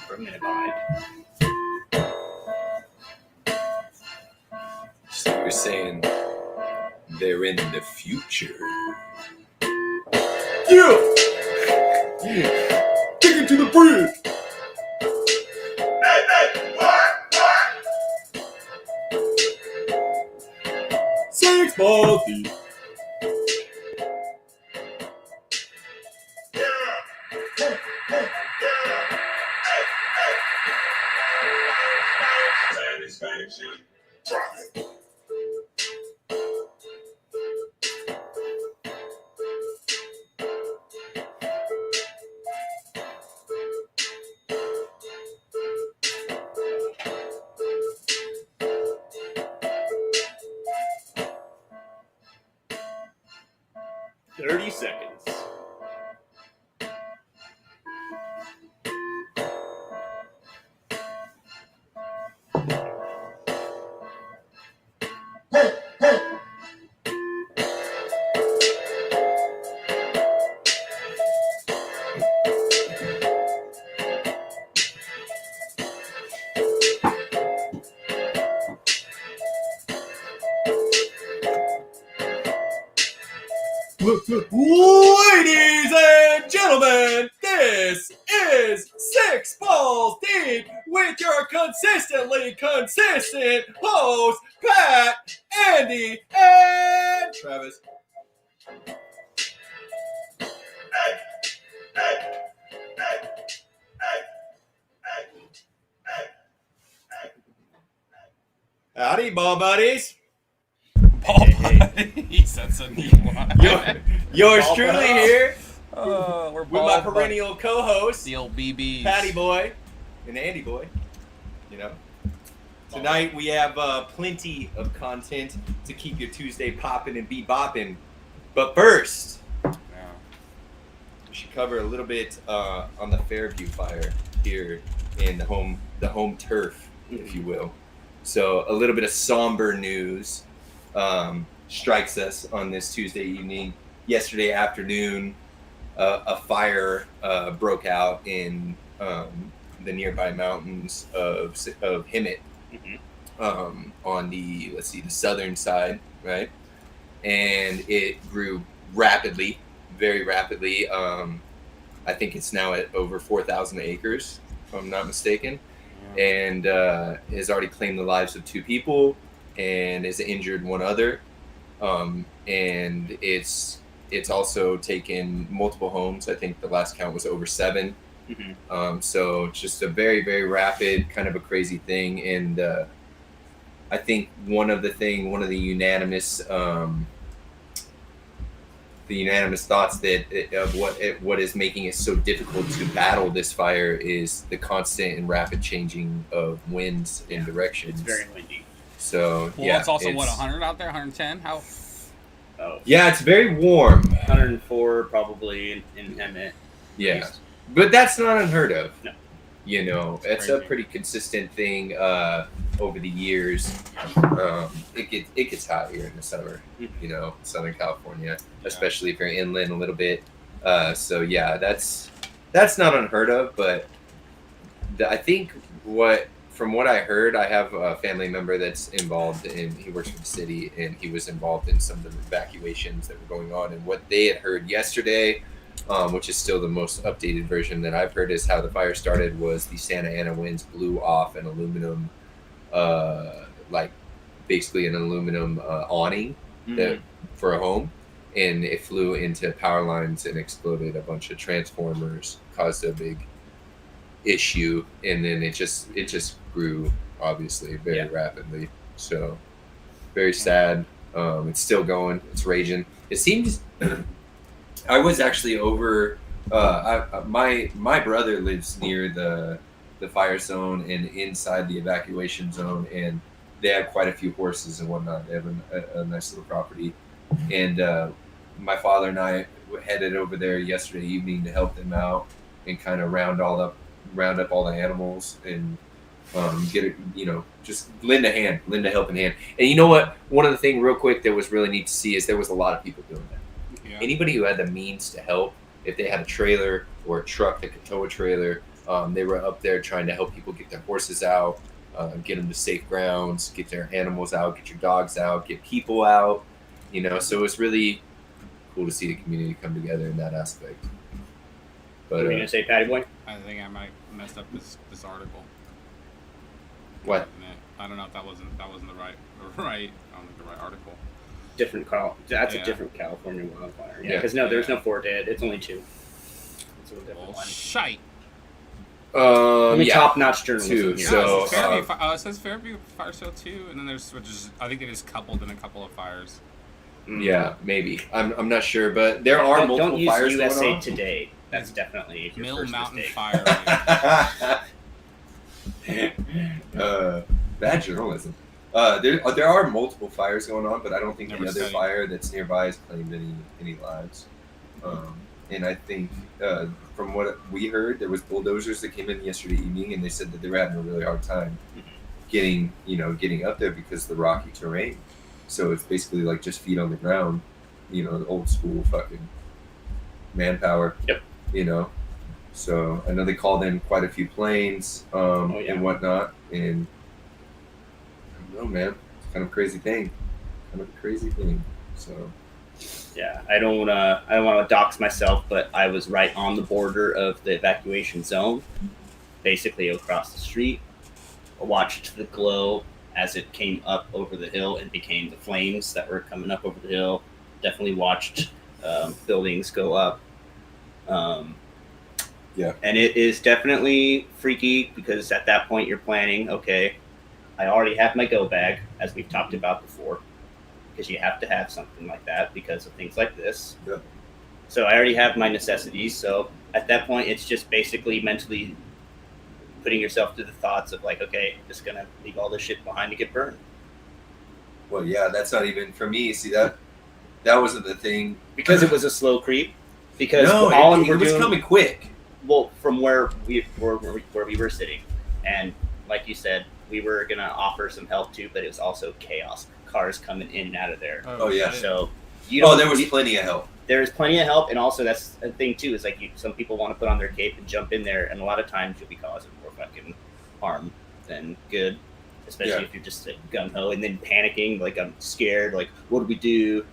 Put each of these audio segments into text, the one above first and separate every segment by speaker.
Speaker 1: For a minute behind.
Speaker 2: So you're saying they're in the future?
Speaker 1: Yeah! Take it to the bridge! Six balls deep.
Speaker 3: Satisfaction. Drop it.
Speaker 1: Seconds. Ladies and gentlemen, this is Six Balls Deep with your consistently consistent hosts, Pat, Andy, and Travis. Howdy, ball buddies.
Speaker 4: Ball buddies. That's a new one.
Speaker 1: Yours
Speaker 4: Ball
Speaker 1: truly
Speaker 4: buddies.
Speaker 1: here
Speaker 4: We're
Speaker 1: with my perennial co-host,
Speaker 4: the old BBs.
Speaker 1: Patty Boy and Andy Boy. You know, tonight we have plenty of content to keep your Tuesday popping and be bopping. But first,
Speaker 4: Yeah.
Speaker 1: we should cover a little bit on the Fairview fire here in the home turf, if you will. So a little bit of somber news strikes us on this Tuesday evening. Yesterday afternoon, a fire broke out in the nearby mountains of Hemet, on the southern side, right? and it grew rapidly, very rapidly. I think it's now at over 4,000 acres, if I'm not mistaken, and has already claimed the lives of 2 people and has injured 1 other. And it's also taken multiple homes. I think the last count was over 7. So just a very, very rapid, kind of a crazy thing. And I think one of the unanimous thoughts that of what is making it so difficult to battle this fire is the constant and rapid changing of winds and directions.
Speaker 5: It's very windy.
Speaker 1: So
Speaker 4: Well,
Speaker 1: yeah,
Speaker 4: it's also 100 out there, 110. How?
Speaker 5: Oh,
Speaker 1: yeah, it's very warm.
Speaker 5: 104 probably in Hemet.
Speaker 1: Yeah, but that's not unheard of.
Speaker 5: No.
Speaker 1: You know, it's
Speaker 4: crazy.
Speaker 1: a pretty consistent thing over the years. It gets hot here in the summer, you know, Southern California, especially if you're inland a little bit. So yeah, that's not unheard of. But I think from what I heard, I have a family member that's involved in. He works for the city, and he was involved in some of the evacuations that were going on. And what they had heard yesterday, which is still the most updated version that I've heard, is how the fire started was the Santa Ana winds blew off an aluminum, like basically an aluminum awning that for a home, and it flew into power lines and exploded a bunch of transformers, caused a big issue, and then it just grew obviously very rapidly. So very sad. It's still going. It's raging. It seems. I was actually over. My brother lives near the fire zone and inside the evacuation zone, and they have quite a few horses and whatnot. They have a nice little property, and my father and I headed over there yesterday evening to help them out and kind of round up all the animals and get it, you know, just lend a helping hand. And you know what? One of the things real quick that was really neat to see is there was a lot of people doing that.
Speaker 4: Yeah.
Speaker 1: Anybody who had the means to help, if they had a trailer or a truck that could tow a trailer, they were up there trying to help people get their horses out, get them to safe grounds, get their animals out, get your dogs out, get people out, you know. So it's really cool to see the community come together in that aspect. But
Speaker 5: What were you gonna say, Patty Boy?
Speaker 4: I think I might messed up this article.
Speaker 1: what?
Speaker 4: I don't know if that wasn't the right. I don't think the right article.
Speaker 5: That's
Speaker 4: Yeah.
Speaker 5: a different California wildfire. Yeah,
Speaker 1: Yeah.
Speaker 5: because there's
Speaker 4: Yeah.
Speaker 5: no 4 dead. It's only 2. It's a different
Speaker 4: Well,
Speaker 5: one.
Speaker 4: shite.
Speaker 5: Yeah. Top-notch
Speaker 1: 2.
Speaker 5: journalism here.
Speaker 1: So,
Speaker 4: it says Fairview, it says Fairview Fire Sale 2, and then there's I think they just coupled in a couple of fires.
Speaker 1: Yeah, maybe. I'm not sure, but there are multiple
Speaker 5: don't use
Speaker 1: fires
Speaker 5: USA
Speaker 1: going on.
Speaker 5: Today. That's definitely your
Speaker 4: Mill
Speaker 5: first
Speaker 4: Mountain
Speaker 5: mistake.
Speaker 4: Fire.
Speaker 1: Bad journalism. There are multiple fires going on, but I don't think
Speaker 4: Never
Speaker 1: the other
Speaker 4: studied.
Speaker 1: fire that's nearby has claimed any lives. And I think from what we heard, there was bulldozers that came in yesterday evening, and they said that they were having a really hard time getting up there because of the rocky terrain. So it's basically like just feet on the ground, you know, the old school fucking manpower.
Speaker 5: Yep.
Speaker 1: You know. So I know they called in quite a few planes and whatnot, and I don't know, man. It's kind of a crazy thing. So
Speaker 5: Yeah, I don't want to dox myself, but I was right on the border of the evacuation zone, basically across the street. I watched the glow as it came up over the hill and became the flames that were coming up over the hill. Definitely watched buildings go up.
Speaker 1: Yeah.
Speaker 5: And it is definitely freaky because at that point you're planning, okay, I already have my go bag, as we've talked about before, because you have to have something like that because of things like this.
Speaker 1: Yeah.
Speaker 5: So I already have my necessities. So at that point, it's just basically mentally putting yourself to the thoughts of like, okay, I'm just going to leave all this shit behind to get burned.
Speaker 1: well, yeah, that's not even for me. See that wasn't the thing.
Speaker 5: Because it was a slow creep. Because
Speaker 1: No,
Speaker 5: all
Speaker 1: it
Speaker 5: we're
Speaker 1: was
Speaker 5: doing,
Speaker 1: coming quick.
Speaker 5: well, from where we were sitting, and like you said, we were gonna offer some help too, but it was also chaos. Cars coming in and out of there.
Speaker 1: Oh, yeah.
Speaker 4: shit.
Speaker 5: So
Speaker 1: There was plenty of help.
Speaker 5: There's plenty of help, and also that's a thing too. Is like some people want to put on their cape and jump in there, and a lot of times you'll be causing more fucking harm than good. especially
Speaker 1: Yeah.
Speaker 5: if you're just gung ho and then panicking, like I'm scared, like what do we do?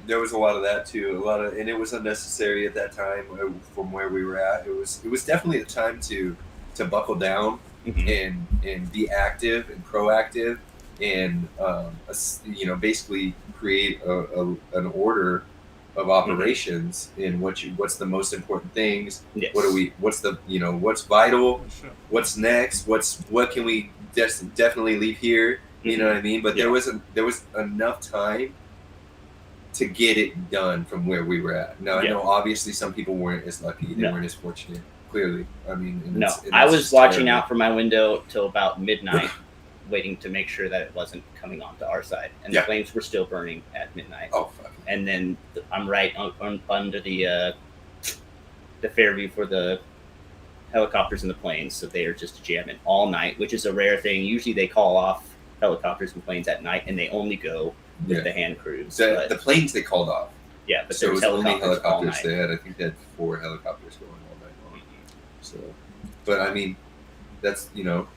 Speaker 1: There was a lot of that too. And it was unnecessary at that time from where we were at. It was definitely the time to buckle down and be active and proactive and basically create an order of operations in what's the most important things.
Speaker 5: Yes.
Speaker 1: What's vital,
Speaker 4: Sure.
Speaker 1: what's next, what can we definitely leave here, you know what I mean? But there was enough time to get it done from where we were at. Now I know obviously some people weren't as lucky, they weren't as fortunate, clearly. I mean,
Speaker 5: I was watching out from my window till about midnight, waiting to make sure that it wasn't coming onto our side, and the flames were still burning at midnight.
Speaker 1: Oh fuck.
Speaker 5: And then I'm right under the Fairview for the helicopters and the planes, so they are just jamming all night, which is a rare thing. Usually they call off helicopters and planes at night, and they only go with the hand crews.
Speaker 1: The planes they called off.
Speaker 5: Yeah, but
Speaker 1: So
Speaker 5: there
Speaker 1: it
Speaker 5: was
Speaker 1: was only
Speaker 5: helicopters all
Speaker 1: helicopters
Speaker 5: night.
Speaker 1: I think they had 4 helicopters going all night long. So, but I mean, that's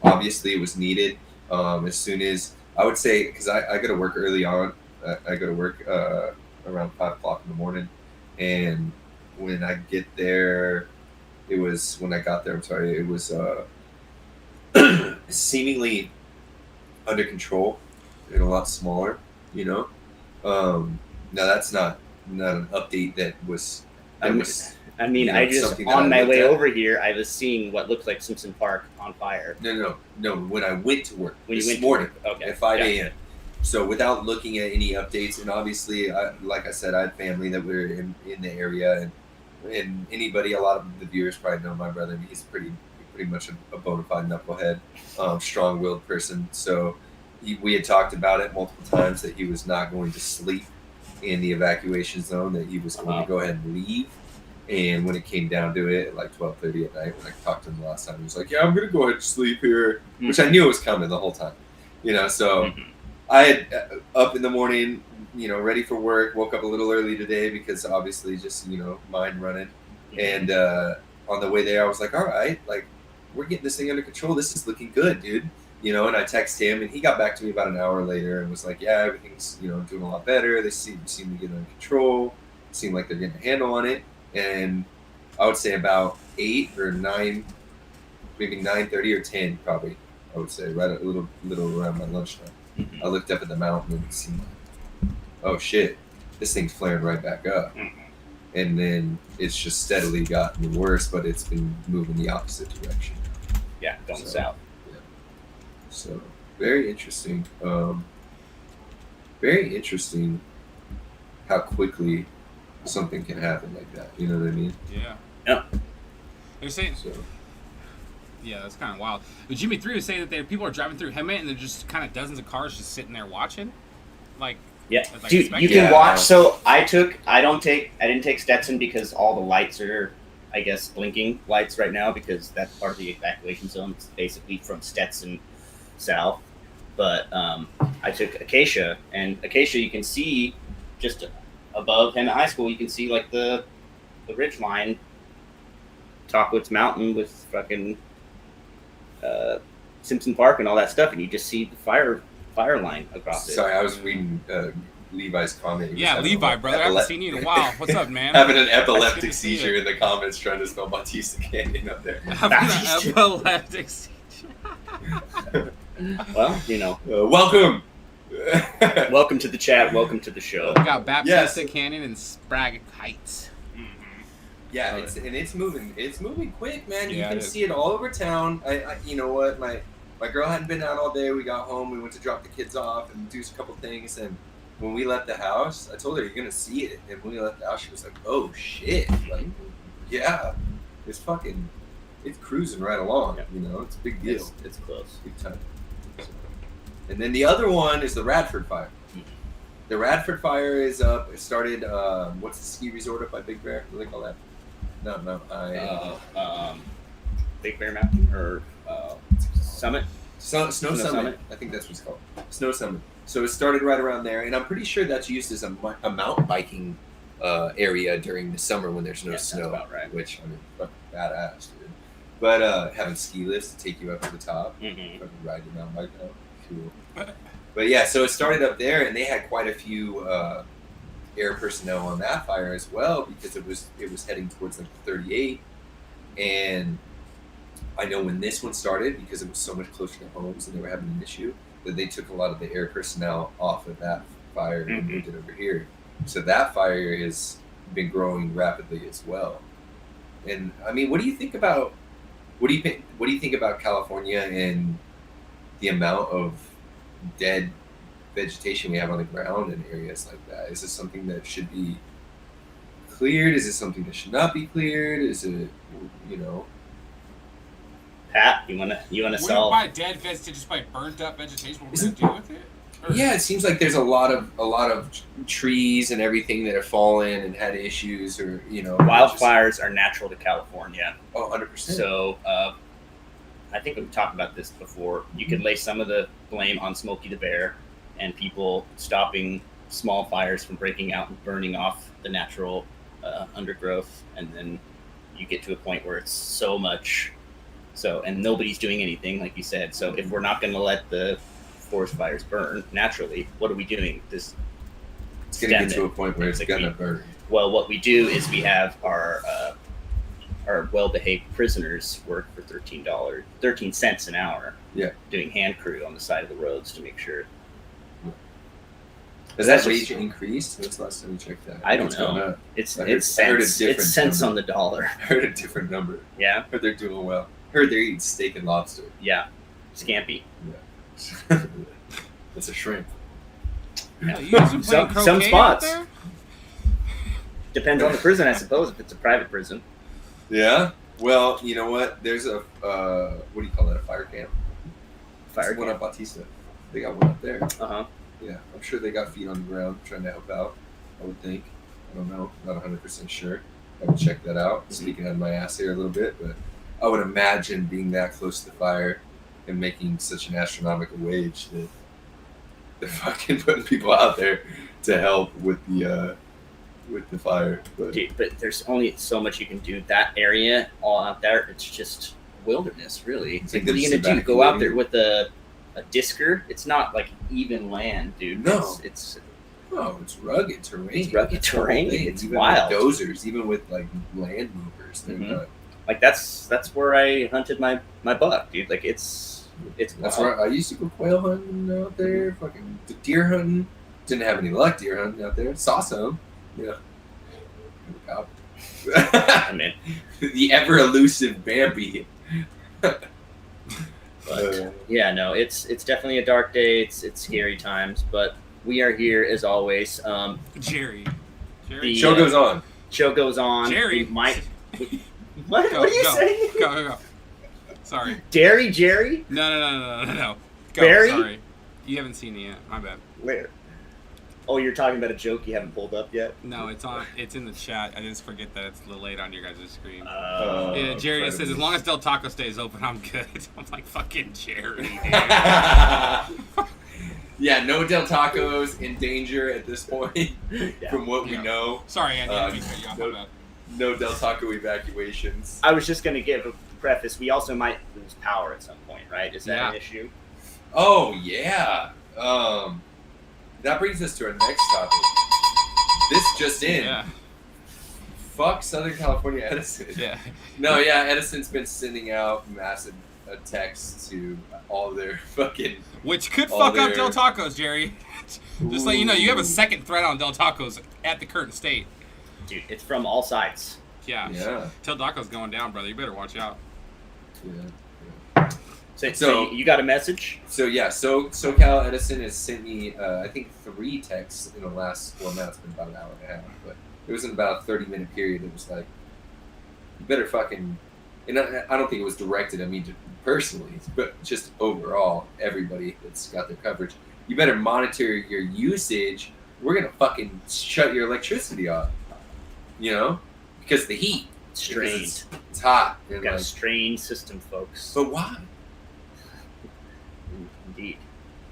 Speaker 1: obviously it was needed. As soon as I would say, because I go to work early on. I go to work around 5 o'clock in the morning, and when I get there, it was seemingly under control and a lot smaller. Now that's not an update that was.
Speaker 5: I mean, I just on my way over here, I was seeing what looked like Simpson Park on fire.
Speaker 1: No. When I went to work this
Speaker 5: morning,
Speaker 1: at 5 a.m. So without looking at any updates, and obviously, like I said, I had family that were in the area, and anybody, a lot of the viewers probably know my brother. He's pretty much a bona fide knucklehead, strong-willed person. So we had talked about it multiple times that he was not going to sleep in the evacuation zone, that he was going to go ahead and leave. And when it came down to it, at like 12:30 at night, when I talked to him the last time, he was like, "Yeah, I'm going to go ahead and sleep here," which I knew it was coming the whole time. So I had up in the morning, ready for work, woke up a little early today because obviously just, mind running. And on the way there, I was like, all right, like, we're getting this thing under control. This is looking good, dude. And I texted him, and he got back to me about an hour later and was like, yeah, everything's, doing a lot better. They seem to get under control. It seemed like they're getting a handle on it. And I would say about 8 or 9, maybe 9:30 or 10 probably, I would say, right a little around my lunchtime. I looked up at the mountain and it seemed like, oh shit, this thing's flaring right back up. And then it's just steadily gotten worse, but it's been moving the opposite direction.
Speaker 5: Yeah, going south.
Speaker 1: Yeah. So very interesting. Very interesting how quickly something can happen like that. You know what I mean?
Speaker 4: Yeah. They're saying.
Speaker 1: So.
Speaker 4: Yeah, that's kind of wild. But Jimmy 3 was saying that people are driving through Hemet and there's just kind of dozens of cars just sitting there watching. Like,
Speaker 5: dude, you can watch. So I didn't take Stetson because all the lights are, I guess, blinking lights right now because that's part of the evacuation zone. It's basically from Stetson south. But I took Acacia, and Acacia you can see just above Hemet High School. You can see like the ridge line, Talkwoods Mountain with fucking Simpson Park and all that stuff, and you just see the fire line across it.
Speaker 1: Sorry, I was reading Levi's comment.
Speaker 4: Yeah, Levi, brother. I haven't seen you in a while. What's up, man?
Speaker 1: Having an epileptic seizure in the comments trying to spell Bautista Canyon up there.
Speaker 4: Having an epileptic seizure.
Speaker 5: Well,
Speaker 1: welcome.
Speaker 5: Welcome to the chat. Welcome to the show.
Speaker 4: We got Baptista Canyon and Sprague Heights.
Speaker 1: Yeah, it's moving. It's moving quick, man. You
Speaker 4: Yeah,
Speaker 1: can see it all over town. I you know what? My girl hadn't been out all day. We got home. We went to drop the kids off and do a couple things. And when we left the house, I told her, "You're gonna see it." And when we left the house, she was like, "Oh shit!" Like, yeah, it's cruising right along.
Speaker 5: Yeah.
Speaker 1: It's a big deal.
Speaker 5: It's close.
Speaker 1: Big time. And then the other one is the Radford Fire. The Radford Fire is up. It started. What's the ski resort up by Big Bear? What do they call that? Not Mount High.
Speaker 5: Big Bear Mountain or Summit?
Speaker 1: Snow Summit. I think that's what it's called. Snow Summit. So it started right around there, and I'm pretty sure that's used as a mountain biking area during the summer when there's no snow.
Speaker 5: That's about right.
Speaker 1: Which, I mean, fucking badass, dude. But having ski lifts to take you up to the top, fucking ride your mountain bike down. cool. But yeah, so it started up there, and they had quite a few air personnel on that fire as well, because it was heading towards like 38. And I know when this one started, because it was so much closer to homes and they were having an issue, that they took a lot of the air personnel off of that fire and moved it over here. So that fire has been growing rapidly as well. And I mean, what do you think about California and the amount of dead vegetation we have on the ground in areas like that? Is this something that should be cleared? Is it something that should not be cleared? Is it,
Speaker 5: Pat, you wanna
Speaker 4: Wouldn't
Speaker 5: solve?
Speaker 4: by dead vegetation just by burnt up vegetation? What we're gonna do with it? Or-
Speaker 1: Yeah, it seems like there's a lot of trees and everything that have fallen and had issues, or
Speaker 5: Wildfires are natural to California.
Speaker 1: Oh, 100%.
Speaker 5: So I think we've talked about this before. You could lay some of the blame on Smokey the Bear and people stopping small fires from breaking out and burning off the natural undergrowth, and then you get to a point where it's so much. And nobody's doing anything, like you said. So if we're not going to let the forest fires burn naturally, what are we doing?
Speaker 1: It's going to get to a point where it's going to burn.
Speaker 5: Well, what we do is we have our well-behaved prisoners work for $13 cents an hour.
Speaker 1: Yeah.
Speaker 5: Doing hand crew on the side of the roads to make sure.
Speaker 1: Has that rate increased? When's the last time you checked that?
Speaker 5: I don't know. It's cents on the dollar.
Speaker 1: I heard a different number.
Speaker 5: Yeah.
Speaker 1: I heard they're doing well. I heard they're eating steak and lobster.
Speaker 5: Yeah. Scampi.
Speaker 1: Yeah. That's a shrimp.
Speaker 4: Yeah, you guys been playing croquet
Speaker 5: some spots.
Speaker 4: out there?
Speaker 5: Depends on the prison, I suppose, if it's a private prison.
Speaker 1: Yeah. Well, you know what? There's a what do you call that? A fire camp.
Speaker 5: Fire
Speaker 1: One
Speaker 5: camp.
Speaker 1: up Bautista. They got one up there.
Speaker 5: Uh-huh.
Speaker 1: Yeah, I'm sure they got feet on the ground trying to help out. I would think. I don't know. Not 100% sure. I would check that out. Speaking out of my ass here a little bit, but I would imagine being that close to the fire and making such an astronomical wage that they're fucking putting people out there to help with the fire. But
Speaker 5: Dude, but there's only so much you can do. That area, all out there, it's just wilderness, really. It's like, what are you gonna do? Go out there with a discer? It's not like even land, dude.
Speaker 1: No.
Speaker 5: It's
Speaker 1: rugged terrain.
Speaker 5: It's rugged
Speaker 1: That's the whole
Speaker 5: terrain.
Speaker 1: thing.
Speaker 5: It's
Speaker 1: even
Speaker 5: wild.
Speaker 1: With dozers, even with like land movers, they're
Speaker 5: Mhm.
Speaker 1: not.
Speaker 5: like that's where I hunted my buck, dude. Like it's
Speaker 1: That's
Speaker 5: wild.
Speaker 1: right. I used to go quail hunting out there, fucking deer hunting. Didn't have any luck deer hunting out there. Saw some. Yeah.
Speaker 5: I mean,
Speaker 1: The ever elusive Bambi.
Speaker 5: but yeah, no, it's definitely a dark day. It's scary times, but we are here as always.
Speaker 4: Jerry.
Speaker 5: The
Speaker 1: Show goes on.
Speaker 5: show goes on.
Speaker 4: Jerry.
Speaker 5: We might. What?
Speaker 4: Go,
Speaker 5: What are you
Speaker 4: go.
Speaker 5: saying?
Speaker 4: Go. Sorry.
Speaker 5: Dairy Jerry?
Speaker 4: No. Go.
Speaker 5: Barry?
Speaker 4: Sorry. You haven't seen it yet. My bad.
Speaker 5: Where? Oh, you're talking about a joke you haven't pulled up yet?
Speaker 4: No, it's in the chat. I just forget that it's a little late on your guys' screen.
Speaker 5: Oh.
Speaker 4: Yeah, Jerry says, as long as Del Taco stays open, I'm good. I'm like, fucking Jerry, dude.
Speaker 1: Yeah, no Del Tacos in danger at this point,
Speaker 5: Yeah.
Speaker 1: from what we
Speaker 4: Yeah.
Speaker 1: know.
Speaker 4: Sorry, Andy. I didn't mean to cut you off.
Speaker 1: no-
Speaker 4: My bad.
Speaker 1: No Del Taco evacuations.
Speaker 5: I was just going to give a preface. We also might lose power at some point, right? Is that
Speaker 4: Yeah.
Speaker 5: an issue?
Speaker 1: Oh, yeah. That brings us to our next topic. This just in.
Speaker 4: Yeah.
Speaker 1: Fuck Southern California Edison.
Speaker 4: Yeah.
Speaker 1: No, yeah, Edison's been sending out massive texts to all their fucking...
Speaker 4: Which could
Speaker 1: all
Speaker 4: fuck up
Speaker 1: their-
Speaker 4: Del Tacos, Jerry. Just let you know, you have a
Speaker 1: Ooh.
Speaker 4: second threat on Del Tacos at the current state.
Speaker 5: Dude, it's from all sides.
Speaker 4: Yeah.
Speaker 1: Yeah.
Speaker 4: Del Tacos going down, brother. You better watch out.
Speaker 1: Yeah.
Speaker 5: So you got a message?
Speaker 1: So yeah, SoCal Edison has sent me, I think 3 texts in the last, well now it's been about an hour and a half, but it was in about a 30-minute period. It was like, you better fucking, and I don't think it was directed at me personally, but just overall, everybody that's got their coverage, you better monitor your usage. We're gonna fucking shut your electricity off, you know, because the heat.
Speaker 5: Strained.
Speaker 1: Because it's hot. And
Speaker 5: Got a
Speaker 1: like,
Speaker 5: strained system, folks.
Speaker 1: but why?
Speaker 5: Indeed.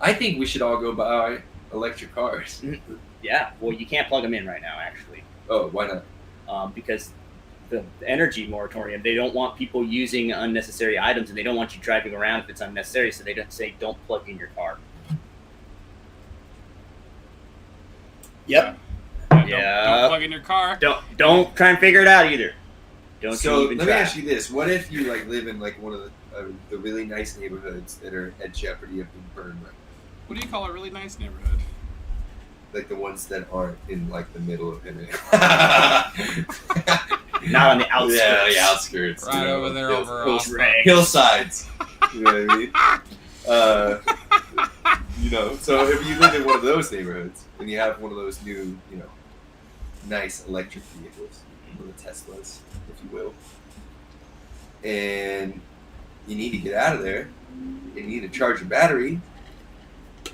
Speaker 1: I think we should all go buy electric cars.
Speaker 5: Yeah. Well, you can't plug them in right now, actually,
Speaker 1: Oh, why not?
Speaker 5: because the energy moratorium. They don't want people using unnecessary items, and they don't want you driving around if it's unnecessary. So they don't say don't plug in your car. Yep.
Speaker 4: Don't
Speaker 5: Yeah.
Speaker 4: plug in your car.
Speaker 5: Don't try and figure it out either. Don't
Speaker 1: So
Speaker 5: you even
Speaker 1: let me
Speaker 5: try.
Speaker 1: ask you this: what if you like live in like one of the really nice neighborhoods that are at jeopardy of being burned, right?
Speaker 4: What do you call a really nice neighborhood?
Speaker 1: Like the ones that aren't in like the middle of Hemet.
Speaker 5: Not on the outskirts.
Speaker 1: Yeah, the outskirts.
Speaker 4: Right
Speaker 1: you know,
Speaker 4: over there,
Speaker 1: hills-
Speaker 4: over
Speaker 1: hills-
Speaker 4: off
Speaker 5: Right.
Speaker 1: hillsides. You know what I mean? You know, so if you live in one of those neighborhoods and you have one of those new, you know, nice electric vehicles, one of the Teslas, if you will, and you need to get out of there, and you need to charge your battery,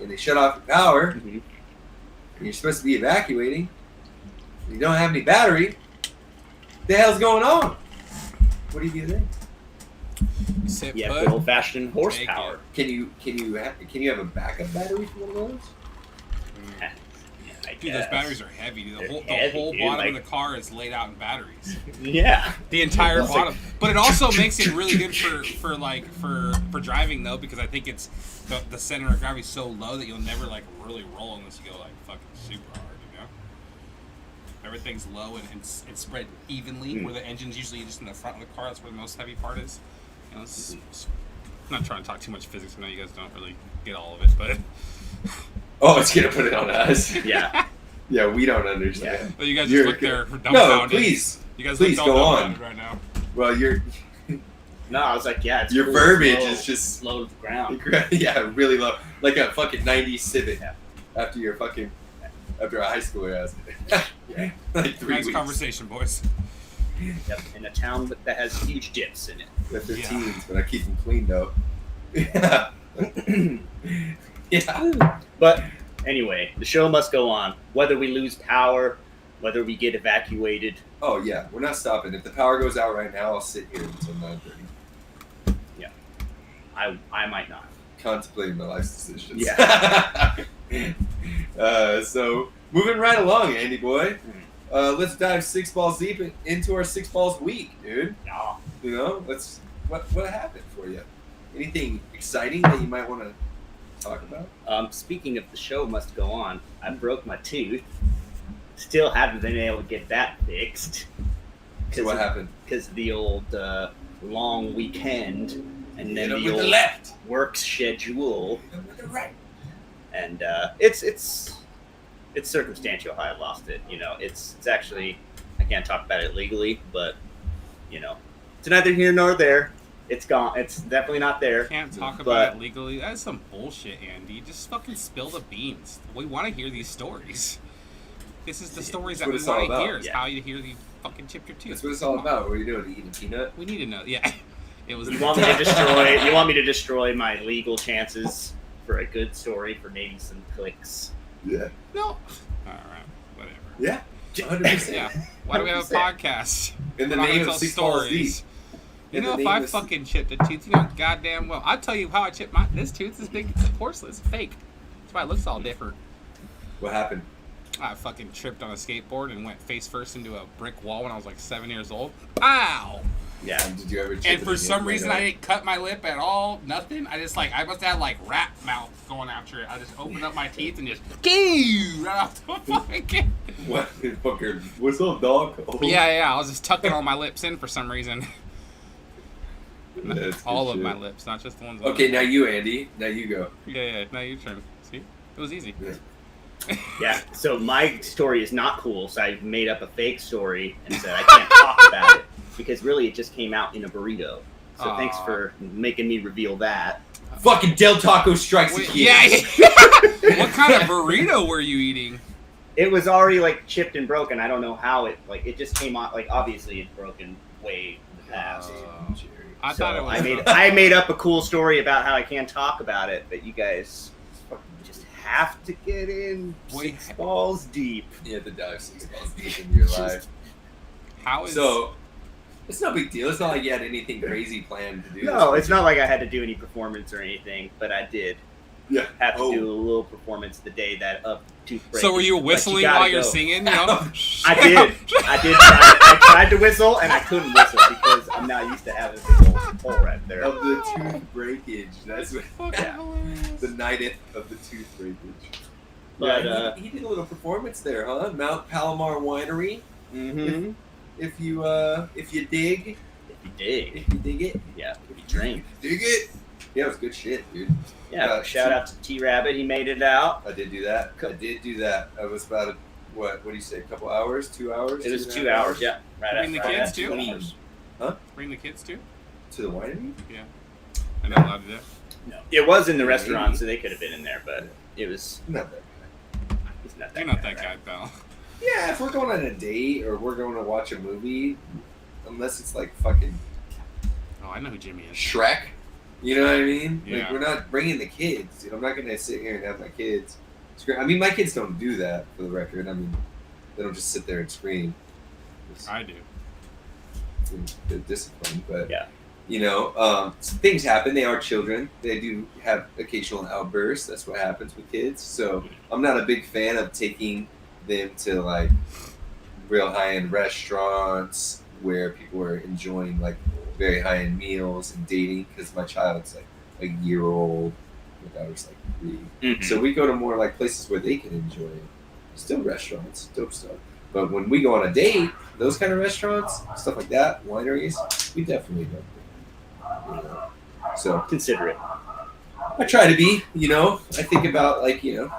Speaker 1: and they shut off your power,
Speaker 5: Mhm.
Speaker 1: and you're supposed to be evacuating, and you don't have any battery, what the hell's going on? What do you do then?
Speaker 4: Sit
Speaker 5: Yeah,
Speaker 4: put.
Speaker 5: good old-fashioned horsepower.
Speaker 1: Can you have a backup battery for one of those?
Speaker 5: Yeah, I
Speaker 4: Dude,
Speaker 5: guess.
Speaker 4: those batteries are heavy. Dude.
Speaker 5: They're
Speaker 4: The
Speaker 5: heavy,
Speaker 4: whole
Speaker 5: dude,
Speaker 4: bottom
Speaker 5: like-
Speaker 4: of the car is laid out in batteries.
Speaker 5: Yeah.
Speaker 4: The entire
Speaker 5: It's like-
Speaker 4: bottom. But it also makes it really good for driving though, because I think it's the center of gravity is so low that you'll never like really roll unless you go like fucking super hard, you know? Everything's low and spread evenly, where the engine's usually just in the front of the car. That's where the most heavy part is. You know, I'm not trying to talk too much physics. I know you guys don't really get all of it, but
Speaker 1: Oh, it's gonna put it on us.
Speaker 5: Yeah.
Speaker 1: Yeah, we don't understand.
Speaker 4: but you guys
Speaker 1: You're-
Speaker 4: just look there
Speaker 1: No,
Speaker 4: dumbfounded.
Speaker 1: please.
Speaker 4: You guys
Speaker 1: please
Speaker 4: look
Speaker 1: go
Speaker 4: all
Speaker 1: on.
Speaker 4: dumbfounded right now.
Speaker 1: Well,
Speaker 5: No, I was like, yeah, it's
Speaker 1: your
Speaker 5: cool,
Speaker 1: verbiage
Speaker 5: slow,
Speaker 1: is just
Speaker 5: slow to the ground.
Speaker 1: yeah, really low, like a fucking '90s Civic.
Speaker 5: Yeah.
Speaker 1: After a high schooler has it.
Speaker 5: Yeah.
Speaker 1: Like 3
Speaker 4: Nice
Speaker 1: weeks.
Speaker 4: conversation, boys.
Speaker 5: Yep, in a town that has huge dips in it.
Speaker 1: They're
Speaker 4: Yeah.
Speaker 1: teens, but I keep them clean though. Yeah. Yeah.
Speaker 5: But anyway, the show must go on. Whether we lose power, whether we get evacuated.
Speaker 1: Oh yeah, we're not stopping. If the power goes out right now, I'll sit here until 9:30,
Speaker 5: I might not.
Speaker 1: contemplating my life's decisions.
Speaker 5: Yeah.
Speaker 1: So moving right along, Andy boy. Let's dive 6 balls deep into our 6 balls week, dude.
Speaker 5: No.
Speaker 1: You know, what happened for you? Anything exciting that you might want to talk about?
Speaker 5: Speaking of the show must go on, I broke my tooth. Still haven't been able to get that fixed.
Speaker 1: So what happened?
Speaker 5: Because of the old long weekend and then
Speaker 1: Hit 'em
Speaker 5: the
Speaker 1: with
Speaker 5: old
Speaker 1: the left.
Speaker 5: work schedule.
Speaker 1: Hit 'em with the right.
Speaker 5: And it's circumstantial how I lost it. You know, it's actually, I can't talk about it legally, but you know, it's neither here nor there. It's gone. It's definitely not there.
Speaker 4: Can't talk
Speaker 5: But-
Speaker 4: about it legally. That's some bullshit, Andy. Just fucking spill the beans. We want to hear these stories. This is the stories
Speaker 1: That's
Speaker 4: that
Speaker 1: what
Speaker 4: we
Speaker 1: it's all
Speaker 4: want to
Speaker 1: about.
Speaker 4: hear. Is
Speaker 5: Yeah.
Speaker 4: how you hear you fucking chipped your tooth.
Speaker 1: That's what it's all
Speaker 4: Come on.
Speaker 1: about. What are you doing? Eating a peanut?
Speaker 4: We need to know. Yeah, it was.
Speaker 5: You want me to destroy? You want me to destroy my legal chances for a good story for maybe some clicks?
Speaker 1: Yeah.
Speaker 4: No. All right. Whatever.
Speaker 1: Yeah. 100%.
Speaker 4: Yeah. Why do we have a
Speaker 1: 100%.
Speaker 4: podcast?
Speaker 1: In the
Speaker 4: We're not
Speaker 1: name
Speaker 4: gonna
Speaker 1: of
Speaker 4: tell
Speaker 1: 6 balls deep.
Speaker 4: stories. You
Speaker 1: In the
Speaker 4: know, if
Speaker 1: name
Speaker 4: I
Speaker 1: of-
Speaker 4: fucking chipped a tooth, you know goddamn well. I'll tell you how I chipped this tooth is big. It's porcelain. It's fake. That's why it looks all different.
Speaker 1: What happened?
Speaker 4: I fucking tripped on a skateboard and went face first into a brick wall when I was like 7 years old. Ow!
Speaker 5: Yeah.
Speaker 1: Did you ever? chip
Speaker 4: And
Speaker 1: it
Speaker 4: for
Speaker 1: in
Speaker 4: some
Speaker 1: the
Speaker 4: reason,
Speaker 1: right
Speaker 4: I didn't cut my lip at all. Nothing. I just I must have had like rat mouth going after it. I just opened up my teeth and just right off the fucking.
Speaker 1: What? Fucker. What's up, dog? Oh.
Speaker 4: Yeah. I was just tucking all my lips in for some reason.
Speaker 1: That's good
Speaker 4: All of
Speaker 1: shit.
Speaker 4: my lips, not just the ones.
Speaker 1: Okay, now you, Andy. Now you go.
Speaker 4: Yeah. Now your turn. See, it was easy.
Speaker 5: Yeah. So my story is not cool. So I made up a fake story and said I can't talk about it because really it just came out in a burrito. So thanks
Speaker 4: Aw.
Speaker 5: for making me reveal that.
Speaker 1: Fucking Del Taco strikes
Speaker 4: Wait,
Speaker 1: again.
Speaker 4: yeah. What kind of burrito were you eating?
Speaker 5: It was already like chipped and broken. I don't know how it it just came out obviously it's broken way in the past.
Speaker 1: Jerry.
Speaker 4: I
Speaker 5: So
Speaker 4: thought it was.
Speaker 5: I made up a cool story about how I can't talk about it, but you guys just have to get in
Speaker 4: Wait.
Speaker 5: 6 balls deep.
Speaker 1: You had to dive 6 balls deep into your life.
Speaker 4: How is
Speaker 1: So, it's no big deal. It's not like you had anything crazy planned to do.
Speaker 5: No, it's not like I had to do any performance or anything, but I did
Speaker 1: Yeah.
Speaker 5: have to
Speaker 1: Oh.
Speaker 5: do a little performance the day that of the tooth breakage.
Speaker 4: So were you
Speaker 5: but
Speaker 4: whistling
Speaker 5: gotta
Speaker 4: while you're
Speaker 5: go.
Speaker 4: singing? You know?
Speaker 5: I did. I tried to whistle, and I couldn't whistle because I'm not used to having a big old hole right there.
Speaker 1: Of the tooth breakage. That's what.
Speaker 4: Fucking hilarious.
Speaker 1: The nighteth of the tooth breakage.
Speaker 5: But
Speaker 1: Yeah, he did a little performance there, huh? Mount Palomar Winery.
Speaker 5: mhm.
Speaker 1: If you dig,
Speaker 5: If you dig,
Speaker 1: if you dig it,
Speaker 5: yeah. If you drink,
Speaker 1: dig it. Yeah, it was good shit, dude.
Speaker 5: yeah. Shout out to T Rabbit. He made it out.
Speaker 1: I did do that. I was about what do you say? A couple hours? 2 hours?
Speaker 5: It was
Speaker 1: 2.5
Speaker 5: 2 hours. Yeah. Right
Speaker 4: Bring the
Speaker 5: after
Speaker 4: kids
Speaker 5: that.
Speaker 4: too?
Speaker 5: 2 hours.
Speaker 4: Bring the kids too?
Speaker 1: To the winery?
Speaker 4: I'm not allowed to do that.
Speaker 5: No, it was in the
Speaker 1: Maybe.
Speaker 5: restaurant, so they could have been in there, but it was.
Speaker 1: Not that.
Speaker 5: He's not that.
Speaker 4: You're not that guy, pal.
Speaker 1: Yeah, if we're going on a date or we're going to watch a movie, unless it's like fucking
Speaker 4: Oh, I know who Jimmy is.
Speaker 1: Shrek, you know what I mean?
Speaker 4: Yeah.
Speaker 1: Like we're not bringing the kids. I'm not gonna sit here and have my kids scream. I mean, my kids don't do that, for the record. I mean, they don't just sit there and scream.
Speaker 4: I do.
Speaker 1: They're disciplined, but
Speaker 5: Yeah.
Speaker 1: you know, things happen. They are children. They do have occasional outbursts. That's what happens with kids. So I'm not a big fan of taking them to like real high-end restaurants where people are enjoying like very high-end meals and dating, because my child's like a year old, my daughter's like 3.
Speaker 5: Mhm.
Speaker 1: So we go to more like places where they can enjoy it. Still restaurants, dope stuff. But when we go on a date, those kind of restaurants, stuff like that, wineries, we definitely don't. You know? So
Speaker 5: Consider it.
Speaker 1: I try to be, you know, I think about like, you know,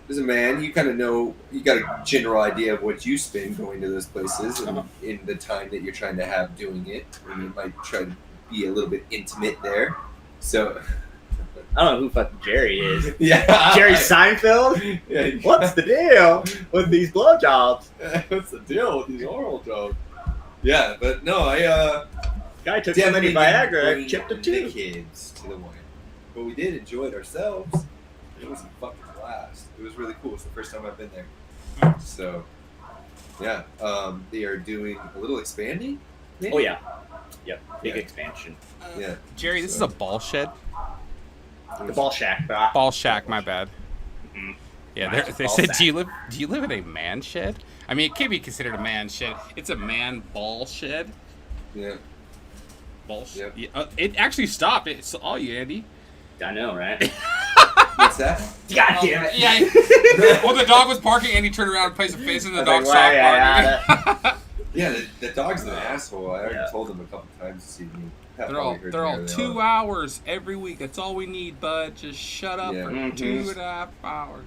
Speaker 1: as a man, you kind of know, you got a general idea of what you spend going to those places and in the time that you're trying to have doing it. And you might try to be a little bit intimate there. So,
Speaker 5: I don't know who fucking Jerry is.
Speaker 1: yeah.
Speaker 5: Jerry Seinfeld?
Speaker 1: Yeah.
Speaker 5: What's the deal with these blowjobs?
Speaker 1: What's the deal with these oral jobs? Yeah, but no, I
Speaker 5: Guy took so many
Speaker 1: definitely
Speaker 5: Viagra,
Speaker 1: bring
Speaker 5: I chipped him
Speaker 1: the
Speaker 5: too.
Speaker 1: kids to the wine. But we did enjoy it ourselves. It was a fucking blast. It was really cool. It's the first time I've been there. So, yeah, they are doing a little expanding. Maybe?
Speaker 5: Oh yeah. Yep. Big
Speaker 1: Yeah.
Speaker 5: expansion.
Speaker 1: Yeah.
Speaker 4: Jerry, this is a ball shed.
Speaker 5: The ball shack, bro.
Speaker 4: Ball shack, my bad.
Speaker 5: Mhm.
Speaker 4: Yeah,
Speaker 5: Nice
Speaker 4: they
Speaker 5: ball
Speaker 4: said,
Speaker 5: sack.
Speaker 4: do you live in a man shed? I mean, it can't be considered a man shed. It's a man ball shed.
Speaker 1: Yeah.
Speaker 4: Ball shed.
Speaker 1: Yep.
Speaker 4: Yeah, it actually stopped. It's all you, Andy.
Speaker 5: I know, right?
Speaker 1: What's that?
Speaker 5: God damn it.
Speaker 4: Yeah. Well, the dog was barking, and he turned around and placed a face, and the
Speaker 5: I
Speaker 4: dog
Speaker 5: was like,
Speaker 4: stopped
Speaker 5: why,
Speaker 4: barking.
Speaker 1: Yeah, the dog's an asshole. I already
Speaker 5: Yeah.
Speaker 1: told him a couple times this evening.
Speaker 4: They're all 2 hours every week. That's all we need, bud. Just shut up
Speaker 1: Yeah.
Speaker 4: for
Speaker 5: Mhm.
Speaker 4: 2.5 hours.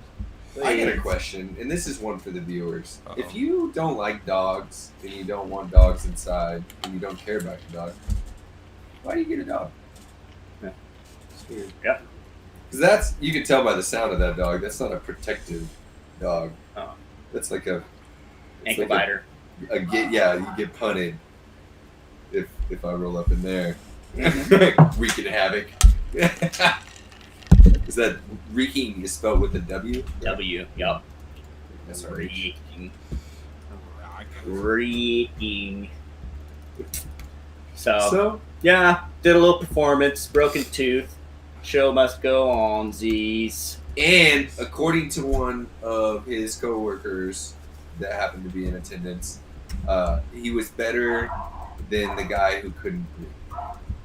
Speaker 1: I got a question, and this is one for the viewers.
Speaker 4: Uh-oh.
Speaker 1: If you don't like dogs, and you don't want dogs inside, and you don't care about your dog, why do you get a dog?
Speaker 5: Yeah.
Speaker 1: It's weird.
Speaker 5: Yeah.
Speaker 1: Because that's, you can tell by the sound of that dog, that's not a protective dog.
Speaker 5: Oh.
Speaker 1: That's like a... it's
Speaker 5: Ankle
Speaker 1: like
Speaker 5: biter.
Speaker 1: yeah, you get punted if I roll up in there. Wreaking havoc. Is that wreaking is spelled with a W?
Speaker 5: W. Yup.
Speaker 1: That's right.
Speaker 5: Reeking.
Speaker 4: I
Speaker 5: Reeking. So,
Speaker 1: So,
Speaker 5: yeah, did a little performance. Broken tooth. Show must go on, Z's.
Speaker 1: and according to one of his coworkers that happened to be in attendance, he was better than the guy who couldn't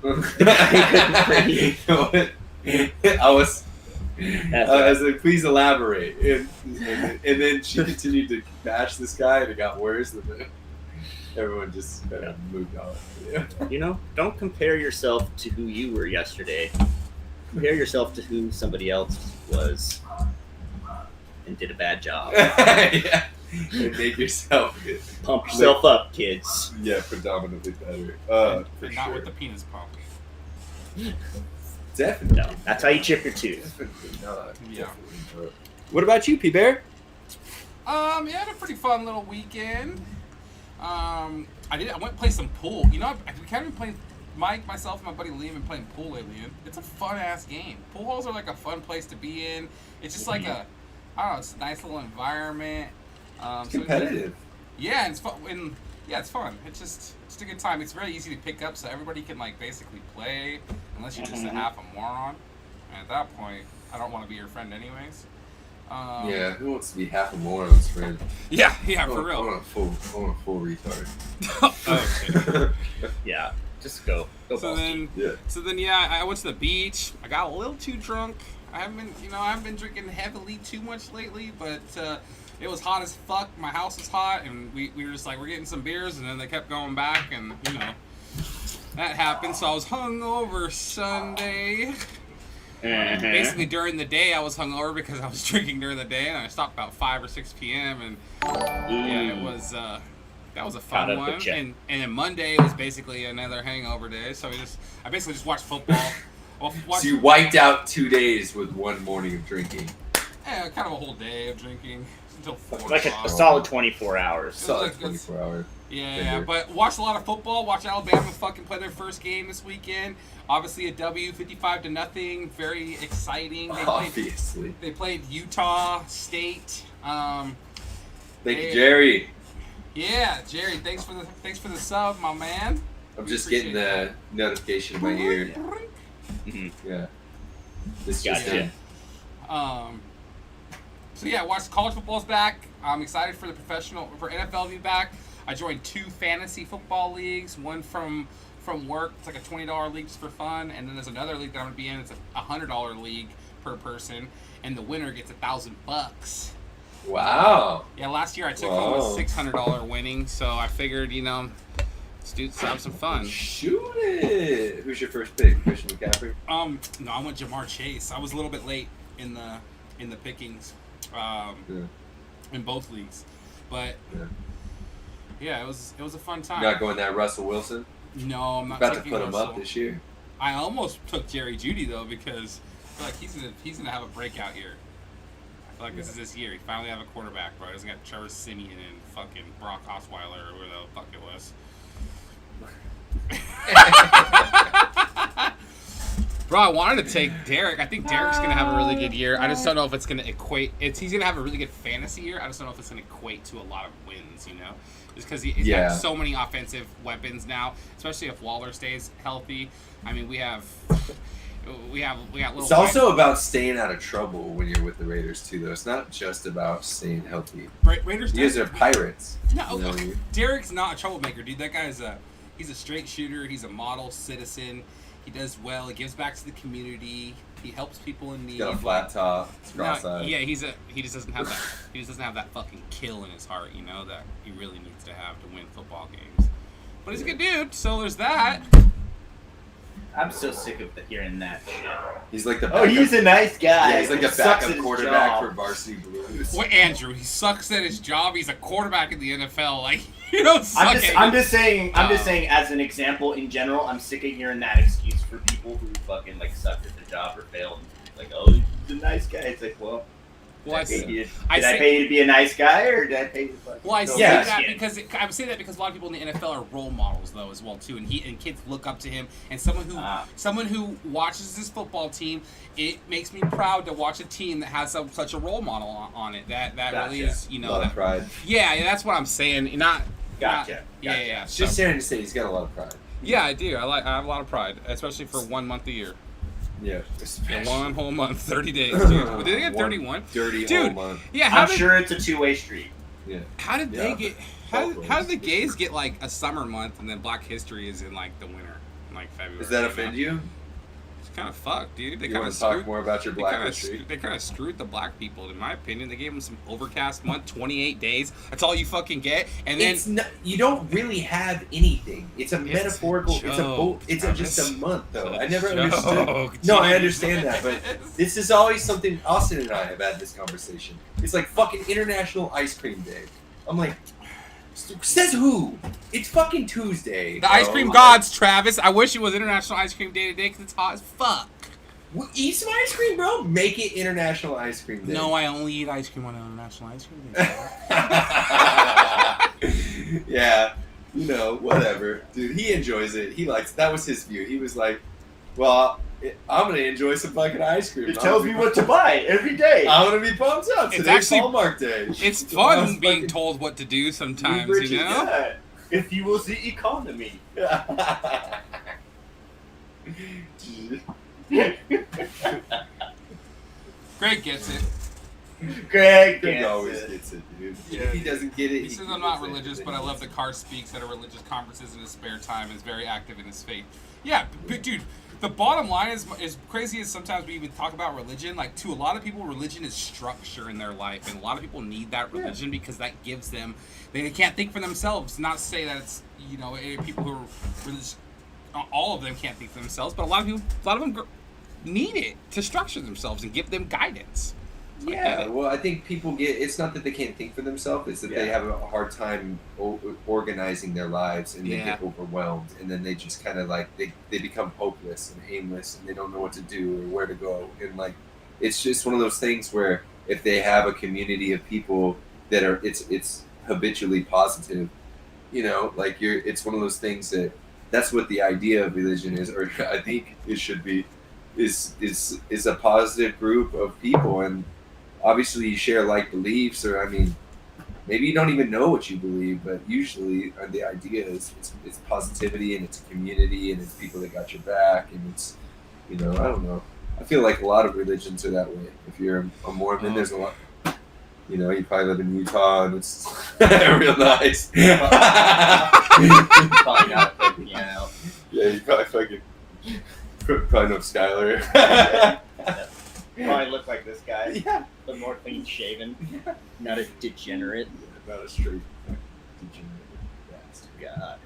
Speaker 1: breathe.
Speaker 5: He couldn't
Speaker 1: I was
Speaker 5: That's
Speaker 1: I was like, please elaborate. And then she continued to bash this guy, and it got worse. And then everyone just kind of moved on. Yeah.
Speaker 5: You know, don't compare yourself to who you were yesterday. Compare yourself to who somebody else was and did a bad job.
Speaker 1: Yeah. And make yourself,
Speaker 5: Pump yourself up, kids.
Speaker 1: yeah, predominantly better. For
Speaker 4: not
Speaker 1: sure.
Speaker 4: with the penis pump.
Speaker 1: Definitely.
Speaker 5: No, that's how you chip your tooth.
Speaker 1: Definitely not.
Speaker 4: Yeah.
Speaker 1: Definitely not.
Speaker 5: What about you, P Bear?
Speaker 4: Yeah, I had a pretty fun little weekend. I went and play some pool. You know, we kind of been playing. Mike, myself, and my buddy Liam been playing pool lately, and it's a fun ass game. Pool halls are like a fun place to be in. It's just like a, I don't know, it's a nice little environment.
Speaker 1: It's competitive.
Speaker 4: Yeah, and it's fun. And yeah, it's fun. It's a good time. It's very easy to pick up, so everybody can like basically play, unless you're just a half a moron. And at that point, I don't want to be your friend anyways.
Speaker 1: Yeah, who wants to be half a moron, friend?
Speaker 4: Yeah,
Speaker 1: I
Speaker 4: for
Speaker 1: want
Speaker 4: real.
Speaker 1: a full retard.
Speaker 4: Oh, shit.
Speaker 5: Yeah, just go. Go
Speaker 4: So
Speaker 5: balls deep.
Speaker 4: then, I went to the beach. I got a little too drunk. I haven't been drinking heavily too much lately, but it was hot as fuck. My house was hot, and we were just like, we're getting some beers, and then they kept going back, and that happened. So I was hungover Sunday. Basically during the day I was hungover because I was drinking during the day, and I stopped about 5 or 6 p.m. and yeah, it was that was a fun one. And then Monday was basically another hangover day. So I basically just watched football.
Speaker 1: So you wiped out 2 days with one morning of drinking.
Speaker 4: Yeah, kind of a whole day of drinking until 4
Speaker 5: Like
Speaker 4: o'clock.
Speaker 5: a solid 24 hours.
Speaker 1: Solid 24 hours.
Speaker 4: Yeah, but watched a lot of football. Watched Alabama fucking play their first game this weekend. Obviously a W, 55-0. Very exciting.
Speaker 1: Obviously.
Speaker 4: They played Utah State.
Speaker 1: Thank you, Jerry.
Speaker 4: Yeah, Jerry. Thanks for the sub, my man.
Speaker 1: I'm just getting the notification in my ear.
Speaker 5: Mm-hmm.
Speaker 1: Yeah. This just
Speaker 5: Gotcha.
Speaker 1: in.
Speaker 4: So yeah, watched college football's back. I'm excited for for NFL to be back. I joined 2 fantasy football leagues. One from work. It's like a $20 league just for fun, and then there's another league that I'm gonna be in. It's a $100 league per person, and the winner gets $1,000.
Speaker 1: Wow.
Speaker 4: Yeah, last year I took home a $600 winning, so I figured, let's have some fun.
Speaker 1: Shoot it. Who's your first pick? Christian McCaffrey?
Speaker 4: No, I went Jamar Chase. I was a little bit late in the pickings, in both leagues, but yeah, it was a fun time.
Speaker 1: Not going that Russell Wilson?
Speaker 4: No, I'm not
Speaker 1: About to
Speaker 4: taking
Speaker 1: put him
Speaker 4: Russell.
Speaker 1: up this year.
Speaker 4: I almost took Jerry Jeudy though because I feel like he's gonna have a breakout year. I feel like this is his year. He finally have a quarterback, bro. He doesn't got Trevor Siemian and fucking Brock Osweiler or whatever the fuck it was. Bro, I wanted to take Derek. I think Derek's gonna have a really good year. I just don't know if it's gonna equate. He's gonna have a really good fantasy year. I just don't know if it's gonna equate to a lot of wins. Just because he's got so many offensive weapons now, especially if Waller stays healthy. I mean, we got little.
Speaker 1: It's also about staying out of trouble when you're with the Raiders too, though. It's not just about staying healthy.
Speaker 4: Raiders.
Speaker 1: You guys are pirates.
Speaker 4: No, Derek's not a troublemaker, dude. That guy's he's a straight shooter. He's a model citizen. He does well. He gives back to the community. He helps people in need.
Speaker 1: He's got a flat top. It's cross-eyed.
Speaker 4: Yeah, he just doesn't have that. He just doesn't have that fucking kill in his heart, that he really needs to have to win football games. But he's a good dude, so there's that.
Speaker 5: I'm so sick of hearing that shit.
Speaker 1: He's like the backup.
Speaker 5: Oh, he's a nice guy.
Speaker 1: Yeah, he's like a backup quarterback for Varsity Blues.
Speaker 4: What, Andrew? He sucks at his job. He's a quarterback in the NFL. Like, you don't suck
Speaker 5: I'm just saying, as an example, in general, I'm sick of hearing that excuse for people who fucking, suck at their job or fail. Like, oh, he's a nice guy. It's like, well, did I pay you to be a nice guy, or did I pay you to fucking...
Speaker 4: Well, I say that because a lot of people in the NFL are role models, though, as well, too. And kids look up to him. And someone who watches this football team, it makes me proud to watch a team that has such a role model on it. That really is,
Speaker 1: a lot of pride.
Speaker 4: Yeah, that's what I'm saying.
Speaker 5: Gotcha.
Speaker 4: Yeah.
Speaker 1: It's just saying to say he's got a lot of pride.
Speaker 4: Yeah, I do. I have a lot of pride, especially for 1 month a year.
Speaker 1: Yeah,
Speaker 4: one whole month, 30 days, dude. But did they get 31?
Speaker 1: Dirty
Speaker 4: dude,
Speaker 1: whole month.
Speaker 4: Yeah,
Speaker 5: I'm sure it's a two-way street.
Speaker 1: Yeah.
Speaker 4: How did they get? How did the gays get a summer month and then Black History is in the winter, February?
Speaker 1: Does that offend you?
Speaker 4: It's kind of fucked, dude.
Speaker 1: You want to talk more about your Black History?
Speaker 4: They kind of screwed the black people, in my opinion. They gave them some overcast month, 28 days. That's all you fucking get, and then
Speaker 1: you don't really have anything. It's a metaphorical. It's just a month, though. I never understood. No, I understand that, but this is always something. Austin and I have had this conversation. It's like fucking International Ice Cream Day. I'm like, says who? It's fucking Tuesday.
Speaker 4: The ice cream gods, Travis. I wish it was International Ice Cream Day today because it's hot as fuck.
Speaker 1: Well, eat some ice cream, bro. Make it International Ice Cream Day.
Speaker 4: No, I only eat ice cream on International Ice Cream Day.
Speaker 1: Yeah, whatever. Dude, he enjoys it. He likes. That was his view. He was like, well, I'm going to enjoy some fucking ice cream.
Speaker 5: It tells me what to buy every day.
Speaker 1: I'm going to be pumped up.
Speaker 4: It's
Speaker 1: Today's
Speaker 4: actually
Speaker 1: Hallmark Day.
Speaker 4: It's fun being told what to do sometimes,
Speaker 5: Yeah. If you will the economy.
Speaker 4: Greg gets it.
Speaker 5: Greg
Speaker 1: Greg
Speaker 5: gets
Speaker 1: always
Speaker 5: it.
Speaker 1: gets it, dude.
Speaker 4: Yeah,
Speaker 1: If he
Speaker 4: dude.
Speaker 1: doesn't get it,
Speaker 4: He says
Speaker 1: gets
Speaker 4: I'm not
Speaker 1: it,
Speaker 4: religious,
Speaker 1: then
Speaker 4: but I
Speaker 1: he
Speaker 4: love the
Speaker 1: gets
Speaker 4: car speaks at a religious conferences in his spare time. Is very active in his faith. Yeah, but dude, the bottom line is as crazy as sometimes we even talk about religion. Like to a lot of people, religion is structure in their life, and a lot of people need that religion because that gives them. They can't think for themselves. Not to say that it's people who are religious. All of them can't think for themselves, but a lot of them need it to structure themselves and give them guidance.
Speaker 1: Yeah, well, I think people it's not that they can't think for themselves, it's that they have a hard time organizing their lives and they get overwhelmed, and then they just kind of like, they become hopeless and aimless and they don't know what to do or where to go. And like, it's just one of those things where if they have a community of people that are, it's habitually positive, like it's one of those things that's what the idea of religion is, or I think it should be, is a positive group of people. And obviously you share like beliefs, or I mean, maybe you don't even know what you believe, but usually the idea is it's positivity, and it's a community, and it's people that got your back, and it's I don't know. I feel like a lot of religions are that way. If you're a Mormon, there's a lot. You probably live in Utah, and it's real nice.
Speaker 5: Probably not a piano.
Speaker 1: Yeah, you probably know Skylar.
Speaker 5: Probably look like this guy.
Speaker 1: Yeah.
Speaker 5: But more clean shaven. Not a degenerate.
Speaker 1: Not a straight degenerate.
Speaker 5: God.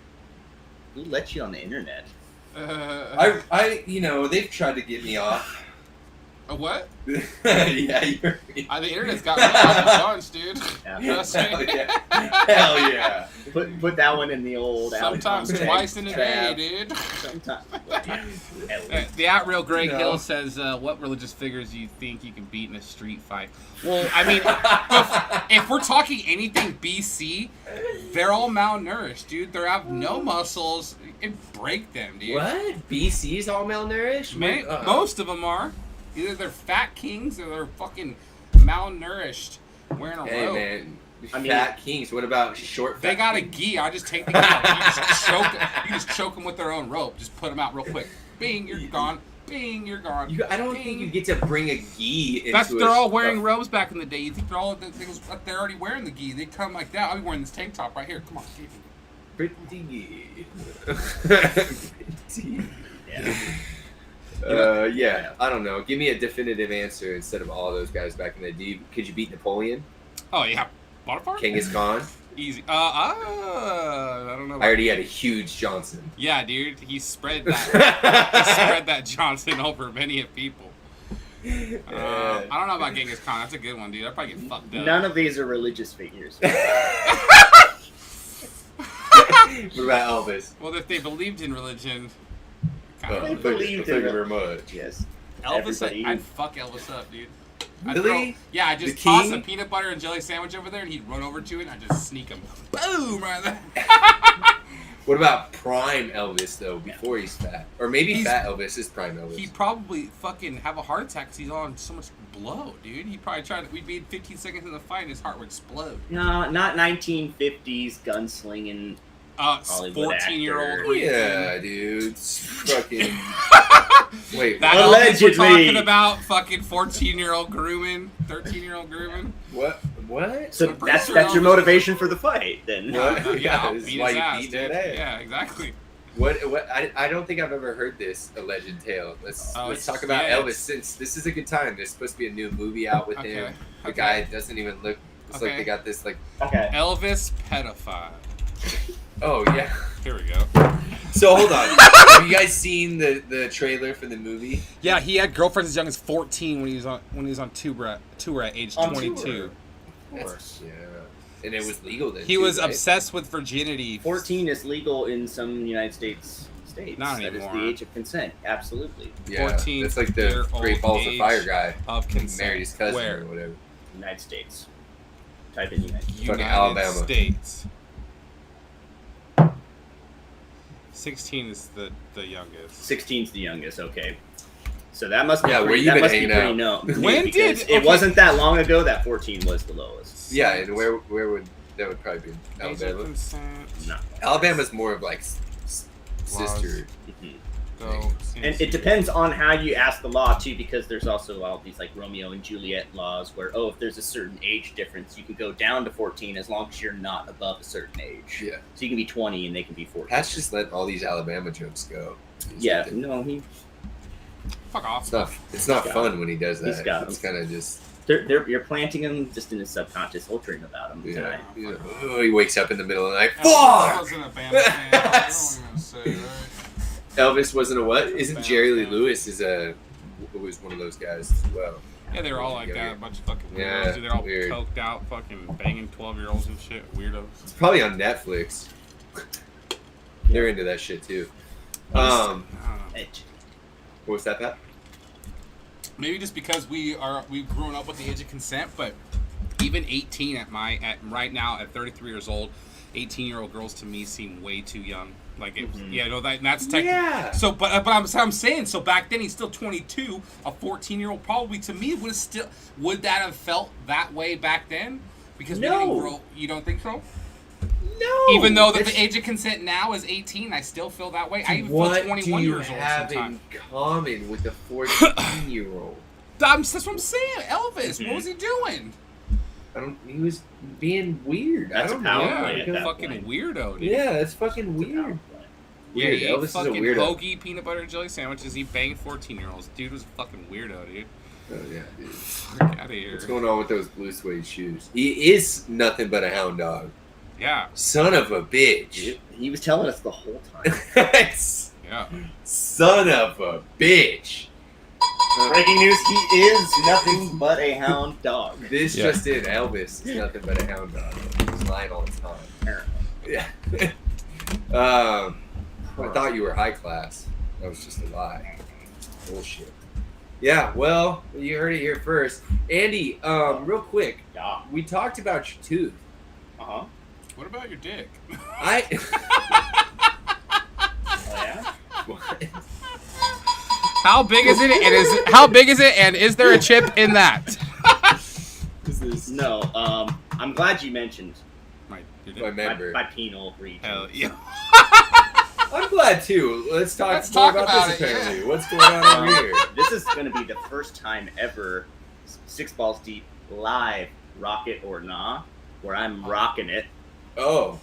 Speaker 5: Who let you on the internet?
Speaker 1: I they've tried to get me off.
Speaker 4: A what?
Speaker 1: Yeah, you're.
Speaker 4: The internet's got me off the bunch, dude.
Speaker 5: Yeah.
Speaker 4: Trust me.
Speaker 1: Hell yeah. Hell yeah.
Speaker 5: Put that one in the old.
Speaker 4: Sometimes twice in a day, dude.
Speaker 5: Sometimes.
Speaker 4: The @real Greg
Speaker 1: No.
Speaker 4: Hill says, "What religious figures do you think you can beat in a street fight?" Well, I mean, if we're talking anything BC, they're all malnourished, dude. They have no muscles. It break them, dude.
Speaker 2: What? BC's all malnourished?
Speaker 4: Most of them are. Either they're fat kings or they're fucking malnourished, wearing a
Speaker 2: Hey,
Speaker 4: robe.
Speaker 2: man.
Speaker 5: I mean-
Speaker 2: Fat kings. What about short
Speaker 4: They
Speaker 2: fat
Speaker 4: got a
Speaker 2: kings?
Speaker 4: gi. I just take the gi out. You just choke them with their own rope. Just put them out real quick. Bing, you're gone. Bing, you're gone.
Speaker 2: I don't
Speaker 4: Bing.
Speaker 2: think you get to bring a gi into
Speaker 4: They're all wearing
Speaker 2: a
Speaker 4: robes back in the day. You think they're already wearing the gi? They come like that. I'll be wearing this tank top right here. Come on, give me.
Speaker 2: pretty gi.
Speaker 5: Yeah.
Speaker 2: Yeah, I don't know. Give me a definitive answer instead of all those guys back in the day. Could you beat Napoleon?
Speaker 4: Oh yeah, Bonaparte.
Speaker 2: Genghis Khan?
Speaker 4: Easy. I don't know.
Speaker 2: I already had a huge Johnson.
Speaker 4: Yeah, dude, he spread that Johnson over many of people. I don't know about Genghis Khan. That's a good one, dude. I'd probably get fucked up.
Speaker 5: None of these are religious figures.
Speaker 2: What about Elvis?
Speaker 4: Well, if they believed in religion,
Speaker 5: They
Speaker 2: Thank
Speaker 5: believed
Speaker 2: you
Speaker 5: in
Speaker 2: very much.
Speaker 5: Yes.
Speaker 4: Elvis,
Speaker 5: Everybody-
Speaker 4: I'd fuck Elvis up, dude.
Speaker 2: Really?
Speaker 4: I'd just
Speaker 2: The
Speaker 4: toss
Speaker 2: king?
Speaker 4: a peanut butter and jelly sandwich over there, and he'd run over to it, and I'd just sneak him. Boom! Right there.
Speaker 2: What about prime Elvis though? Before he's fat, or maybe fat Elvis is prime Elvis.
Speaker 4: He'd probably fucking have a heart attack because he's on so much blow, dude. He'd probably we'd be 15 seconds in the fight, and his heart would explode.
Speaker 5: No, not 1950s gunslinging. Hollywood
Speaker 4: 14-year-old.
Speaker 5: actor.
Speaker 2: Yeah, dude. Fucking. Wait.
Speaker 4: That
Speaker 5: Allegedly.
Speaker 4: Elvis we're talking about fucking 14-year-old grooming, 13-year-old grooming.
Speaker 2: What? What?
Speaker 5: So
Speaker 4: I'm pretty
Speaker 5: that's
Speaker 4: sure
Speaker 5: your
Speaker 4: Elvis-
Speaker 5: motivation for the fight, then.
Speaker 2: What?
Speaker 4: Yeah, I'll
Speaker 2: This is
Speaker 4: beat
Speaker 2: why
Speaker 4: his
Speaker 2: you
Speaker 4: ass,
Speaker 2: beat
Speaker 4: dude.
Speaker 2: that ass.
Speaker 4: Yeah, exactly.
Speaker 2: What? I don't think I've ever heard this alleged tale. Let's
Speaker 4: it's-
Speaker 2: talk about
Speaker 4: yeah,
Speaker 2: Elvis
Speaker 4: it's-
Speaker 2: since this is a good time. There's supposed to be a new movie out with him. The
Speaker 4: okay.
Speaker 2: guy doesn't even look. It's like
Speaker 4: Okay.
Speaker 2: they got this like.
Speaker 5: Okay.
Speaker 4: Elvis pedophile.
Speaker 2: Oh yeah.
Speaker 4: Here we go.
Speaker 2: So hold on. Have you guys seen the trailer for the movie?
Speaker 4: Yeah, he had girlfriends as young as 14 when he was on tour at age
Speaker 5: On
Speaker 4: 22.
Speaker 5: tour.
Speaker 2: Of course. Yeah. And it was legal then.
Speaker 4: He
Speaker 2: too,
Speaker 4: was
Speaker 2: right?
Speaker 4: obsessed with virginity.
Speaker 5: 14 is legal in some United States.
Speaker 4: Not
Speaker 5: That is
Speaker 4: anymore.
Speaker 5: the age of consent. Absolutely.
Speaker 2: Yeah.
Speaker 4: 14
Speaker 2: That's like the
Speaker 4: year-old
Speaker 2: Great Balls of
Speaker 4: age
Speaker 2: Fire guy.
Speaker 4: of consent.
Speaker 2: Married his cousin
Speaker 4: Where?
Speaker 2: or whatever.
Speaker 5: United States. Type in United States.
Speaker 4: United
Speaker 2: Alabama.
Speaker 4: States. 16 is the youngest.
Speaker 5: 16's the youngest. Okay. So that must be
Speaker 2: Yeah, where
Speaker 5: pretty,
Speaker 2: you
Speaker 5: that
Speaker 2: been
Speaker 5: must be
Speaker 2: hanging
Speaker 5: pretty
Speaker 2: out?
Speaker 5: known.
Speaker 4: When
Speaker 5: because
Speaker 4: did-
Speaker 5: it
Speaker 4: okay.
Speaker 5: wasn't that long ago that 14 was the lowest.
Speaker 2: Yeah, and where would that would probably be
Speaker 4: Age of
Speaker 2: Alabama.
Speaker 4: consent.
Speaker 5: No.
Speaker 2: Alabama's more of like
Speaker 4: Laws.
Speaker 2: sister.
Speaker 5: Mhm.
Speaker 4: Go.
Speaker 5: And it depends on how you ask the law too, because there's also all these like Romeo and Juliet laws where if there's a certain age difference, you can go down to 14 as long as you're not above a certain age.
Speaker 2: Yeah.
Speaker 5: So you can be 20 and they can be 14.
Speaker 2: Pat's just letting all these Alabama jokes go.
Speaker 5: Yeah. No, he.
Speaker 4: Fuck off.
Speaker 2: It's not
Speaker 5: got
Speaker 2: fun when he does that.
Speaker 5: He's got
Speaker 2: It's kind of just.
Speaker 5: You're planting them just in his subconscious. He'll dream about them
Speaker 2: Yeah.
Speaker 5: tonight.
Speaker 2: Oh, he wakes up in the middle of the night.
Speaker 4: I
Speaker 2: Fuck!
Speaker 4: wasn't a Bama fan. That's what I'm gonna say, right?
Speaker 2: Elvis wasn't a what? Isn't Jerry Lee Lewis was one of those guys as well?
Speaker 4: Yeah, they were all like that. A bunch of fucking weirdos.
Speaker 2: Yeah,
Speaker 4: Dude, they're all
Speaker 2: weird.
Speaker 4: coked out, fucking banging 12-year-olds and shit. Weirdos.
Speaker 2: It's probably on Netflix. They're into that shit too.
Speaker 4: I don't know.
Speaker 2: What was that, Pat?
Speaker 4: Maybe just because we've grown up with the age of consent, but even 18 at right now at 33 years old, 18-year-old girls to me seem way too young. Like that's technically.
Speaker 2: Yeah.
Speaker 4: So, but I'm saying, so back then he's still 22. A 14-year-old probably to me would that have felt that way back then? Because we didn't grow. You don't think so?
Speaker 2: No.
Speaker 4: Even though the age of consent now is 18, I still feel that way. I even feel 21 years old
Speaker 2: have
Speaker 4: sometimes.
Speaker 2: in common with a 14-year-old?
Speaker 4: That's what I'm saying. Elvis, what was he doing?
Speaker 2: He was being weird.
Speaker 5: That's
Speaker 2: I don't
Speaker 5: a power
Speaker 2: know.
Speaker 5: play at that
Speaker 4: Fucking
Speaker 5: point.
Speaker 4: weirdo, dude.
Speaker 2: Yeah, that's fucking weird.
Speaker 4: Yeah,
Speaker 2: Weird.
Speaker 4: he
Speaker 2: Elvis
Speaker 4: ate
Speaker 2: is a
Speaker 4: fucking
Speaker 2: weirdo.
Speaker 4: hoagie peanut butter and jelly sandwiches. He banged 14-year-olds. Dude was a fucking weirdo, dude.
Speaker 2: Oh yeah, dude.
Speaker 4: Fuck out of here.
Speaker 2: What's going on with those blue suede shoes? He is nothing but a hound dog.
Speaker 4: Yeah.
Speaker 2: Son of a bitch.
Speaker 5: He was telling us the whole time.
Speaker 4: Yeah.
Speaker 2: Son of a bitch.
Speaker 5: Breaking news: he is nothing but a hound dog.
Speaker 2: This just in: Elvis is nothing but a hound dog. He's lying all the time.
Speaker 5: Apparently.
Speaker 2: Yeah. I thought you were high class. That was just a lie. Bullshit. Yeah. Well, you heard it here first, Andy. Real quick,
Speaker 5: Yeah.
Speaker 2: we talked about your tooth.
Speaker 5: Uh-huh.
Speaker 4: What about your dick?
Speaker 2: I.
Speaker 5: Oh, yeah?
Speaker 4: How big is it? And how big is it? And is there a chip in that?
Speaker 5: No. I'm glad you mentioned
Speaker 4: My
Speaker 2: My member.
Speaker 5: my penal region.
Speaker 4: Hell yeah.
Speaker 2: I'm glad too. Let's talk
Speaker 4: Let's
Speaker 2: more
Speaker 4: talk
Speaker 2: about
Speaker 4: about
Speaker 2: this.
Speaker 4: it,
Speaker 2: Apparently, what's going on over here?
Speaker 5: This is going to be the first time ever, Six Balls Deep live, rock it or nah, where I'm rocking it.
Speaker 2: Oh,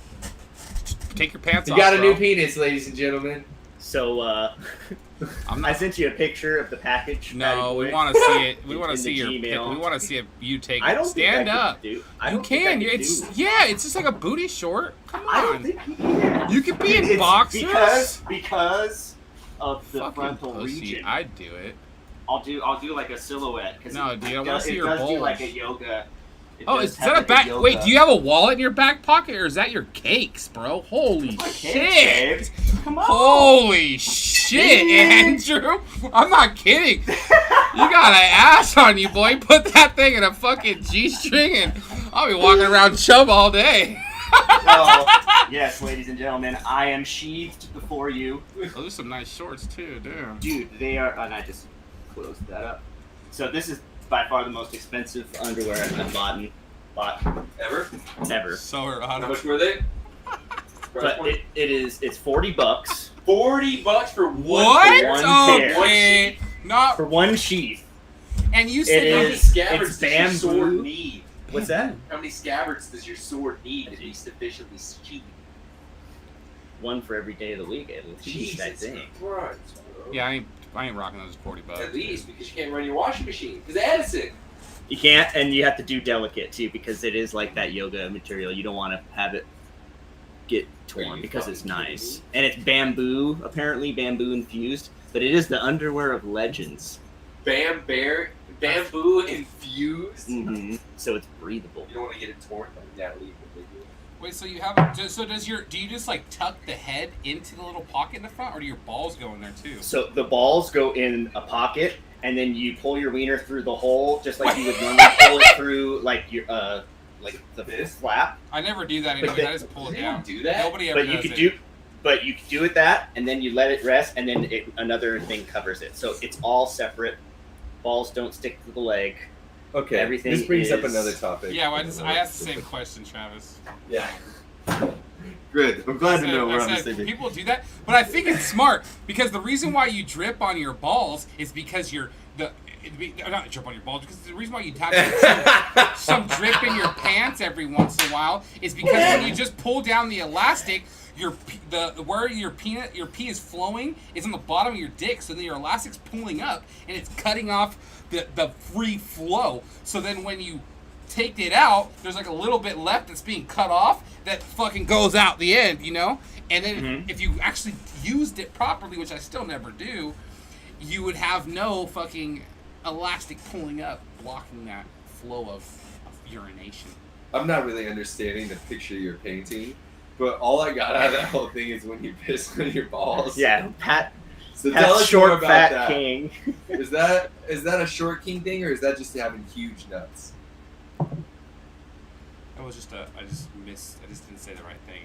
Speaker 4: Take your pants
Speaker 2: you
Speaker 4: off.
Speaker 2: got a new
Speaker 4: bro.
Speaker 2: penis, ladies and gentlemen.
Speaker 5: So
Speaker 4: I'm
Speaker 5: I
Speaker 4: not.
Speaker 5: sent you a picture of the package.
Speaker 4: No, we
Speaker 5: Patty boy.
Speaker 4: want to see it. We want to
Speaker 5: In
Speaker 4: see
Speaker 5: the
Speaker 4: your.
Speaker 5: Gmail.
Speaker 4: We want to see you take.
Speaker 5: I don't
Speaker 4: Stand
Speaker 5: think I
Speaker 4: up.
Speaker 5: Could do. I
Speaker 4: You
Speaker 5: don't think I
Speaker 4: can.
Speaker 5: could
Speaker 4: It's
Speaker 5: do.
Speaker 4: It's just like a booty short. Come on.
Speaker 5: I don't think you can.
Speaker 4: You could be in
Speaker 5: It's
Speaker 4: boxers.
Speaker 5: because of the
Speaker 4: Fucking
Speaker 5: frontal
Speaker 4: pussy.
Speaker 5: region.
Speaker 4: I'd do it.
Speaker 5: I'll do like a silhouette because
Speaker 4: No, dude, I wanna see your
Speaker 5: does do
Speaker 4: balls.
Speaker 5: like a yoga. It
Speaker 4: Oh,
Speaker 5: does
Speaker 4: is
Speaker 5: have
Speaker 4: that a
Speaker 5: like
Speaker 4: back?
Speaker 5: yoga-
Speaker 4: Wait, do you have a wallet in your back pocket, or is that your cakes, bro? Holy
Speaker 5: My
Speaker 4: shit!
Speaker 5: cakes, babe. Come on.
Speaker 4: Holy shit, Andrew! I'm not kidding. You got an ass on you, boy. Put that thing in a fucking G-string, and I'll be walking around chub all day.
Speaker 5: So, yes, ladies and gentlemen, I am sheathed before you.
Speaker 4: Those are some nice shorts too, damn.
Speaker 5: Dude, they are, and I just closed that up. So this is by far the most expensive underwear I've bought
Speaker 2: Ever?
Speaker 5: ever.
Speaker 4: So
Speaker 2: How
Speaker 4: erotic.
Speaker 2: much were they?
Speaker 5: But it's $40
Speaker 2: $40 for
Speaker 4: What?
Speaker 5: For one pair.
Speaker 4: Okay. Not.
Speaker 5: for one sheath.
Speaker 4: And you said
Speaker 5: It
Speaker 2: How many
Speaker 5: is-
Speaker 2: scabbards
Speaker 5: it's
Speaker 2: does your sword
Speaker 5: bamboo.
Speaker 2: need?
Speaker 5: What's that?
Speaker 2: How many scabbards does your sword need to be sufficiently sheathed?
Speaker 5: One for every day of the week, at least, I think.
Speaker 2: Christ, bro.
Speaker 4: Yeah, I ain't rocking those $40.
Speaker 2: At least, because you can't run your washing machine. Because Edison.
Speaker 5: You can't, and you have to do delicate too, because it is like that yoga material. You don't want to have it get torn
Speaker 2: you
Speaker 5: because it's
Speaker 2: fucking kidding
Speaker 5: nice.
Speaker 2: me?
Speaker 5: And it's bamboo, apparently bamboo infused, but it is the underwear of legends.
Speaker 2: Bamboo infused.
Speaker 5: Mm-hmm. So it's breathable.
Speaker 2: You don't want to get it torn like Natalie.
Speaker 4: Wait, so you have so do you just like tuck the head into the little pocket in the front, or do your balls go in there too?
Speaker 5: So the balls go in a pocket, and then you pull your wiener through the hole, just like you would normally pull it through, like your like the
Speaker 2: This?
Speaker 5: flap.
Speaker 4: I never do that
Speaker 5: But
Speaker 4: anymore.
Speaker 5: the-
Speaker 4: I just pull it
Speaker 2: Does
Speaker 4: down.
Speaker 2: anyone do that?
Speaker 4: Nobody ever
Speaker 5: But you
Speaker 4: does
Speaker 5: could
Speaker 4: it.
Speaker 5: do it that, and then you let it rest, and then another thing covers it. So it's all separate. Balls don't stick to the leg.
Speaker 2: Okay.
Speaker 5: Everything
Speaker 2: This brings up
Speaker 5: is-
Speaker 2: another topic.
Speaker 4: Yeah, well, I asked the same question, Travis.
Speaker 2: Yeah.
Speaker 1: Good. I'm glad to know
Speaker 4: I
Speaker 1: we're on the
Speaker 4: said,
Speaker 1: same page.
Speaker 4: people do that, but I think it's smart because the reason why you drip on your balls is because not drip on your balls, because the reason why you have some drip in your pants every once in a while is because when you just pull down the elastic, where your pee is flowing is on the bottom of your dick, so then your elastic's pulling up and it's cutting off the free flow. So then when you take it out, there's like a little bit left that's being cut off that fucking goes out the end, you know? And then if you actually used it properly, which I still never do, you would have no fucking elastic pulling up, blocking that flow of urination.
Speaker 1: I'm not really understanding the picture you're painting, but all I got out of that whole thing is when you piss on your balls.
Speaker 5: Yeah, Pat.
Speaker 1: So tell
Speaker 5: Pat's
Speaker 1: us
Speaker 5: short,
Speaker 1: more about
Speaker 5: fat
Speaker 1: that.
Speaker 5: king.
Speaker 1: Is that a short king thing, or is that just having huge nuts?
Speaker 4: That was just I just didn't say the right thing.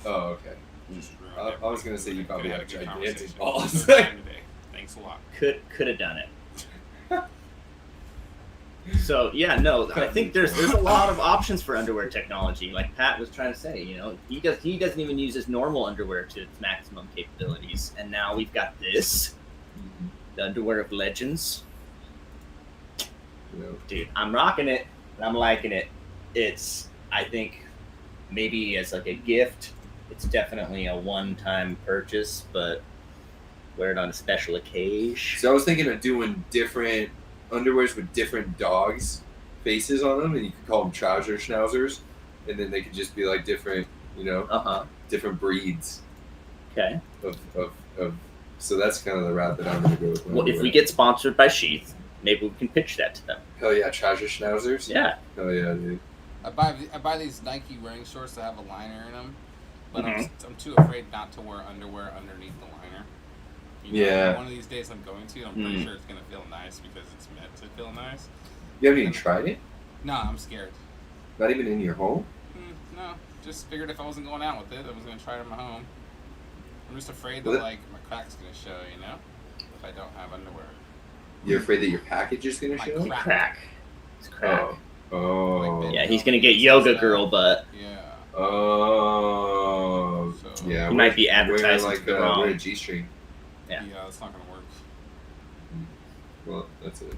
Speaker 1: Oh, okay.
Speaker 4: Just ruined
Speaker 1: I
Speaker 4: everything.
Speaker 1: was gonna say you probably
Speaker 4: Could've
Speaker 1: have
Speaker 4: had a good
Speaker 1: gigantic
Speaker 4: conversation.
Speaker 1: balls.
Speaker 4: Third time today. Thanks a lot.
Speaker 5: Could have done it. So yeah, no, I think there's a lot of options for underwear technology. Like Pat was trying to say, you know, he doesn't even use his normal underwear to its maximum capabilities, and now we've got this, the underwear of legends.
Speaker 1: You know,
Speaker 5: Dude, I'm rocking it, and I'm liking it. It's, I think, maybe as like a gift, it's definitely a one-time purchase, but wear it on a special occasion.
Speaker 1: So I was thinking of doing different underwears with different dogs' faces on them, and you could call them trouser schnauzers, and then they could just be like different, you know, different breeds
Speaker 5: Okay.
Speaker 1: of. So that's kind of the route that I'm gonna go with. my
Speaker 5: Well, if we
Speaker 1: underwear.
Speaker 5: get sponsored by Sheath, maybe we can pitch that to them.
Speaker 1: Hell yeah, trouser schnauzers.
Speaker 5: Yeah.
Speaker 1: Hell yeah, dude.
Speaker 4: I buy these Nike running shorts that have a liner in them, but
Speaker 5: Mhm.
Speaker 4: I'm too afraid not to wear underwear underneath the liner. You know,
Speaker 1: Yeah.
Speaker 4: One of these days I'm going to. I'm pretty sure it's gonna feel nice because it's meant to feel nice.
Speaker 1: You haven't even tried it?
Speaker 4: No, I'm scared.
Speaker 1: Not even in your home?
Speaker 4: No, just figured if I wasn't going out with it, I was gonna try it in my home. I'm just afraid that
Speaker 1: Well,
Speaker 4: like my crack's gonna show, you know, if I don't have underwear.
Speaker 1: You're afraid that your package is gonna
Speaker 4: My
Speaker 1: show?
Speaker 4: crack.
Speaker 5: It's crack.
Speaker 1: Oh.
Speaker 5: Yeah, he's gonna get yoga girl butt.
Speaker 4: Yeah.
Speaker 1: Oh.
Speaker 4: So,
Speaker 1: Yeah.
Speaker 5: He might be
Speaker 1: wear
Speaker 5: advertising
Speaker 1: like
Speaker 5: to the wrong.
Speaker 1: wear a G-string.
Speaker 5: Yeah.
Speaker 4: Yeah, that's not gonna work.
Speaker 1: Well, that's it.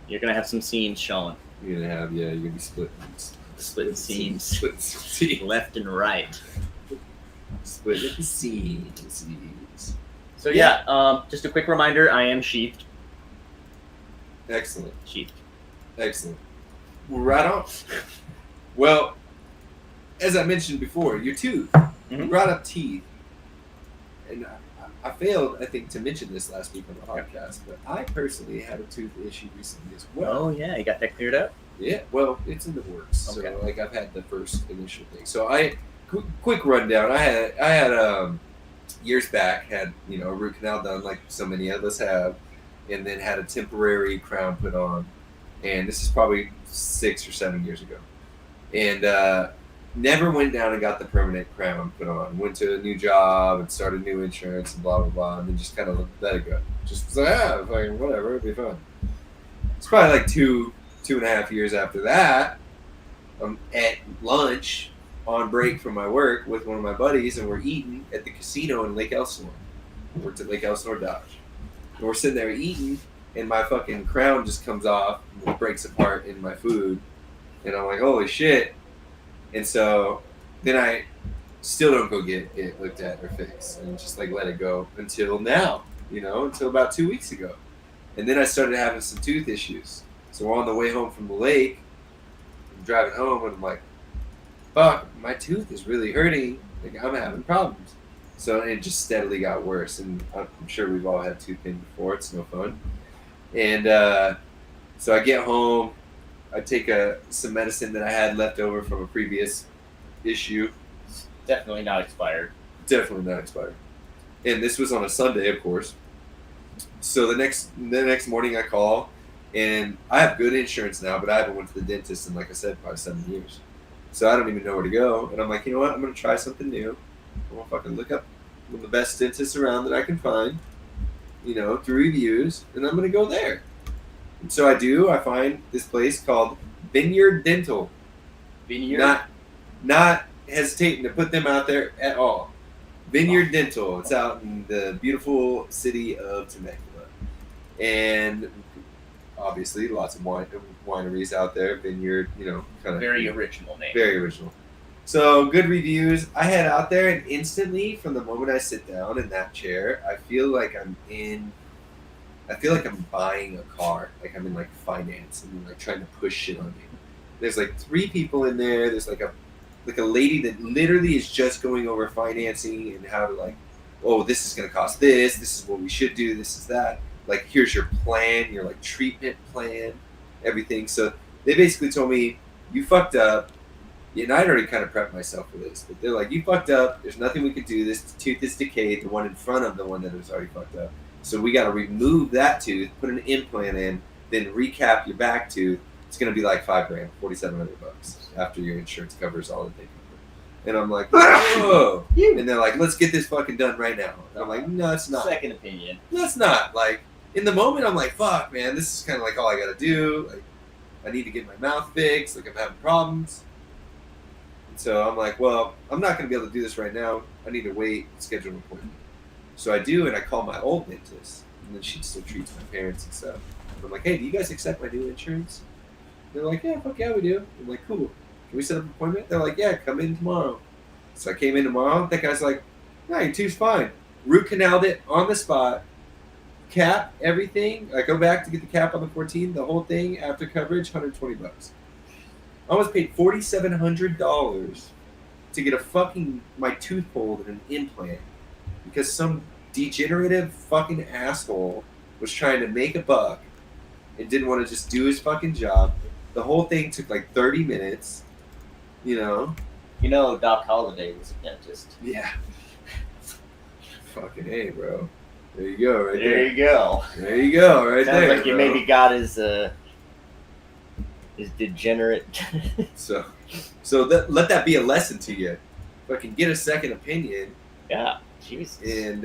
Speaker 5: You're gonna have some seams showing,
Speaker 1: You're gonna have you're gonna be split
Speaker 5: seams,
Speaker 1: split seams,
Speaker 5: left and right.
Speaker 1: split seams.
Speaker 5: So yeah, just a quick reminder: I am sheathed.
Speaker 1: Excellent,
Speaker 5: Sheathed.
Speaker 1: excellent. Right on. Well, as I mentioned before, your tooth. You
Speaker 5: Mhm.
Speaker 1: brought up teeth, and I failed, I think, to mention this last week on the podcast, but I personally had a tooth issue recently as well.
Speaker 5: Oh yeah, you got that cleared up.
Speaker 1: Yeah, well, it's in the works.
Speaker 5: Okay.
Speaker 1: So, like, I've had the first initial thing. So, quick rundown. I had years back had a root canal done, like so many of us have, and then had a temporary crown put on, and this is probably 6 or 7 years ago, and never went down and got the permanent crown put on. Went to a new job and started new insurance and blah blah blah, and then just kind of let it go. Just was like, fucking whatever, it'll be fun. It's probably like 2.5 years after that. I'm at lunch on break from my work with one of my buddies, and we're eating at the casino in Lake Elsinore. We worked at Lake Elsinore Dodge. And we're sitting there eating, and my fucking crown just comes off and breaks apart in my food. And I'm like, holy shit. And so then I still don't go get it looked at or fixed, and just like let it go until now, until about 2 weeks ago. And then I started having some tooth issues. So we're on the way home from the lake. I'm driving home, and I'm like, fuck, my tooth is really hurting. Like, I'm having problems. So it just steadily got worse. And I'm sure we've all had tooth pain before. It's no fun. And so I get home. I take some medicine that I had left over from a previous issue.
Speaker 5: Definitely not expired.
Speaker 1: Definitely not expired. And this was on a Sunday, of course. So the next morning I call, and I have good insurance now, but I haven't went to the dentist in, like I said, probably 7 years. So I don't even know where to go. And I'm like, you know what? I'm going to try something new. I'm going to fucking look up one of the best dentists around that I can find, through reviews, and I'm going to go there. And so I do. I find this place called Vineyard Dental.
Speaker 5: Vineyard.
Speaker 1: Not
Speaker 2: hesitating to put them out there at all. Vineyard Dental. It's out in the beautiful city of Temecula, and obviously lots of wineries out there. Vineyard, kind of
Speaker 5: Very original name.
Speaker 2: very original. So good reviews. I head out there, and instantly, from the moment I sit down in that chair, I feel like I'm buying a car. Like I'm in like finance and like trying to push shit on me. There's like 3 people in there. There's like a lady that literally is just going over financing and how to like, oh, this is gonna cost this. This is what we should do. This is that. Like here's your plan, your like treatment plan, everything. So they basically told me you fucked up. And I'd already kind of prepped myself for this, but they're like, you fucked up. There's nothing we could do. This tooth is decayed. The one in front of the one that was already fucked up. So we got to remove that tooth, put an implant in, then recap your back tooth. It's gonna be like $5,000, $4,700 after your insurance covers all that they cover. And I'm like, whoa! And they're like, let's get this fucking done right now. And I'm like, no, it's not.
Speaker 5: Second opinion.
Speaker 2: No, it's not. Like in the moment, I'm like, fuck, man, this is kind of like all I gotta do. Like, I need to get my mouth fixed. Like I'm having problems. So I'm like, well, I'm not going to be able to do this right now. I need to wait and schedule an appointment. So I do, and I call my old dentist, and then she still treats my parents and stuff. And I'm like, hey, do you guys accept my new insurance? They're like, yeah, fuck yeah, we do. I'm like, cool. Can we set up an appointment? They're like, yeah, come in tomorrow. So I came in tomorrow. That guy's like, no, your tooth's fine. Root canaled it on the spot. Cap, everything. I go back to get the cap on the 14. The whole thing, after coverage, $120. I almost paid $4,700 to get my tooth pulled and an implant because some degenerative fucking asshole was trying to make a buck and didn't want to just do his fucking job. The whole thing took like 30 minutes,
Speaker 5: Doc Holliday was a dentist.
Speaker 2: Yeah. Fucking A, bro. There you go, right there.
Speaker 5: There you go.
Speaker 2: There you go, right
Speaker 5: Sounds
Speaker 2: there.
Speaker 5: like you
Speaker 2: bro.
Speaker 5: maybe got his degenerate.
Speaker 2: So let that be a lesson to you. Fucking get a second opinion.
Speaker 5: Yeah, Jesus.
Speaker 2: And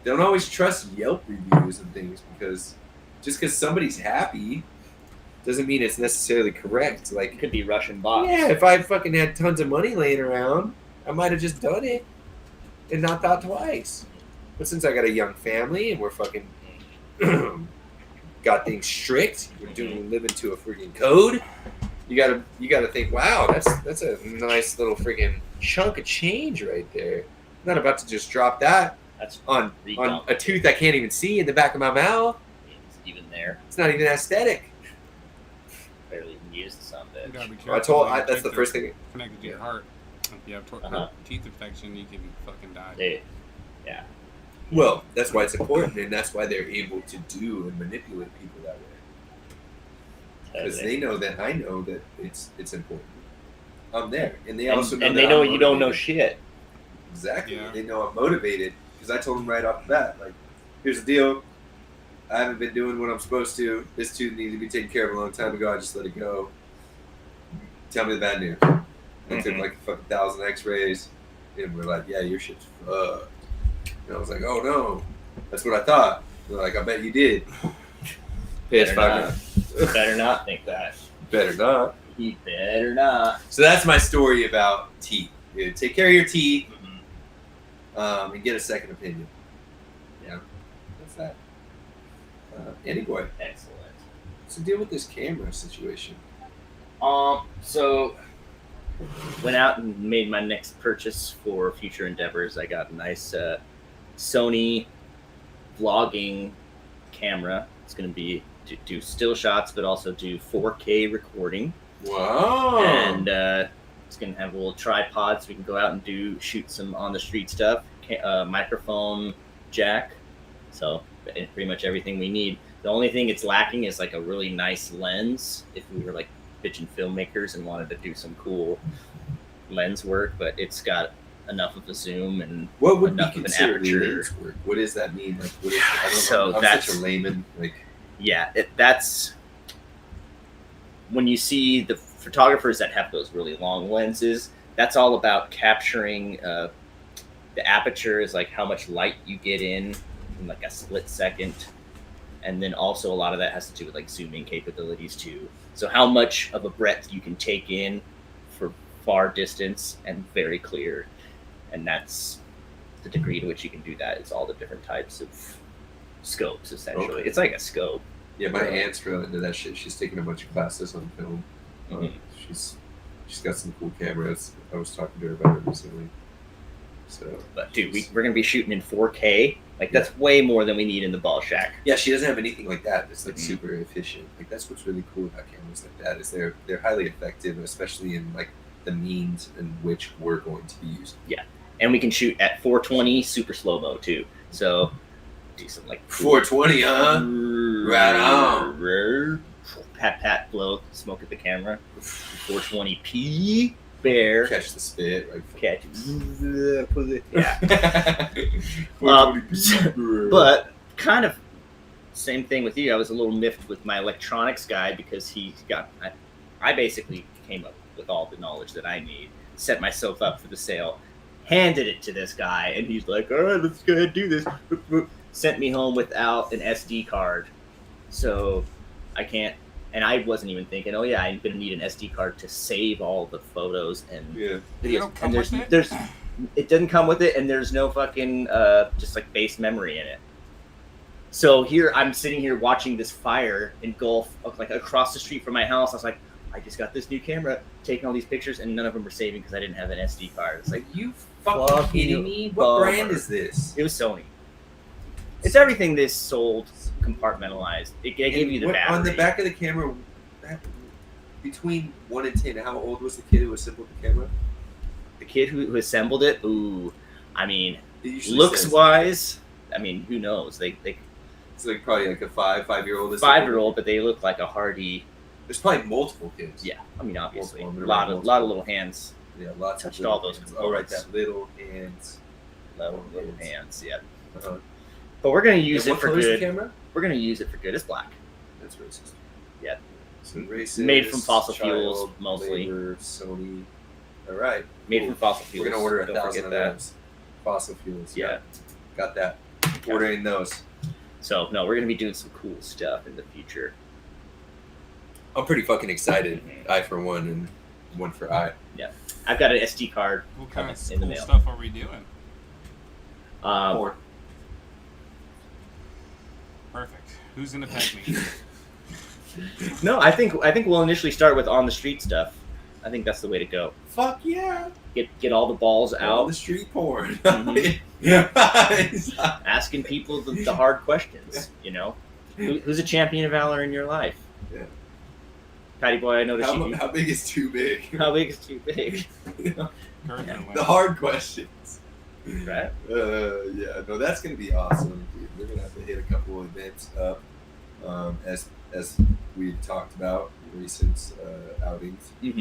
Speaker 2: don't always trust Yelp reviews and things because just because somebody's happy doesn't mean it's necessarily correct. Like,
Speaker 5: It could be Russian bots.
Speaker 2: yeah, if I fucking had tons of money laying around, I might have just done it and not thought twice. But since I got a young family and we're fucking got things strict, we're living to a freaking code. You gotta think, wow, that's a nice little freaking chunk of change right there. I'm not about to just drop that
Speaker 5: That's
Speaker 2: on
Speaker 5: redone.
Speaker 2: a tooth I can't even see in the back of my mouth.
Speaker 5: It's even there.
Speaker 2: It's not even aesthetic.
Speaker 5: Barely even used some of
Speaker 4: You
Speaker 5: it.
Speaker 4: gotta be
Speaker 2: I
Speaker 4: careful.
Speaker 2: that's the first thing.
Speaker 4: Connected to your heart. If you have teeth infection, you can fucking die.
Speaker 5: Yeah.
Speaker 2: Well, that's why it's important, and that's why they're able to do and manipulate people that way. Because they know that I know that it's important. I'm there, and they also know
Speaker 5: and
Speaker 2: that
Speaker 5: they know
Speaker 2: I'm
Speaker 5: you don't know
Speaker 2: motivated.
Speaker 5: shit.
Speaker 2: Exactly.
Speaker 4: Yeah.
Speaker 2: They know I'm motivated because I told them right off the bat, like, here's the deal. I haven't been doing what I'm supposed to. This tooth needed to be taken care of a long time ago. I just let it go. Tell me the bad news. I took like fucking 1,000 X-rays, and we're like, yeah, your shit's fucked. And I was like, oh no, that's what I thought. They're like, I bet you did. PS5.
Speaker 5: Better not think that.
Speaker 2: Better not.
Speaker 5: He better not.
Speaker 2: So that's my story about teeth. Dude. Take care of your teeth, and get a second opinion. Yeah, that's that. Anyway,
Speaker 5: Excellent.
Speaker 2: so deal with this camera situation.
Speaker 5: So went out and made my next purchase for future endeavors. I got a nice Sony vlogging camera. It's going to be to do still shots, but also do 4K recording.
Speaker 2: Wow.
Speaker 5: And it's going to have a little tripod so we can go out and shoot some on the street stuff. Microphone jack. So pretty much everything we need. The only thing it's lacking is like a really nice lens. If we were like bitchin' filmmakers and wanted to do some cool lens work, but it's got enough of a zoom and
Speaker 2: What would be
Speaker 5: enough of an
Speaker 2: considered
Speaker 5: aperture.
Speaker 2: lens work? What does that mean? Like, what is, I don't
Speaker 5: So
Speaker 2: know. I'm
Speaker 5: that's-
Speaker 2: such a layman. Like,
Speaker 5: Yeah, that's when you see the photographers that have those really long lenses. That's all about capturing the aperture is like how much light you get in like a split second, and then also a lot of that has to do with like zooming capabilities too. So how much of a breadth you can take in for far distance and very clear, and that's the degree to which you can do that. It's all the different types of scopes, essentially.
Speaker 2: Okay.
Speaker 5: It's like a scope.
Speaker 2: Yeah, my aunt's real into that shit. She's taking a bunch of classes on film.
Speaker 5: Mhm.
Speaker 2: She's got some cool cameras. I was talking to her about it recently. So,
Speaker 5: But dude, we're gonna be shooting in 4K. Like that's way more than we need in the ball shack.
Speaker 2: yeah, she doesn't have anything like that. It's like
Speaker 5: Mhm.
Speaker 2: super efficient. Like that's what's really cool about cameras like that is they're highly effective, especially in like the means in which we're going to be using.
Speaker 5: And we can shoot at 420 super slow mo too. So do some like
Speaker 2: 420, huh? Right
Speaker 5: on. Pat blow smoke at the camera. 420p bear
Speaker 2: Catch the spit, like
Speaker 5: catch.
Speaker 2: yeah.
Speaker 5: But kind of same thing with you. I was a little miffed with my electronics guy because I basically came up with all the knowledge that I need, set myself up for the sale, handed it to this guy, and he's like, all right, let's go ahead and do this. Sent me home without an SD card. So I can't, and I wasn't even thinking, oh yeah, I'm going to need an SD card to save all the photos and
Speaker 2: Yeah.
Speaker 4: They
Speaker 5: videos.
Speaker 4: don't come
Speaker 5: And
Speaker 4: with
Speaker 5: there's,
Speaker 4: it?
Speaker 5: it doesn't come with it, and there's no fucking just like base memory in it. So here I'm sitting here watching this fire engulf like across the street from my house. I was like, I just got this new camera, taking all these pictures, and none of them were saving because I didn't have an SD card. It's like,
Speaker 2: Like you fucking
Speaker 5: Fucking
Speaker 2: kidding me? What
Speaker 5: bummer.
Speaker 2: brand is this?
Speaker 5: it was Sony. It's everything this sold compartmentalized. They gave you the
Speaker 2: What-
Speaker 5: battery.
Speaker 2: on the back of the camera. Between 1 and 10, how old was the kid who assembled the camera?
Speaker 5: The kid who assembled it, ooh, I mean,
Speaker 2: It usually
Speaker 5: looks
Speaker 2: says-
Speaker 5: wise, I mean, who knows? They
Speaker 2: It's like probably like a 5-year-old.
Speaker 5: 5-year-old, but they look like a hardy.
Speaker 2: There's probably multiple kids.
Speaker 5: Yeah, I mean, obviously, a
Speaker 2: Multiple,
Speaker 5: lot of little hands,
Speaker 2: Yeah, lots
Speaker 5: Touched
Speaker 2: of little
Speaker 5: all those
Speaker 2: hands. Oh, right,
Speaker 5: components.
Speaker 2: that little hands.
Speaker 5: little hands. Yeah,
Speaker 2: Uh-huh.
Speaker 5: but we're gonna use
Speaker 2: And
Speaker 5: it
Speaker 2: what
Speaker 5: for
Speaker 2: color's the
Speaker 5: good.
Speaker 2: camera?
Speaker 5: We're gonna use it for good. It's black.
Speaker 2: That's racist.
Speaker 5: Yeah.
Speaker 2: So racist.
Speaker 5: Made from fossil
Speaker 2: child,
Speaker 5: fuels, mostly.
Speaker 2: labor, Sony. All right.
Speaker 5: Made
Speaker 2: Cool.
Speaker 5: from fossil fuels.
Speaker 2: We're gonna order
Speaker 5: Don't
Speaker 2: 1,000
Speaker 5: forget
Speaker 2: of
Speaker 5: that.
Speaker 2: those. Fossil fuels.
Speaker 5: Yeah.
Speaker 2: Got that. Ordering those.
Speaker 5: So no, we're gonna be doing some cool stuff in the future.
Speaker 2: I'm pretty fucking excited. I for one, and one for I.
Speaker 5: I've got an SD card
Speaker 4: What kind
Speaker 5: coming
Speaker 4: of
Speaker 5: in the
Speaker 4: cool
Speaker 5: mail.
Speaker 4: stuff are we doing?
Speaker 2: Porn.
Speaker 4: Perfect. Who's gonna peg me?
Speaker 5: No, I think we'll initially start with on the street stuff. I think that's the way to go.
Speaker 2: Fuck yeah!
Speaker 5: Get all the balls
Speaker 2: Out
Speaker 5: out,
Speaker 2: the street porn.
Speaker 5: Mhm.
Speaker 2: Yeah.
Speaker 5: asking people the hard questions. You know, who's a champion of valor in your life?
Speaker 2: Yeah.
Speaker 5: Patty boy, I noticed you.
Speaker 2: How big is too big?
Speaker 5: How big is too big?
Speaker 4: Kurt
Speaker 5: Yeah.
Speaker 4: and Lynn.
Speaker 2: The hard questions.
Speaker 5: Right?
Speaker 2: Yeah, no, that's gonna be awesome, dude. We're gonna have to hit a couple of events up, as we talked about in recent outings,
Speaker 5: Mm-hmm.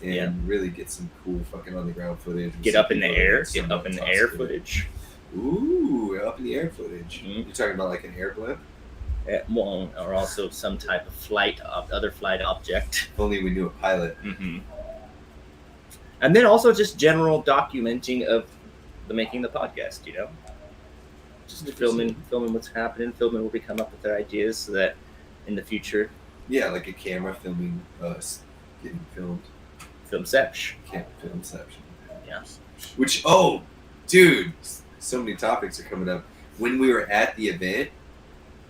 Speaker 2: and
Speaker 5: Yeah.
Speaker 2: really get some cool fucking on the ground footage. and
Speaker 5: Get
Speaker 2: some
Speaker 5: up in the
Speaker 2: people
Speaker 5: air.
Speaker 2: doing some
Speaker 5: Get up in the
Speaker 2: top
Speaker 5: air
Speaker 2: speed.
Speaker 5: footage.
Speaker 2: Ooh, up in the air footage.
Speaker 5: Mhm.
Speaker 2: You're talking about like an air blimp?
Speaker 5: Well, or also some type of other flight object.
Speaker 2: If only we knew a pilot.
Speaker 5: Mm-hmm. And then also just general documenting of the making of the podcast. You know, just filming what's happening, filming where we come up with our ideas, so that in the future,
Speaker 2: Yeah, like a camera filming us getting filmed.
Speaker 5: filmception.
Speaker 2: Filmception.
Speaker 5: Yeah.
Speaker 2: Which, oh, dude, so many topics are coming up. When we were at the event,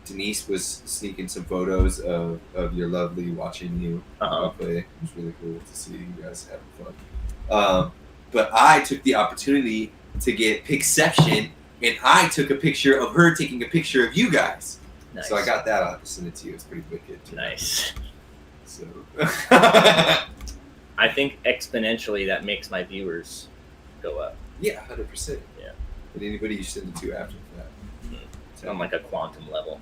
Speaker 2: Denise was sneaking some photos of your lovely watching you
Speaker 5: Uh-huh.
Speaker 2: play. It was really cool to see you guys having fun. But I took the opportunity to get Picception, and I took a picture of her taking a picture of you guys.
Speaker 5: Nice.
Speaker 2: So I got that. I'll have to send it to you. It's pretty wicked. Too.
Speaker 5: Nice.
Speaker 2: So.
Speaker 5: I think exponentially that makes my viewers go up.
Speaker 2: Yeah, 100%.
Speaker 5: Yeah.
Speaker 2: And anybody you send it to after that.
Speaker 5: It's on like a quantum level.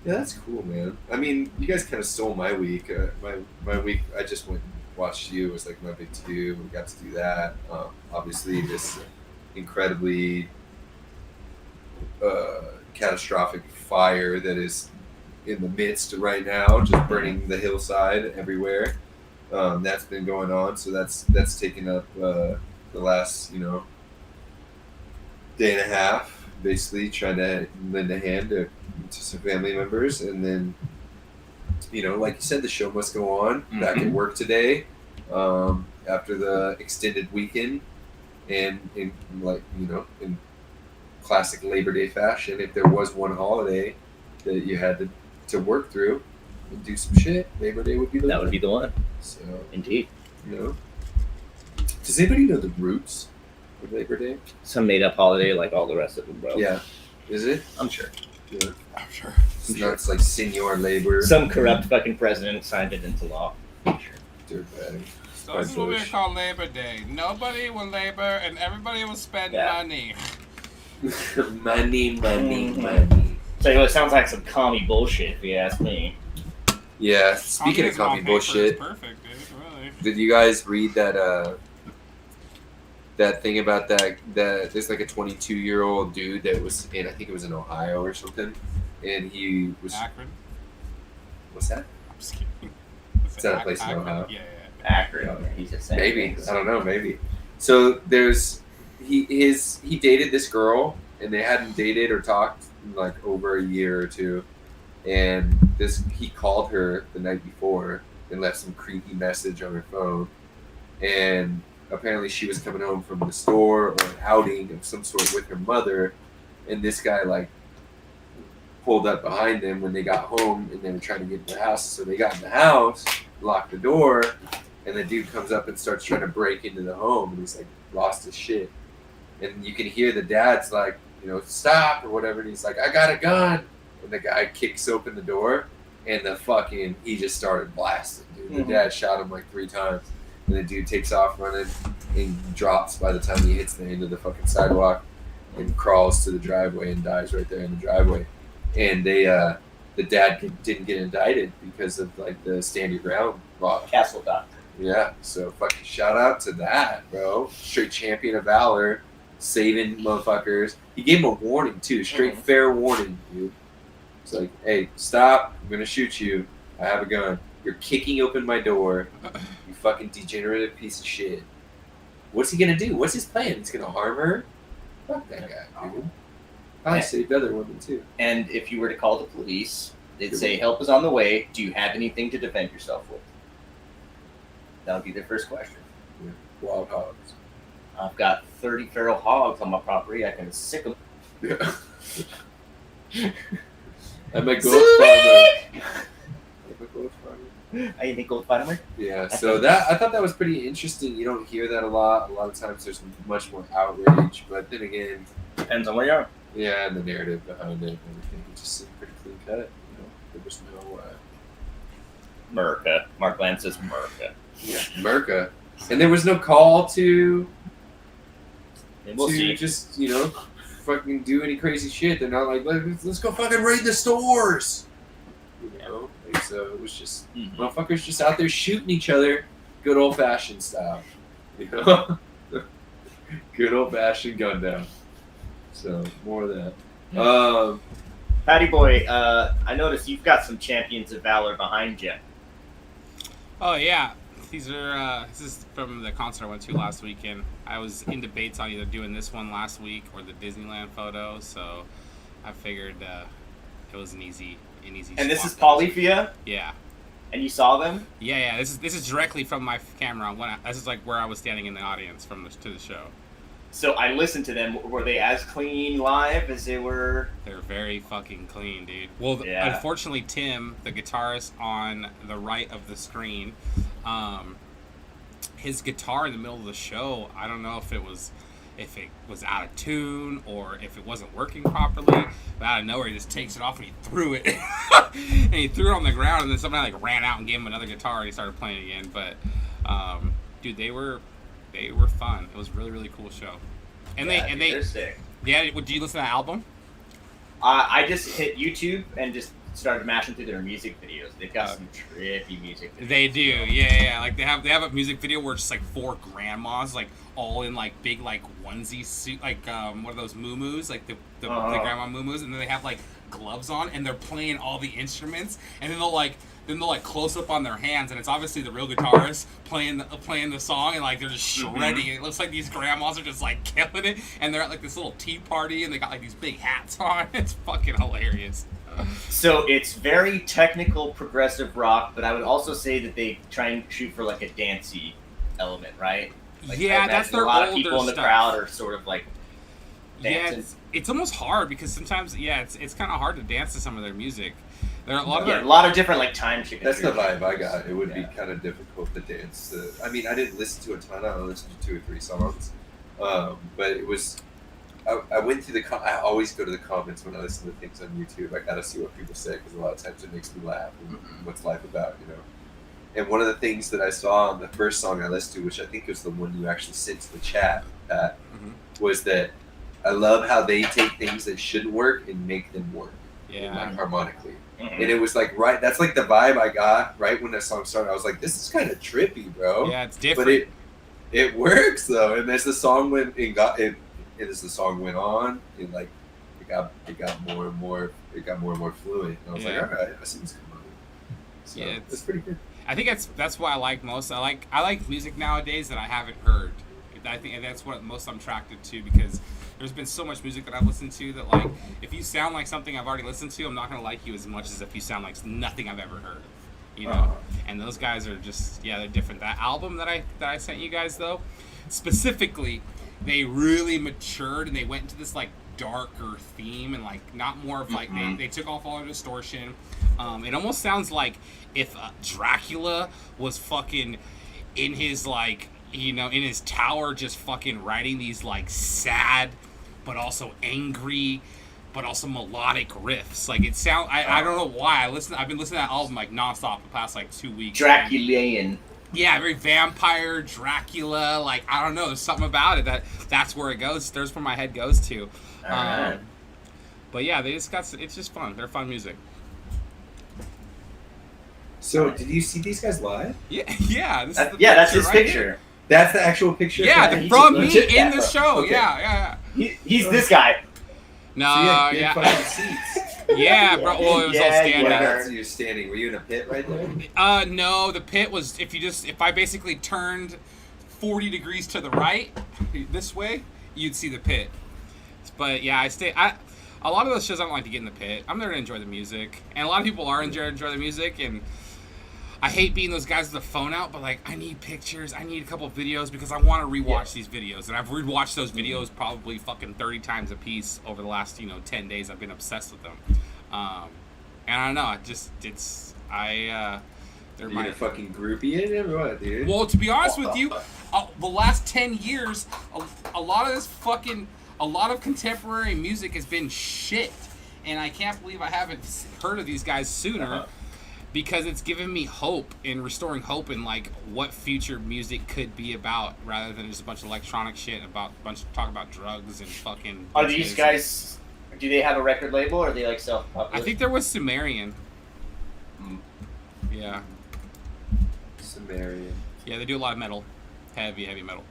Speaker 2: Yeah, that's cool, man. I mean, you guys kind of stole my week. My week, I just went and watched you. It was like my big two. We got to do that. Obviously, this incredibly catastrophic fire that is in the midst right now, just burning the hillside everywhere. That's been going on, so that's taken up the last day and a half, basically trying to lend a hand to some family members, and then like you said, the show must go on. Back at work today, after the extended weekend, and in classic Labor Day fashion, if there was one holiday that you had to work through and do some shit, Labor Day would be the
Speaker 5: That
Speaker 2: one.
Speaker 5: would be the one.
Speaker 2: So,
Speaker 5: Indeed.
Speaker 2: Does anybody know the roots of Labor Day?
Speaker 5: Some made up holiday like all the rest of them, bro.
Speaker 2: Yeah. Is it?
Speaker 5: I'm sure.
Speaker 2: Yeah.
Speaker 4: I'm sure.
Speaker 2: It's like Senor Labor.
Speaker 5: Some corrupt fucking president signed it into law. I'm sure.
Speaker 2: Dirtbag.
Speaker 4: So this is what we
Speaker 2: Bush.
Speaker 4: call Labor Day. Nobody will labor and everybody will spend money.
Speaker 2: money.
Speaker 5: So it sounds like some commie bullshit, if you ask me.
Speaker 2: Yeah. Speaking of
Speaker 4: Communism on
Speaker 2: commie
Speaker 4: paper is
Speaker 2: bullshit,
Speaker 4: perfect, dude. Really.
Speaker 2: did you guys read that thing about that there's like a 22-year-old dude that was I think it was in Ohio or something, and he was
Speaker 4: Akron.
Speaker 2: what's that?
Speaker 4: I'm just kidding.
Speaker 2: Is that a place in
Speaker 4: Akron?
Speaker 2: Ohio?
Speaker 4: Yeah.
Speaker 5: Akron. He's just saying.
Speaker 2: Maybe
Speaker 5: things.
Speaker 2: I don't know. Maybe. So he dated this girl, and they hadn't dated or talked in like over a year or two, and he called her the night before and left some creepy message on her phone, and apparently she was coming home from the store or an outing of some sort with her mother, and this guy like pulled up behind them when they got home, and they were trying to get in the house. So they got in the house, locked the door, and the dude comes up and starts trying to break into the home, and he's like lost his shit. And you can hear the dad's like, stop or whatever, and he's like, I got a gun. And the guy kicks open the door, and he just started blasting, dude. The dad shot him like 3 times, and the dude takes off running and drops by the time he hits the end of the fucking sidewalk and crawls to the driveway and dies right there in the driveway. And the dad didn't get indicted because of like the stand your ground law.
Speaker 5: Castle Doctor.
Speaker 2: Yeah, so fucking shout out to that, bro. Straight champion of valor, saving motherfuckers. He gave him a warning too, straight fair warning, dude. It's like, hey, stop! I'm gonna shoot you. I have a gun. You're kicking open my door. You fucking degenerate piece of shit. What's he gonna do? What's his plan? He's gonna harm her? Fuck that guy, dude. Probably saved other women too.
Speaker 5: And if you were to call the police, they'd say, help is on the way. Do you have anything to defend yourself with? That would be their first question.
Speaker 2: Yeah. Wild hogs.
Speaker 5: I've got 30 feral hogs on my property. I can sick them.
Speaker 2: Yeah. I'm a ghost farmer.
Speaker 5: I ain't a gold farmer.
Speaker 2: Yeah, so I thought that was pretty interesting. You don't hear that a lot. A lot of times there's much more outrage, but then again,
Speaker 5: Depends on where you are.
Speaker 2: yeah, and the narrative behind it and everything, it just seemed pretty clean cut. There was no
Speaker 5: America. Mark Land says America.
Speaker 2: Merca, and there was no call to
Speaker 5: And we'll see.
Speaker 2: just fucking do any crazy shit. They're not like let's go fucking raid the stores. Like, so it was just motherfuckers just out there shooting each other, good old fashioned style. Good old fashioned gun down. So more of that.
Speaker 5: Patty boy, I noticed you've got some champions of valor behind you.
Speaker 4: Oh yeah, these are. This is from the concert I went to last weekend. I was in debates on either doing this one last week or the Disneyland photo, so I figured it was an easy.
Speaker 5: And this is
Speaker 4: swap.
Speaker 5: Polyphia?
Speaker 4: Yeah.
Speaker 5: And you saw them?
Speaker 4: Yeah. This is directly from my camera. This is like where I was standing in the audience to the show.
Speaker 5: So I listened to them. Were they as clean live as they were?
Speaker 4: They're very fucking clean, dude. Well,
Speaker 5: Yeah.
Speaker 4: Unfortunately, Tim, the guitarist on the right of the screen, his guitar in the middle of the show, I don't know if it was out of tune or if it wasn't working properly, but out of nowhere he just takes it off and he threw it. And he threw it on the ground, and then somebody like ran out and gave him another guitar and he started playing again. But dude, they were fun. It was a really, really cool show. And
Speaker 5: they're sick.
Speaker 4: Yeah, did you listen to that album?
Speaker 5: I just hit YouTube and just started mashing through their music videos. They've got some trippy music videos.
Speaker 4: They do, yeah. Like they have a music video where it's just like 4 grandmas, like all in like big like onesie suit, like what are those muumuus, like the grandma muumuus, and then they have like gloves on and they're playing all the instruments, and then they'll like close up on their hands, and it's obviously the real guitarist playing the song, and like they're just shredding. It looks like these grandmas are just like killing it, and they're at like this little tea party, and they got like these big hats on. It's fucking hilarious.
Speaker 5: So it's very technical, progressive rock, but I would also say that they try and shoot for like a dancey element, right? Like,
Speaker 4: Yeah,
Speaker 5: I
Speaker 4: that's
Speaker 5: imagine
Speaker 4: their
Speaker 5: a lot of
Speaker 4: older
Speaker 5: people in the
Speaker 4: stuff.
Speaker 5: crowd are sort of like
Speaker 4: Yeah,
Speaker 5: dancing.
Speaker 4: it's almost hard because sometimes, it's kind of hard to dance to some of their music. There are a lot of
Speaker 5: Yeah, a lot of different like time signatures.
Speaker 2: That's the vibe I got. It would be
Speaker 5: Yeah.
Speaker 2: kind of difficult to dance. I mean, I didn't listen to a ton. I listened to 2 or 3 songs, but it was. I went through I always go to the comments when I listen to things on YouTube. I gotta see what people say because a lot of times it makes me laugh. And what's life about, you know? And one of the things that I saw on the first song I listened to, which I think was the one you actually sent to the chat, Pat, was that I love how they take things that shouldn't work and make them work.
Speaker 4: Yeah.
Speaker 2: Like harmonically.
Speaker 5: Mhm.
Speaker 2: And it was like that's like the vibe I got right when that song started. I was like, this is kind of trippy, bro.
Speaker 4: Yeah, it's different.
Speaker 2: But it works though. And as the song went as the song went on, it got more and more fluent. And I was like, all right, I see what's going on. So
Speaker 4: Yeah,
Speaker 2: it's pretty good.
Speaker 4: I think that's what I like most. I like music nowadays that I haven't heard. I think that's what most I'm attracted to because there's been so much music that I've listened to that like if you sound like something I've already listened to, I'm not gonna like you as much as if you sound like nothing I've ever heard. You know, and those guys are just they're different. That album that I sent you guys though, specifically, they really matured and they went into this like darker theme and like not more of like they took off all the distortion. It almost sounds like if Dracula was fucking in his like in his tower just fucking writing these like sad but also angry but also melodic riffs. Like it sound I don't know why I've been listening to that album like nonstop the past like 2 weeks.
Speaker 5: Draculian.
Speaker 4: Yeah, very vampire, Dracula, like I don't know, there's something about it that's where it goes. There's where my head goes to.
Speaker 5: Alright.
Speaker 4: But yeah, it's just fun. They're fun music.
Speaker 2: So did you see these guys live?
Speaker 4: Yeah, yeah. This is the
Speaker 5: That's his
Speaker 4: right
Speaker 5: picture.
Speaker 4: here.
Speaker 2: That's the actual picture.
Speaker 4: Yeah,
Speaker 5: he's
Speaker 4: from me
Speaker 5: legit
Speaker 4: in
Speaker 5: that,
Speaker 4: the
Speaker 5: bro.
Speaker 4: show.
Speaker 2: Okay.
Speaker 4: Yeah.
Speaker 5: He's this guy.
Speaker 4: No,
Speaker 2: So you had good
Speaker 4: yeah,
Speaker 2: fucking seats.
Speaker 4: yeah, bro. Well, it was all
Speaker 5: Yeah,
Speaker 4: stand
Speaker 2: What
Speaker 4: up.
Speaker 2: about so you're standing? Were you in a pit right there?
Speaker 4: No, the pit was if I basically turned 40 degrees to the right this way, you'd see the pit. But yeah, a lot of those shows I don't like to get in the pit. I'm there to enjoy the music, and a lot of people are enjoy the music, and I hate being those guys with the phone out, but like I need pictures, I need a couple of videos because I want to rewatch these videos, and I've rewatched those videos probably fucking 30 times a piece over the last 10 days. I've been obsessed with them, and I don't know, they're
Speaker 2: You
Speaker 4: my
Speaker 2: a fucking groupie in it or what, dude?
Speaker 4: Well, to be honest with you, the last 10 years, a lot of contemporary music has been shit. And I can't believe I haven't heard of these guys sooner because it's given me hope and restoring hope in like what future music could be about rather than just a bunch of electronic shit talk about drugs and fucking
Speaker 5: Are these guys, do they have a record label or are they like self-published?
Speaker 4: I think there was Sumerian. Yeah.
Speaker 2: Sumerian.
Speaker 4: Yeah, they do a lot of metal. Heavy metal.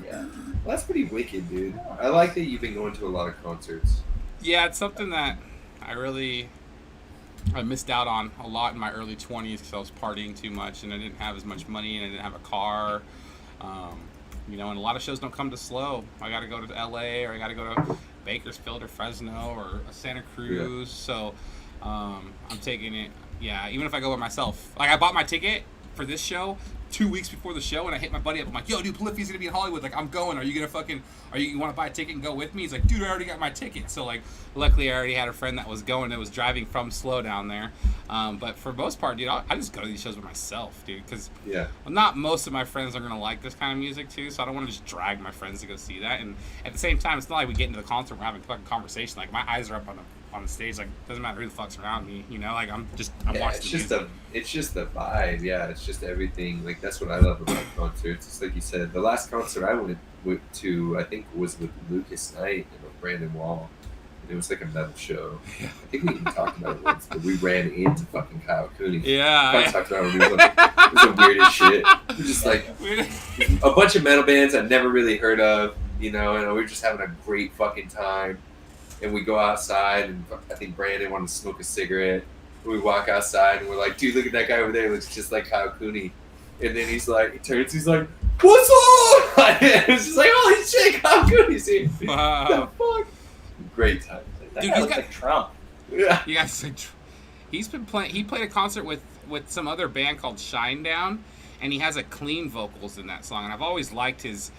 Speaker 2: Yeah. Well, that's pretty wicked, dude. I like that you've been going to a lot of concerts.
Speaker 4: Yeah, it's something that I missed out on a lot in my early 20s because I was partying too much and I didn't have as much money and I didn't have a car. And a lot of shows don't come to slow. I got to go to LA or I got to go to Bakersfield or Fresno or Santa Cruz. Yeah. So I'm taking it. Yeah, even if I go by myself. Like I bought my ticket for this show 2 weeks before the show, and I hit my buddy up. I'm like, yo, dude, Polyphia's gonna be in Hollywood. Like, I'm going. Are you want to buy a ticket and go with me? He's like, dude, I already got my ticket. So, like, luckily I already had a friend that was going that was driving from Slow down there. But for the most part, dude, I just go to these shows by myself, dude, because not most of my friends are gonna like this kind of music too. So I don't want to just drag my friends to go see that. And at the same time, it's not like we get into the concert, we're having a fucking conversation. Like, my eyes are up on the stage. Like, doesn't matter who the fuck's around me, like I'm watching
Speaker 2: it's just the vibe. Yeah, it's just everything. Like, that's what I love about concerts. It's like you said, the last concert I went to, I think, was with Lucas Knight and with Brandon Wall, and it was like a metal show. I think we even talked about it once, but we ran into fucking Kyle Cooney.
Speaker 4: Yeah,
Speaker 2: I talked about it. It was the weirdest shit. It was just like a bunch of metal bands I'd never really heard of, and we were just having a great fucking time. And we go outside, and I think Brandon wanted to smoke a cigarette. We walk outside, and we're like, dude, look at that guy over there. He looks just like Kyle Cooney. And then he's like, he's like, what's up? It's just like, holy shit, Kyle Cooney's here.
Speaker 4: Wow.
Speaker 2: What the fuck? Great time.
Speaker 5: That
Speaker 4: Dude,
Speaker 5: guy
Speaker 4: he's
Speaker 5: looks
Speaker 4: got-
Speaker 5: like Trump.
Speaker 2: Yeah.
Speaker 4: You guys, like, he's been playing. He played a concert with some other band called Shinedown, and he has a clean vocals in that song. And I've always liked his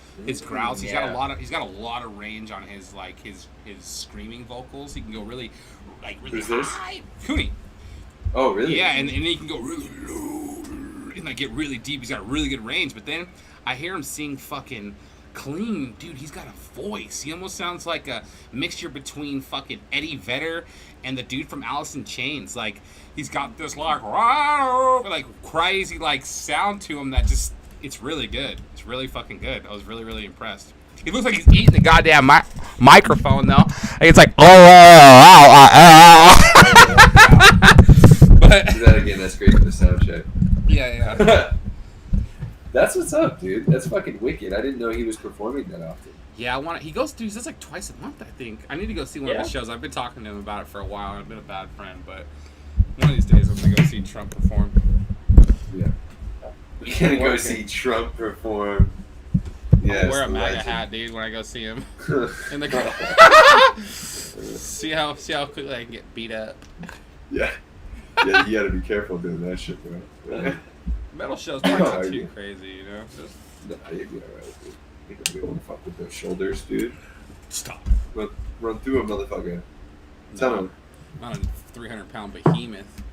Speaker 4: growls. He's got a lot of range on his screaming vocals. He can go really
Speaker 2: Who's this?
Speaker 4: high. Cooney.
Speaker 2: Oh, really?
Speaker 4: Yeah, and he can go really low and like get really deep. He's got a really good range. But then I hear him sing fucking clean, dude. He's got a voice. He almost sounds like a mixture between fucking Eddie Vedder and the dude from Alice in Chains. Like, he's got this like crazy like sound to him that just, it's really good. It's really fucking good. I was really, really impressed. He looks like he's eating the goddamn microphone though. Like, it's like But
Speaker 2: Do that again. That's great for the sound check.
Speaker 4: yeah.
Speaker 2: That's what's up, dude. That's fucking wicked. I didn't know he was performing that often.
Speaker 4: Yeah, he does like twice a month, I think. I need to go see one of his shows. I've been talking to him about it for a while, and I've been a bad friend, but one of these days I'm gonna go see Trump perform.
Speaker 2: Yeah. We're gonna go see Trump perform.
Speaker 4: I'll wear a MAGA hat, dude, when I go see him. In the see how quickly I can get beat up.
Speaker 2: Yeah. Yeah, you gotta be careful doing that shit, bro.
Speaker 4: Metal shows not too crazy, you know? Just
Speaker 2: Nah, you'd be alright, dude. You don't be able to fuck with those shoulders, dude.
Speaker 4: stop.
Speaker 2: Run through a motherfucker. Tell him.
Speaker 4: Not a 300-pound behemoth.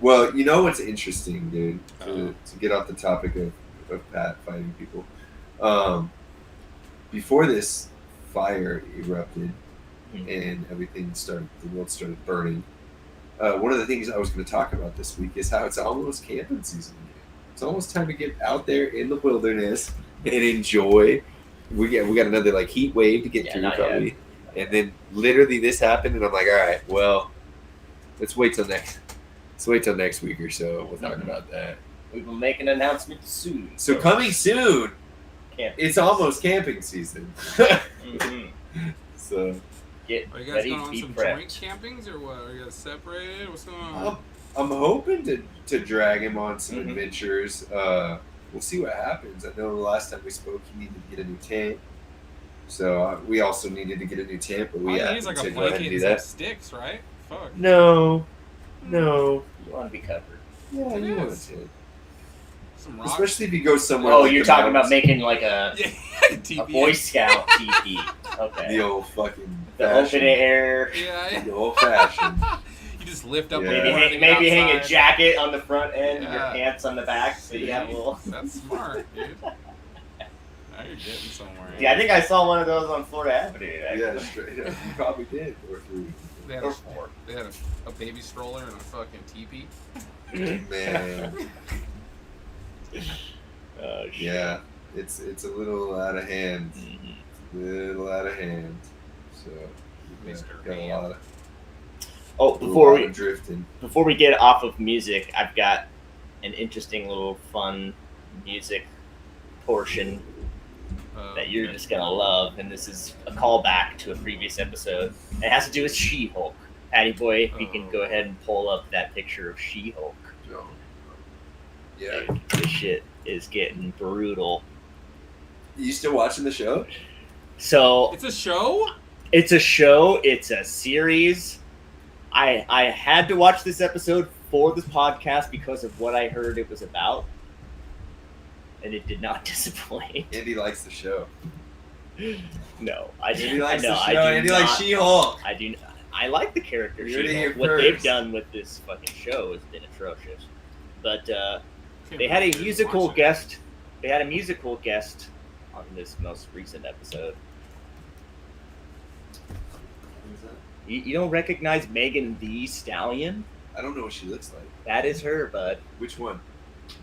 Speaker 2: Well, you know what's interesting, dude? To get off the topic of Pat fighting people. Before this fire erupted and everything the world started burning, one of the things I was going to talk about this week is how it's almost camping season again. It's almost time to get out there in the wilderness and enjoy. We got another like heat wave to get through probably, and then literally this happened, and I'm like, all right, well, let's wait till next week or so. We'll talk about that.
Speaker 5: We will make an announcement soon.
Speaker 2: So coming soon,
Speaker 5: Camping.
Speaker 2: it's almost camping season. So
Speaker 5: Get
Speaker 4: Are you guys
Speaker 5: ready
Speaker 4: going
Speaker 5: to
Speaker 4: on
Speaker 5: be
Speaker 4: some
Speaker 5: prepped.
Speaker 4: joint campings or what? Are you guys separated? What's going on?
Speaker 2: I'm hoping to drag him on some
Speaker 5: Mhm.
Speaker 2: adventures. We'll see what happens. I know the last time we spoke, he needed to get a new tent. So we also needed to get a new tent, but
Speaker 4: All
Speaker 2: we
Speaker 4: you
Speaker 2: had
Speaker 4: need is like
Speaker 2: to
Speaker 4: a
Speaker 2: go ahead
Speaker 4: blanket
Speaker 2: and
Speaker 4: and
Speaker 2: do
Speaker 4: some
Speaker 2: that.
Speaker 4: sticks, right? Fuck.
Speaker 2: No.
Speaker 5: You want to be covered.
Speaker 2: Yeah,
Speaker 4: It
Speaker 2: you want
Speaker 4: is.
Speaker 2: to.
Speaker 4: Some rocks.
Speaker 2: Especially if you go somewhere.
Speaker 5: Oh,
Speaker 2: like
Speaker 5: you're
Speaker 2: the
Speaker 5: talking about
Speaker 2: mountains.
Speaker 5: making like a
Speaker 4: TP.
Speaker 5: Boy Scout teepee. Okay.
Speaker 2: The old fucking
Speaker 5: The
Speaker 2: fashion.
Speaker 5: open air.
Speaker 4: Yeah.
Speaker 2: The old fashioned.
Speaker 4: You just lift up.
Speaker 2: Yeah.
Speaker 5: Maybe hang a
Speaker 4: outside.
Speaker 5: jacket on the front end, your
Speaker 4: Yeah.
Speaker 5: pants on the back, so you have a little.
Speaker 4: That's smart, dude. Now you're getting somewhere.
Speaker 5: Yeah, I think I saw one of those on Florida Avenue.
Speaker 2: Yeah,
Speaker 5: Actually.
Speaker 2: straight up. You probably did. Or three.
Speaker 4: They had,
Speaker 5: Or
Speaker 4: a,
Speaker 5: four.
Speaker 4: they had a baby stroller and a fucking teepee.
Speaker 2: Man.
Speaker 5: Oh shit.
Speaker 2: Yeah. It's a little out of hand. Little out of hand. So
Speaker 4: Mr.
Speaker 2: got a
Speaker 4: Ham.
Speaker 2: lot of
Speaker 5: Oh, before we
Speaker 2: drifting.
Speaker 5: get off of music, I've got an interesting little fun music portion that you're just gonna love, and this is a callback to a previous episode. It has to do with She-Hulk. Patty Boy, if you can go ahead and pull up that picture of She-Hulk.
Speaker 2: No. Yeah.
Speaker 5: Dude, this shit is getting brutal.
Speaker 2: You still watching the show?
Speaker 5: So
Speaker 4: It's a show?
Speaker 5: it's a show. It's a series. I had to watch this episode for this podcast because of what I heard it was about, and it did not disappoint.
Speaker 2: Andy likes the show.
Speaker 5: No, I
Speaker 2: Andy
Speaker 5: did. I
Speaker 2: likes
Speaker 5: know.
Speaker 2: the show.
Speaker 5: I do
Speaker 2: Andy likes
Speaker 5: not-
Speaker 2: She-Hulk.
Speaker 5: I do. I like the character.
Speaker 2: You heard it
Speaker 5: She-Hulk.
Speaker 2: here
Speaker 5: What they've
Speaker 2: first.
Speaker 5: done with this fucking show has been atrocious. But
Speaker 4: Can't
Speaker 5: they had a
Speaker 4: believe you
Speaker 5: musical
Speaker 4: watched it.
Speaker 5: guest. They had a musical guest on this most recent episode. You don't recognize Megan Thee Stallion?
Speaker 2: I don't know what she looks like.
Speaker 5: That is her, bud.
Speaker 2: Which one?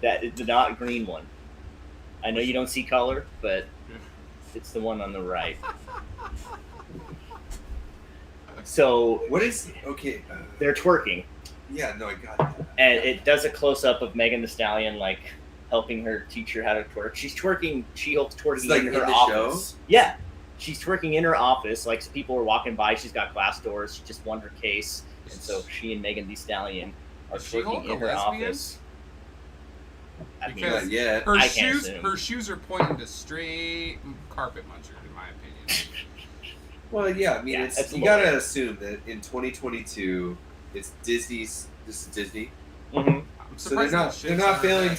Speaker 5: That is the not green one. I know you don't see color, but it's the one on the right. So
Speaker 2: What is? Okay.
Speaker 5: they're twerking,
Speaker 2: Yeah. No, I got that.
Speaker 5: and it does a close up of Megan Thee Stallion like helping her teach her how to twerk. She's twerking. She-Hulk's twerking
Speaker 2: It's like
Speaker 5: in
Speaker 2: in
Speaker 5: her
Speaker 2: the
Speaker 5: office. Yeah, she's twerking in her office. Like people are walking by. She's got glass doors. She just won her case, and so she and Megan Thee Stallion are
Speaker 4: Is She-Hulk
Speaker 5: twerking
Speaker 4: a
Speaker 5: in her
Speaker 4: lesbian?
Speaker 5: office. I mean,
Speaker 4: Because-
Speaker 2: Not yet.
Speaker 4: Her
Speaker 5: I can't
Speaker 4: shoes,
Speaker 5: assume.
Speaker 4: her shoes are pointing to straight carpet munchers, in my opinion.
Speaker 2: Well, yeah, I mean,
Speaker 5: Yeah,
Speaker 2: it's
Speaker 5: it's
Speaker 2: you
Speaker 5: low.
Speaker 2: gotta assume that in 2022, it's Disney's. This is Disney,
Speaker 5: Mm-hmm.
Speaker 4: I'm
Speaker 2: so they're
Speaker 4: surprised
Speaker 2: not
Speaker 4: that
Speaker 2: they're
Speaker 4: shit's
Speaker 2: not
Speaker 4: on
Speaker 2: failing.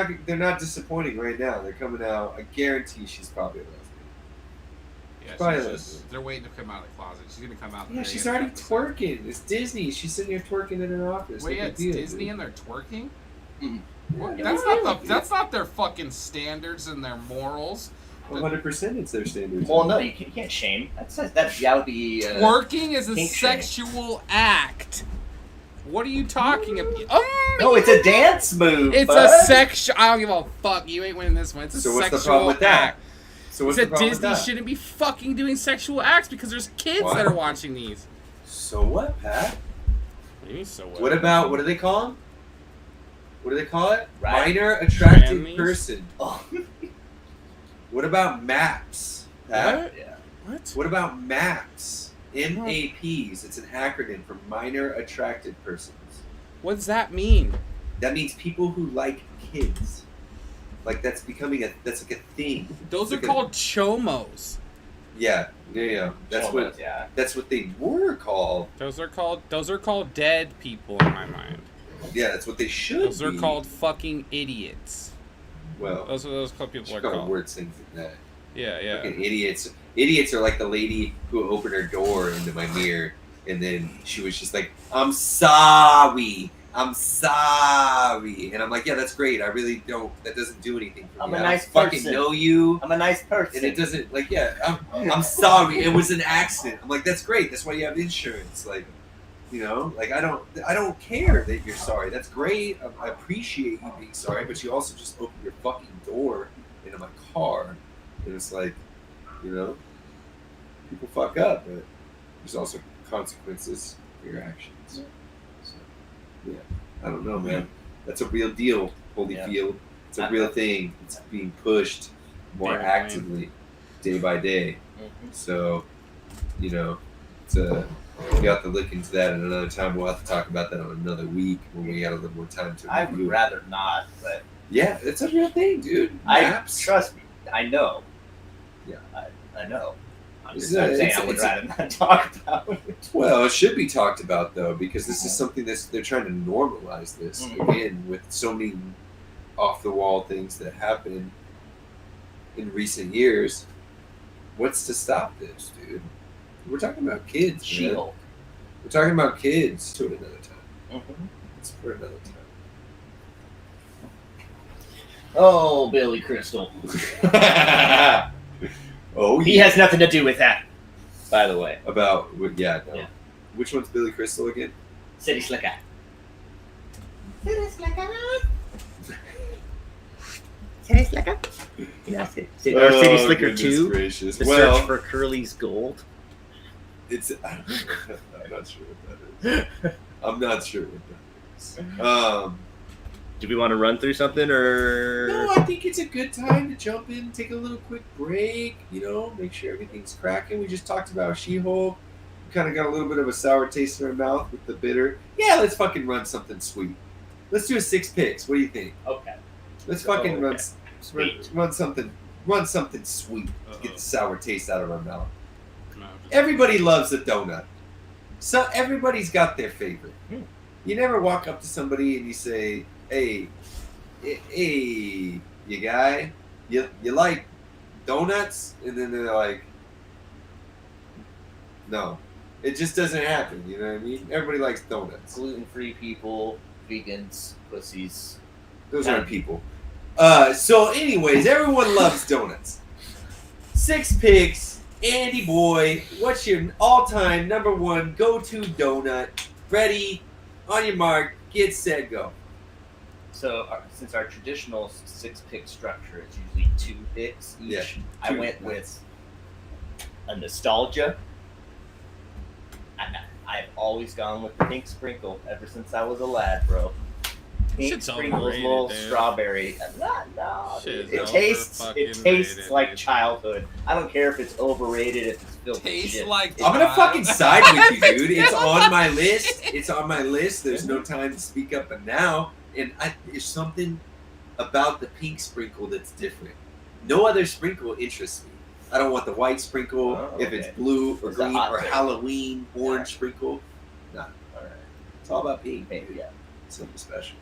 Speaker 4: her
Speaker 2: They're not disappointing right now. They're coming out. I guarantee she's probably a lesbian.
Speaker 4: Yeah,
Speaker 2: Probably
Speaker 4: she's
Speaker 2: lesbian.
Speaker 4: just, they're waiting to come out of the closet. She's gonna come out.
Speaker 2: Yeah,
Speaker 4: the
Speaker 2: she's
Speaker 4: very
Speaker 2: already
Speaker 4: end of the episode.
Speaker 2: twerking. It's Disney. She's sitting here twerking in her office.
Speaker 4: Wait,
Speaker 2: No
Speaker 4: yeah,
Speaker 2: big
Speaker 4: it's
Speaker 2: deal,
Speaker 4: Disney
Speaker 2: dude.
Speaker 4: and they're twerking.
Speaker 2: Yeah,
Speaker 4: That's
Speaker 2: no
Speaker 4: not
Speaker 2: big
Speaker 4: that's not their fucking standards and their morals.
Speaker 2: 100% it's their standards.
Speaker 5: Well, no, you can't shame. That would be.
Speaker 4: Twerking is a
Speaker 5: kink shame.
Speaker 4: sexual act. What are you talking about?
Speaker 5: No, it's a dance move.
Speaker 4: It's
Speaker 5: bud.
Speaker 4: a sexual. I don't give a fuck. You ain't winning this one. It's a
Speaker 2: So what's
Speaker 4: sexual
Speaker 2: the problem with that?
Speaker 4: act.
Speaker 2: So what's
Speaker 4: He
Speaker 2: the
Speaker 4: said
Speaker 2: problem with
Speaker 4: Disney
Speaker 2: that?
Speaker 4: shouldn't be fucking doing sexual acts because there's kids
Speaker 2: Why?
Speaker 4: that are watching these.
Speaker 2: So what, Pat?
Speaker 4: What do you mean, so what?
Speaker 2: What about, what do they call them? What do they call it?
Speaker 5: Right.
Speaker 2: Minor attracted
Speaker 4: Trannies?
Speaker 2: person.
Speaker 5: Oh.
Speaker 2: What about MAPS? Pat?
Speaker 4: What?
Speaker 5: Yeah.
Speaker 4: What?
Speaker 2: What about MAPS? MAPs. It's an acronym for minor attracted persons.
Speaker 4: What does that mean?
Speaker 2: That means people who like kids. Like that's becoming that's like a thing.
Speaker 4: Those are
Speaker 2: Like a-
Speaker 4: called chomos.
Speaker 2: Yeah. That's
Speaker 5: Almost,
Speaker 2: what
Speaker 5: Yeah.
Speaker 2: that's what they were called.
Speaker 4: Those are called dead people in my mind.
Speaker 2: Yeah, that's what they should
Speaker 4: Those are
Speaker 2: be.
Speaker 4: called fucking idiots.
Speaker 2: Well,
Speaker 4: Those are those people
Speaker 2: she
Speaker 4: are
Speaker 2: called
Speaker 4: called.
Speaker 2: worse things than that.
Speaker 4: Yeah, yeah.
Speaker 2: Fucking idiots. Idiots are like the lady who opened her door into my mirror, and then she was just like, "I'm sorry, I'm sorry," and I'm like, "Yeah, that's great. I really don't. That doesn't do anything for
Speaker 5: I'm
Speaker 2: me.
Speaker 5: a
Speaker 2: I
Speaker 5: nice
Speaker 2: don't fucking
Speaker 5: person.
Speaker 2: know you."
Speaker 5: I'm a nice person.
Speaker 2: And it doesn't like I'm sorry. It was an accident. I'm like, that's great. That's why you have insurance. Like, you know, like I don't care that you're sorry. That's great. I appreciate you being sorry, but you also just opened your fucking door into my car, and it's like, you know, people fuck up, but there's also consequences for your actions. So, yeah, I don't know, man. That's a real deal, Holyfield. It's a real thing. It's being pushed more
Speaker 4: Day by day.
Speaker 2: actively, day by day.
Speaker 5: Mhm.
Speaker 2: So, you know, we have to look into that at another time. We'll have to talk about that on another week when we got a little more time to
Speaker 5: I would
Speaker 2: review.
Speaker 5: rather not, but
Speaker 2: Yeah, it's a real thing, dude.
Speaker 5: I
Speaker 2: Maps.
Speaker 5: trust me. I know.
Speaker 2: Yeah.
Speaker 5: I know. I'm
Speaker 2: It's
Speaker 5: just
Speaker 2: a-
Speaker 5: I'm saying
Speaker 2: it's a-
Speaker 5: I would
Speaker 2: it's a-
Speaker 5: rather not talk about it.
Speaker 2: Well, it should be talked about though, because this is something they're trying to normalize this
Speaker 5: Mhm.
Speaker 2: again with so many off the wall things that happen in recent years. What's to stop this, dude? We're talking about kids, man.
Speaker 5: She-Hulk.
Speaker 2: We're talking about kids to another time.
Speaker 5: Mhm.
Speaker 2: It's for another
Speaker 5: Oh, Billy Crystal.
Speaker 2: time. Oh,
Speaker 5: He has nothing to do with that, by the way.
Speaker 2: about yeah, no.
Speaker 5: Yeah.
Speaker 2: Which one's Billy Crystal again?
Speaker 5: City Slicker. City Slicker. City Slicker. Yeah, City
Speaker 2: Oh,
Speaker 5: Slicker
Speaker 2: goodness
Speaker 5: 2.
Speaker 2: gracious.
Speaker 5: The
Speaker 2: Well,
Speaker 5: Search for Curly's Gold.
Speaker 2: it's I'm not sure what that is. I'm not sure what that is.
Speaker 5: Do we want to run through something or?
Speaker 2: No, I think it's a good time to jump in, take a little quick break, you know, make sure everything's cracking. We just talked about She-Hulk. We kind of got a little bit of a sour taste in our mouth with the bitter. Yeah, let's fucking run something sweet. Let's do a 6 picks. What do you think?
Speaker 5: Okay.
Speaker 2: Let's fucking
Speaker 5: Okay. Sweet.
Speaker 2: run something sweet to
Speaker 4: Uh-oh.
Speaker 2: get the sour taste out of our mouth.
Speaker 4: No, just-
Speaker 2: Everybody loves a donut. So everybody's got their favorite.
Speaker 5: Hmm.
Speaker 2: You never walk up to somebody and you say, "Hey, you guy, you like donuts?" And then they're like, "No." It just doesn't happen. You know what I mean? Everybody likes donuts.
Speaker 5: Gluten-free people, vegans, pussies.
Speaker 2: Those
Speaker 5: Yeah.
Speaker 2: aren't people. So, anyways, everyone loves donuts. 6 picks. Andy boy, what's your all-time number 1 go-to donut? Ready? On your mark. Get set. Go.
Speaker 5: So, since our traditional 6-pick structure is usually 2 picks each,
Speaker 2: Yeah,
Speaker 5: I
Speaker 2: 2.
Speaker 5: went with a nostalgia. I've always gone with the pink sprinkle ever since I was a lad, bro. Pink
Speaker 4: Shit's
Speaker 5: sprinkles,
Speaker 4: overrated,
Speaker 5: little
Speaker 4: dude.
Speaker 5: strawberry. No,
Speaker 4: Shit is
Speaker 5: it tastes. It
Speaker 4: overfucking
Speaker 5: tastes
Speaker 4: rated,
Speaker 5: like
Speaker 4: dude.
Speaker 5: childhood. I don't care if it's overrated, if it's filled with
Speaker 4: Tastes
Speaker 5: shit.
Speaker 4: like.
Speaker 2: I'm gonna fucking side with you, dude. It's
Speaker 4: It's
Speaker 2: on my list. It's on my list. There's no time to speak up and now. And there's something about the pink sprinkle that's different. No other sprinkle interests me. I don't want the white sprinkle.
Speaker 5: Oh,
Speaker 2: If it's
Speaker 5: okay.
Speaker 2: blue or
Speaker 5: It's a
Speaker 2: green
Speaker 5: hot
Speaker 2: or
Speaker 5: take.
Speaker 2: Halloween orange
Speaker 5: Yeah.
Speaker 2: sprinkle, nah.
Speaker 5: All right.
Speaker 2: It's all about pink.
Speaker 5: Maybe, yeah.
Speaker 2: Something special.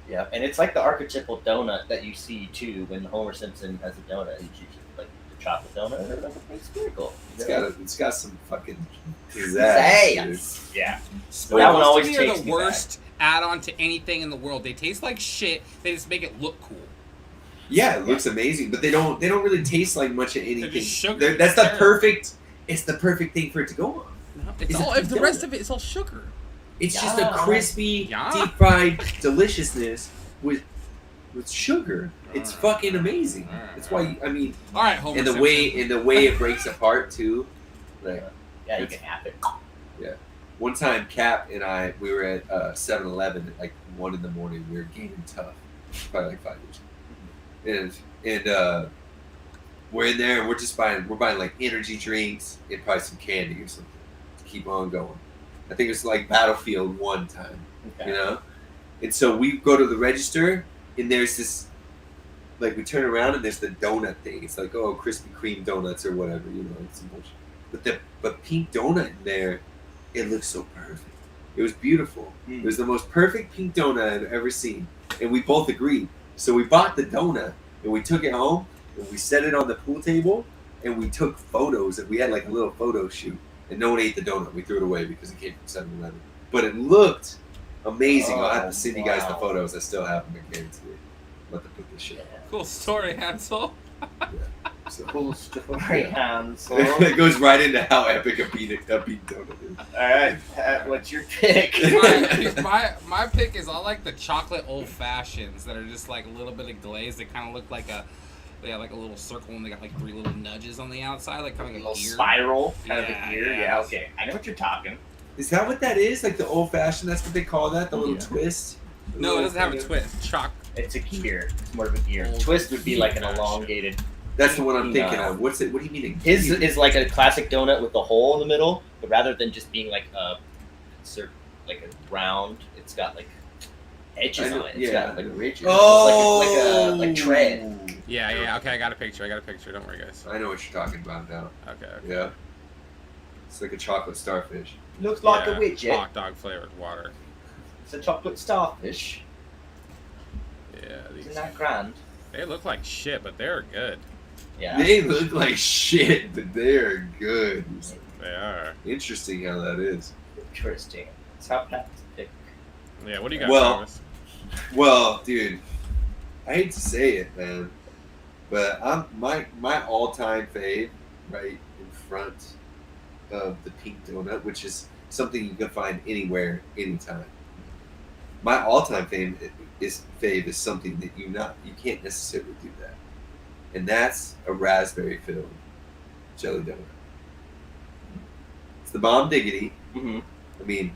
Speaker 5: Yeah, and it's like the archetypal donut that you see too when Homer Simpson has a donut. He's usually like the chocolate donut or like a pink sprinkle.
Speaker 2: It's got some fucking
Speaker 5: Pizzazz.
Speaker 2: pizzazz.
Speaker 5: Yeah.
Speaker 2: So
Speaker 5: That one
Speaker 4: Sprinkles
Speaker 5: always
Speaker 4: to me are
Speaker 5: takes
Speaker 4: the
Speaker 5: me
Speaker 4: worst add-on to anything in the world. They taste like shit. They just make it look cool.
Speaker 2: Yeah, it looks amazing, but they don't really taste like much of anything.
Speaker 4: just sugar.
Speaker 2: That's the
Speaker 4: Terrible.
Speaker 2: perfect. It's the perfect thing for it to go on.
Speaker 4: No, it's
Speaker 2: Is
Speaker 4: all.
Speaker 2: it
Speaker 4: If the rest of it is all sugar.
Speaker 2: It's just a
Speaker 5: Yeah.
Speaker 2: crispy,
Speaker 4: Yeah.
Speaker 2: deep fried deliciousness with sugar. It's
Speaker 4: Alright.
Speaker 2: fucking amazing.
Speaker 4: Alright.
Speaker 2: That's why I mean,
Speaker 4: All right, Homer.
Speaker 2: and the
Speaker 4: Simpson.
Speaker 2: way it breaks apart too. Like
Speaker 5: Yeah, you can have it.
Speaker 2: one time, Cap and I, we were at 7-Eleven at like 1 a.m. We were getting tough, probably like 5 years, and we're in there and we're buying like energy drinks and probably some candy or something to keep on going. I think it's like Battlefield 1 time.
Speaker 5: Okay.
Speaker 2: You know, and so we go to the register and there's this, like, we turn around and there's the donut thing. It's like, oh, Krispy Kreme donuts or whatever, you know, it's some bullshit. But pink donut in there, it looks so perfect. It was beautiful. It was the most perfect pink donut I've ever seen, and we both agreed. So we bought the donut and we took it home and we set it on the pool table and we took photos, and we had like a little photo shoot, and no one ate the donut. We threw it away because it came from 7-Eleven. But it looked amazing. I'll have to send you guys the
Speaker 5: wow.
Speaker 2: photos. I still have them again today. I'll have to put this shit
Speaker 5: Yeah.
Speaker 4: Cool story, Hansel.
Speaker 2: up. So.
Speaker 5: Cool story, Hansel.
Speaker 2: It goes right into how epic a pink donut is.
Speaker 5: All right, Pat, what's your pick?
Speaker 4: my pick is I like the chocolate old fashions that are just like a little bit of glaze. They kind of look like they have like a little circle and they got like 3 little nudges on the outside, like kind
Speaker 5: a
Speaker 4: of
Speaker 5: little
Speaker 4: like an ear.
Speaker 5: spiral kind of
Speaker 4: Yeah,
Speaker 5: a ear.
Speaker 4: yeah.
Speaker 5: Yeah, okay. I know what you're talking.
Speaker 2: Is that what that is? Like the old fashioned? That's what they call that? The little
Speaker 5: Yeah.
Speaker 2: twist?
Speaker 4: No, it doesn't have a twist.
Speaker 5: It's a gear. It's more of a gear.
Speaker 4: Old
Speaker 5: Twist would be like an
Speaker 4: fashion.
Speaker 5: elongated.
Speaker 2: That's the one I'm thinking
Speaker 5: No.
Speaker 2: of. What's it? What do you mean?
Speaker 5: His is like a classic donut with a hole in the middle, but rather than just being like a round, it's got like edges
Speaker 2: I know-
Speaker 5: on it. It's
Speaker 2: yeah.
Speaker 5: got like ridges.
Speaker 2: Oh,
Speaker 5: like tread.
Speaker 4: Yeah. Okay, I got a picture. Don't worry, guys.
Speaker 2: I know what you're talking about now.
Speaker 4: Okay.
Speaker 2: Yeah. It's like a chocolate starfish.
Speaker 5: Looks
Speaker 4: Yeah,
Speaker 5: like a widget.
Speaker 4: Hot dog flavored water.
Speaker 5: It's a chocolate starfish.
Speaker 4: Yeah,
Speaker 5: Isn't
Speaker 4: these,
Speaker 5: that grand?
Speaker 4: they look like shit, but they're good.
Speaker 5: Yeah.
Speaker 2: They look like shit, but they're good.
Speaker 4: They are.
Speaker 2: Interesting how that is.
Speaker 5: Interesting. That's how Pat's pick.
Speaker 4: Yeah. What do you got,
Speaker 2: Well-
Speaker 4: Travis?
Speaker 2: Well, dude, I hate to say it, man, but my all-time fave right in front of the pink donut, which is something you can find anywhere, anytime. My all-time fave is something that you can't necessarily do that, and that's a raspberry-filled jelly donut. It's the bomb diggity.
Speaker 5: Mm-hmm.
Speaker 2: I mean,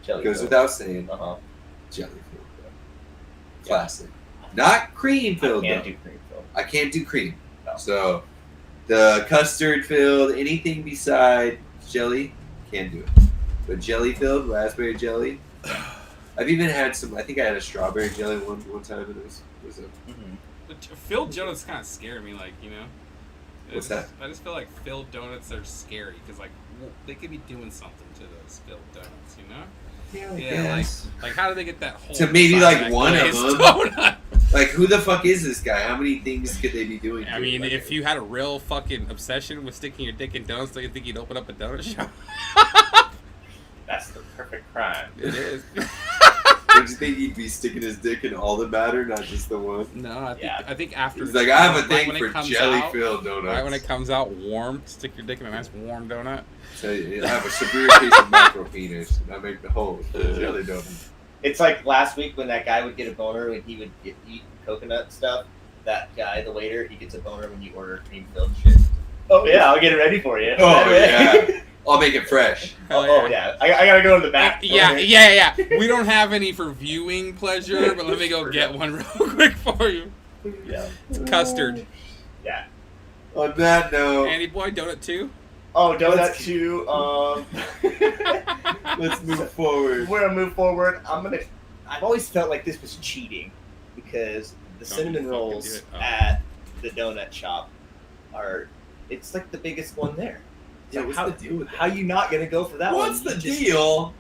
Speaker 5: Jelly.
Speaker 2: goes without saying,
Speaker 5: Uh-huh.
Speaker 2: jelly-filled donut. Classic. Not cream-filled
Speaker 5: Can't
Speaker 2: donut.
Speaker 5: do cream filled.
Speaker 2: I can't do cream.
Speaker 5: No.
Speaker 2: So the custard filled, anything beside jelly, can't do it. But jelly filled, raspberry jelly. I've even had some. I think I had a strawberry jelly one time, and it was a.
Speaker 5: Mm-hmm.
Speaker 4: But filled donuts kind of scare me, like, you know.
Speaker 2: What's that?
Speaker 4: I just feel like filled donuts are scary because like they could be doing something to those filled donuts, you know. Yeah, like how do they get that whole
Speaker 2: To maybe,
Speaker 4: inside
Speaker 2: like,
Speaker 4: that
Speaker 2: one of
Speaker 4: glazed
Speaker 2: them.
Speaker 4: donut?
Speaker 2: Like, who the fuck is this guy? How many things could they be doing?
Speaker 4: I
Speaker 2: to
Speaker 4: mean,
Speaker 2: it? Like,
Speaker 4: if you had a real fucking obsession with sticking your dick in donuts, don't you think you'd open up a donut shop?
Speaker 5: That's the perfect crime.
Speaker 4: It is.
Speaker 2: don't you think he'd be sticking his dick in all the batter, not just the one?
Speaker 4: No,
Speaker 5: Yeah.
Speaker 4: I think after
Speaker 2: He's like, I have a
Speaker 4: right
Speaker 2: thing
Speaker 4: when it
Speaker 2: for
Speaker 4: comes
Speaker 2: jelly
Speaker 4: out-
Speaker 2: filled donuts.
Speaker 4: Right when it comes out warm, stick your dick in a nice warm donut.
Speaker 2: So I have a severe case of micro penis, and I make the whole jelly donut.
Speaker 5: It's like last week when that guy would get a boner when he would eat coconut stuff. That guy, the waiter, he gets a boner when you order cream filled shit. Oh yeah, I'll get it ready for you.
Speaker 2: Oh yeah, I'll make it fresh.
Speaker 5: Oh yeah, I gotta go to the back.
Speaker 4: Yeah. We don't have any for viewing pleasure, but let me go get one real quick for you.
Speaker 5: Yeah.
Speaker 4: Custard.
Speaker 5: Yeah.
Speaker 2: On that note,
Speaker 4: Andy Boy, donut too?
Speaker 5: Oh, donut
Speaker 2: Let's-
Speaker 5: too.
Speaker 2: let's move forward.
Speaker 5: We're gonna move forward. I've always felt like this was cheating because the
Speaker 4: Don't
Speaker 5: cinnamon
Speaker 4: fucking
Speaker 5: rolls
Speaker 4: do it. Oh.
Speaker 5: at the donut shop are It's like the biggest one there.
Speaker 1: Yeah,
Speaker 5: So
Speaker 1: what's
Speaker 5: how,
Speaker 1: the deal with that?
Speaker 5: How you not gonna go for that
Speaker 1: What's
Speaker 5: one?
Speaker 1: the
Speaker 5: You just-
Speaker 1: deal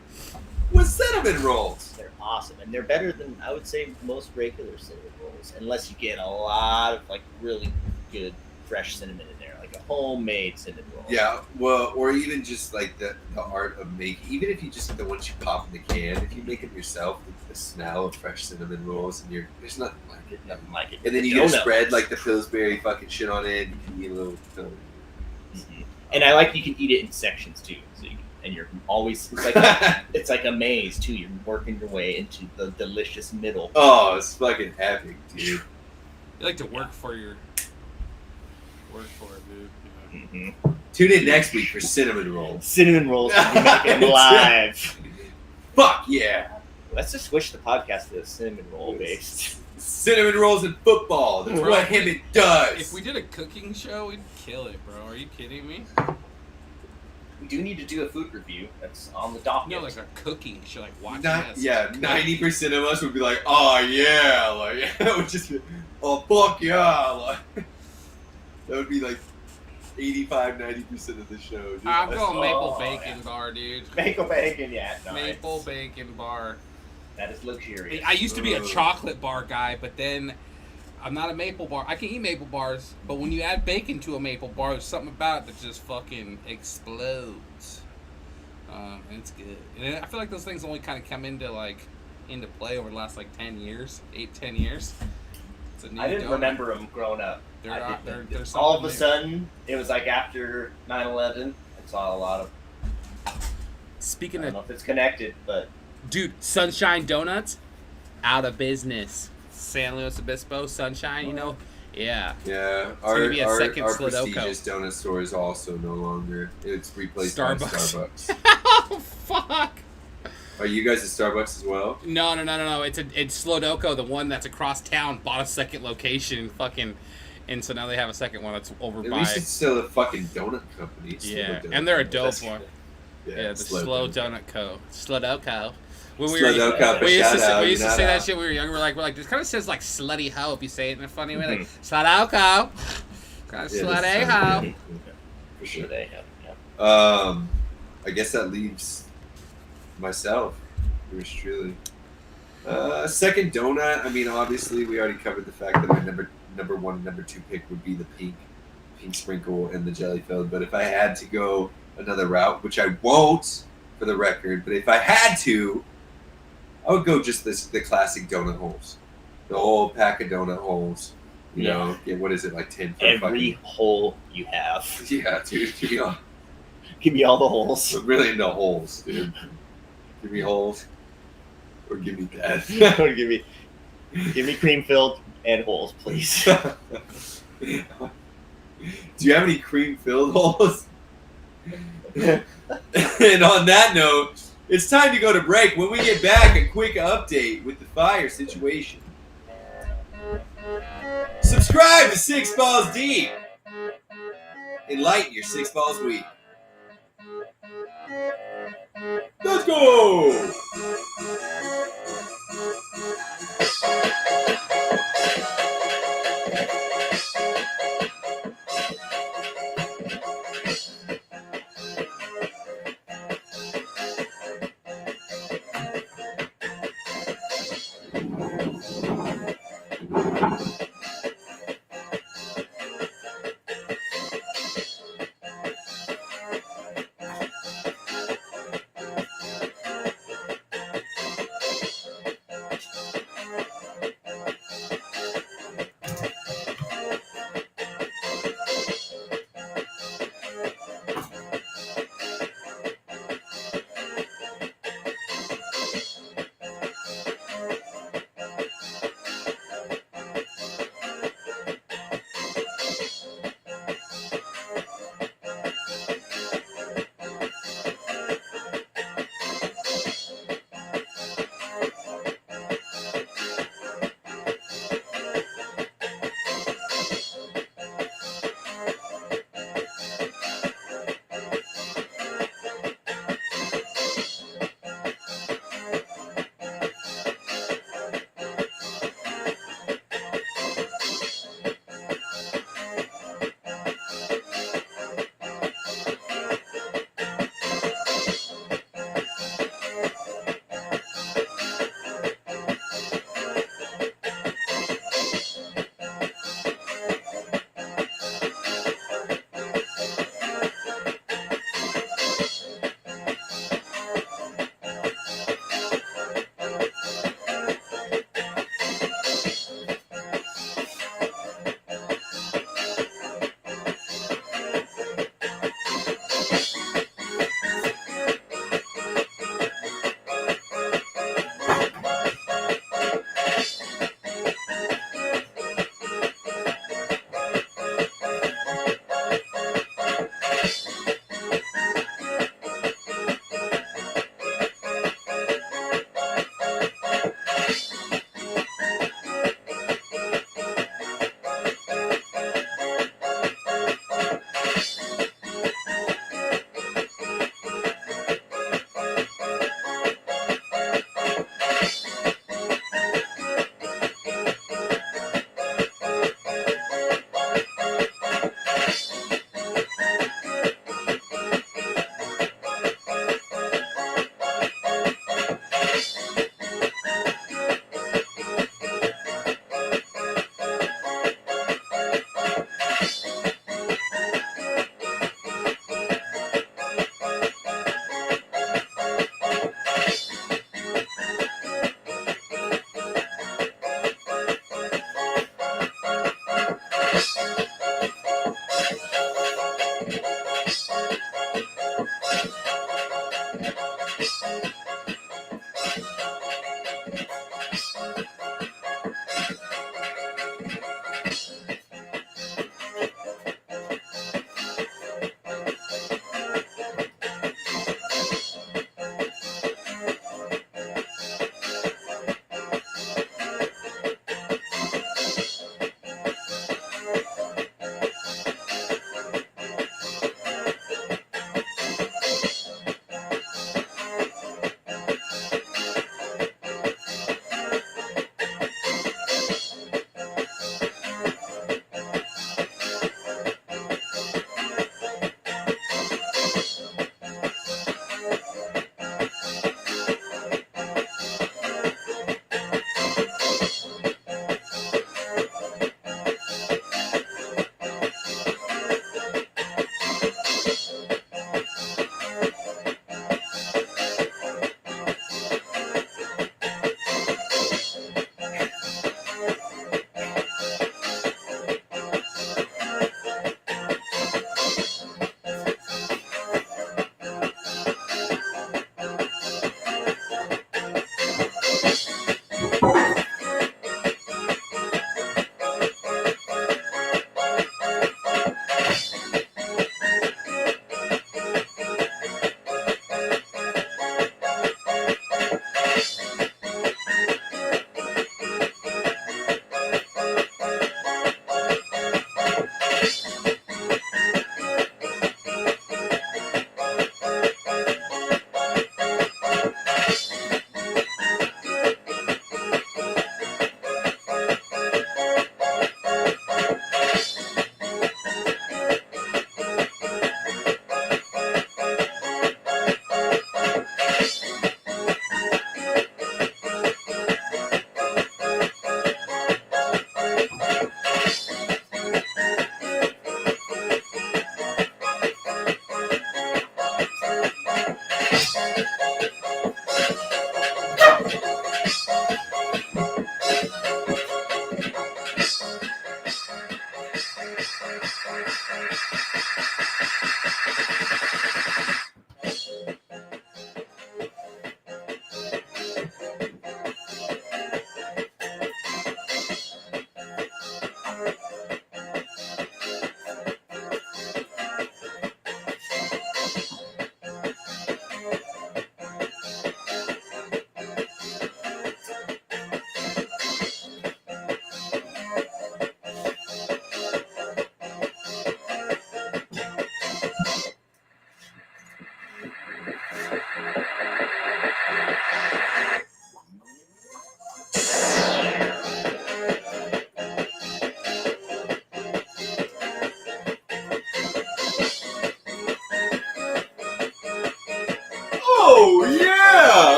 Speaker 1: with cinnamon rolls?
Speaker 5: They're awesome, and they're better than I would say most regular cinnamon rolls, unless you get a lot of like really good fresh cinnamon in there, like a homemade cinnamon roll.
Speaker 1: Yeah, well, or even just like the art of making, even if you just the ones you pop in the can, if you make them yourself, the smell of fresh cinnamon rolls, and there's nothing like it.
Speaker 5: Nothing like it.
Speaker 1: And then
Speaker 5: The
Speaker 1: you get a
Speaker 5: donut
Speaker 1: spread
Speaker 5: ones.
Speaker 1: like the Pillsbury fucking shit on it. You can eat a little.
Speaker 5: Mhm. And I like you can eat it in sections too, so you can, and you're always it's like a maze too. You're working your way into the delicious middle.
Speaker 1: Oh, it's fucking epic, dude.
Speaker 4: You like to work for it, dude. You know?
Speaker 5: Mm-hmm.
Speaker 1: Tune in next week for cinnamon rolls.
Speaker 5: Cinnamon rolls to be making live.
Speaker 1: Fuck yeah!
Speaker 5: Let's just switch the podcast to a cinnamon roll based.
Speaker 1: Cinnamon rolls and football. That's
Speaker 4: Bro,
Speaker 1: what Hemet does.
Speaker 4: If we did a cooking show, we'd kill it, bro. Are you kidding me?
Speaker 5: We do need to do a food review. That's on the docket.
Speaker 4: No, like a cooking show, like watching
Speaker 1: Not,
Speaker 4: us.
Speaker 1: yeah, 90% of us would be like, oh yeah, like it would just be, oh fuck yeah, like that would be like 85-90% of the show. Just,
Speaker 4: I'm going maple
Speaker 5: Oh,
Speaker 4: bacon
Speaker 5: yeah.
Speaker 4: bar, dude.
Speaker 5: Maple bacon, yeah. Nice.
Speaker 4: Maple bacon bar.
Speaker 5: That is luxurious.
Speaker 4: I used to be a
Speaker 1: Ugh.
Speaker 4: chocolate bar guy, but then I'm not a maple bar. I can eat maple bars, but when you add bacon to a maple bar, there's something about it that just fucking explodes. And it's good. And I feel like those things only kind of come into play over the last 10 years, 8-10 years. It's a new
Speaker 5: I didn't
Speaker 4: donut.
Speaker 5: remember them growing up.
Speaker 4: They're
Speaker 5: I
Speaker 4: not-
Speaker 5: didn't.
Speaker 4: they're
Speaker 5: All of
Speaker 4: something
Speaker 5: a
Speaker 4: new.
Speaker 5: sudden, it was like after 9/11. I saw a lot of. I
Speaker 4: Speaking
Speaker 5: don't
Speaker 4: of,
Speaker 5: know if it's connected, but
Speaker 4: dude, Sunshine Donuts, out of business. San Luis Obispo, Sunshine, you know? Yeah.
Speaker 1: yeah,
Speaker 4: gonna be a second
Speaker 1: our
Speaker 4: Slodoko.
Speaker 1: prestigious donut store is also no longer. It's replaced by
Speaker 4: Starbucks.
Speaker 1: Starbucks.
Speaker 4: Oh, fuck.
Speaker 1: Are you guys at Starbucks as well?
Speaker 4: No. It's Slodoko, the one that's across town, bought a second location, and so now they have a second one that's over
Speaker 1: At
Speaker 4: by.
Speaker 1: least it's still a fucking donut company. It's still
Speaker 4: Yeah,
Speaker 1: a donut
Speaker 4: and they're a
Speaker 1: company.
Speaker 4: dope
Speaker 1: That's-
Speaker 4: one.
Speaker 1: Yeah,
Speaker 4: Yeah, the Slow Donut Co. Slodoko. When
Speaker 1: Slodoko,
Speaker 4: we used to,
Speaker 1: shout out,
Speaker 4: we used to
Speaker 1: you
Speaker 4: say
Speaker 1: know
Speaker 4: that
Speaker 1: that.
Speaker 4: shit when we were younger. We're like, this kind of says like slutty hoe if you say it in a funny way, like
Speaker 5: Mhm.
Speaker 4: Slodoko. Kind of
Speaker 1: Yeah,
Speaker 4: slutty
Speaker 1: that's-
Speaker 4: hoe.
Speaker 1: yeah, for
Speaker 5: sure
Speaker 1: sure.
Speaker 5: they have. Yeah.
Speaker 1: I guess that leaves myself, yours truly. Second donut. I mean, obviously, we already covered the fact that my number one and number two pick would be the pink sprinkle and the jelly filled. But if I had to go another route, which I won't, for the record, but if I had to, I would go just the classic donut holes, the whole pack of donut holes. You
Speaker 5: Yeah.
Speaker 1: know, get, what is it, like 10 for
Speaker 5: Every hole you have.
Speaker 1: fucking, yeah, dude. You know,
Speaker 5: Give me all the holes.
Speaker 1: I'm really into holes, dude. Give me holes, or give me death.
Speaker 5: give me cream filled and holes, please.
Speaker 1: Do you have any cream filled holes? And on that note, it's time to go to break. When we get back, a quick update with the fire situation. Subscribe to Six Balls Deep. Enlighten your 6 balls week. Let's go!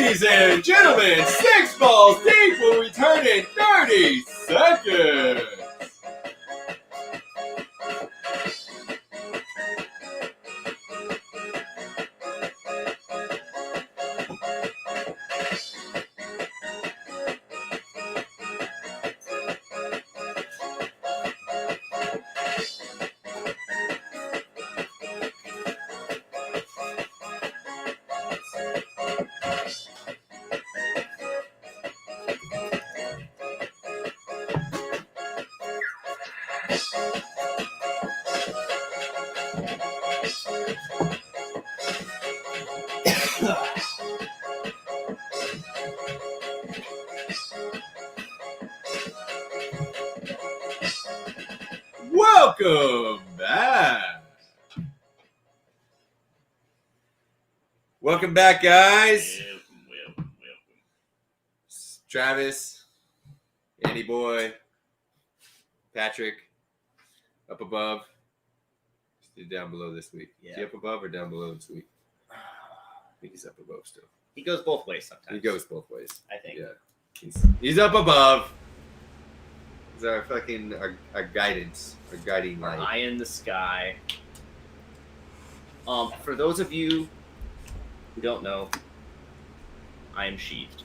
Speaker 1: Ladies and gentlemen, 6 balls deep will return in 30 seconds. Welcome back. Welcome back, guys.
Speaker 5: Welcome.
Speaker 1: Travis, Andy Boy, Patrick, up above. Still down below this week.
Speaker 5: Yeah.
Speaker 1: Is he up above or down below this week? I think he's up above still.
Speaker 5: He goes both ways sometimes.
Speaker 1: He goes both ways.
Speaker 5: I think.
Speaker 1: Yeah. He's up above. He's our fucking our guidance, our guiding
Speaker 5: Our
Speaker 1: light.
Speaker 5: eye in the sky. For those of you who don't know, I am sheathed.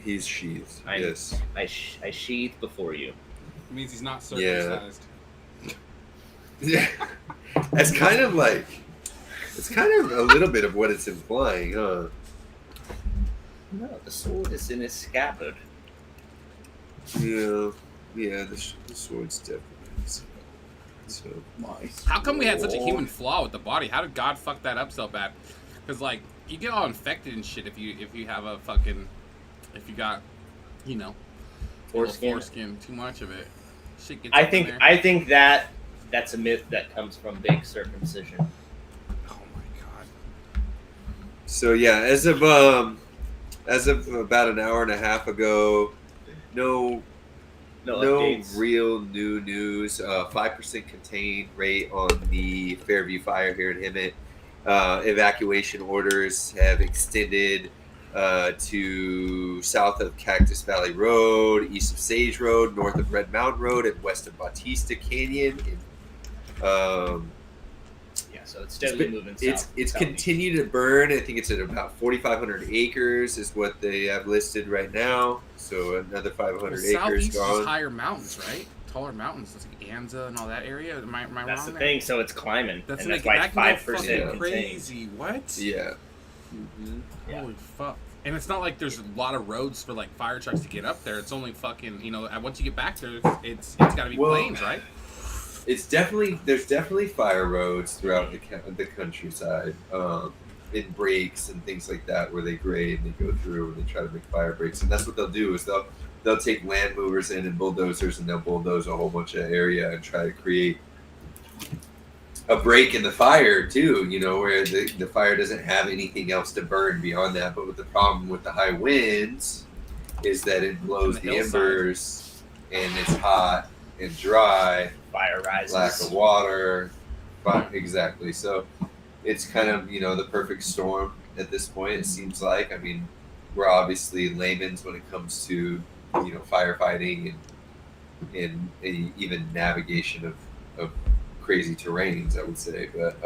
Speaker 1: He's sheathed.
Speaker 5: I sheathed before you.
Speaker 4: It means he's not circumcised.
Speaker 1: Yeah. That's kind of like, it's kind of a little bit of what it's implying, huh?
Speaker 5: No, the sword is in his scabbard.
Speaker 1: Yeah, the sword's different. So
Speaker 4: How come we had such a human flaw with the body? How did God fuck that up so bad? Because like you get all infected and shit if you have a fucking if you got foreskin, too much of it. Shit gets up in there.
Speaker 5: I think that's a myth that comes from big circumcision.
Speaker 4: Oh my god.
Speaker 1: So yeah, as of about an hour and a half ago, no
Speaker 5: updates.
Speaker 1: real new news. 5% contained rate on the Fairview fire here in Hemet. Evacuation orders have extended to south of Cactus Valley Road, east of Sage Road, north of Red Mountain Road, and west of Bautista Canyon.
Speaker 5: So it's steadily moving south.
Speaker 1: It's
Speaker 5: southeast.
Speaker 1: continued to burn. I think it's at about 4,500 acres is what they have listed right now. So another 500 acres
Speaker 4: Southeast
Speaker 1: gone.
Speaker 4: is higher mountains, right? Taller mountains. That's like Anza and all that area. Am I
Speaker 5: That's
Speaker 4: wrong
Speaker 5: the
Speaker 4: there?
Speaker 5: thing. So it's climbing,
Speaker 4: That's
Speaker 5: and
Speaker 4: like
Speaker 5: that's why
Speaker 4: that can go
Speaker 5: 5%
Speaker 4: fucking
Speaker 5: contained.
Speaker 4: crazy. What?
Speaker 1: Yeah.
Speaker 5: Yeah.
Speaker 4: Holy fuck! And it's not like there's a lot of roads for like fire trucks to get up there. It's only fucking once you get back there, it's got to be plains, right?
Speaker 1: There's definitely fire roads throughout the countryside, in breaks and things like that where they grade and they go through and they try to make fire breaks. And that's what they'll do is they'll take land movers in and bulldozers and they'll bulldoze a whole bunch of area and try to create a break in the fire too, where the fire doesn't have anything else to burn beyond that. But with the problem with the high winds is that it blows the embers and it's hot and dry.
Speaker 5: Fire rises.
Speaker 1: Lack of water. Exactly. So it's kind of, the perfect storm at this point, it seems like. I mean, we're obviously laymen's when it comes to, firefighting and even navigation of crazy terrains, I would say. But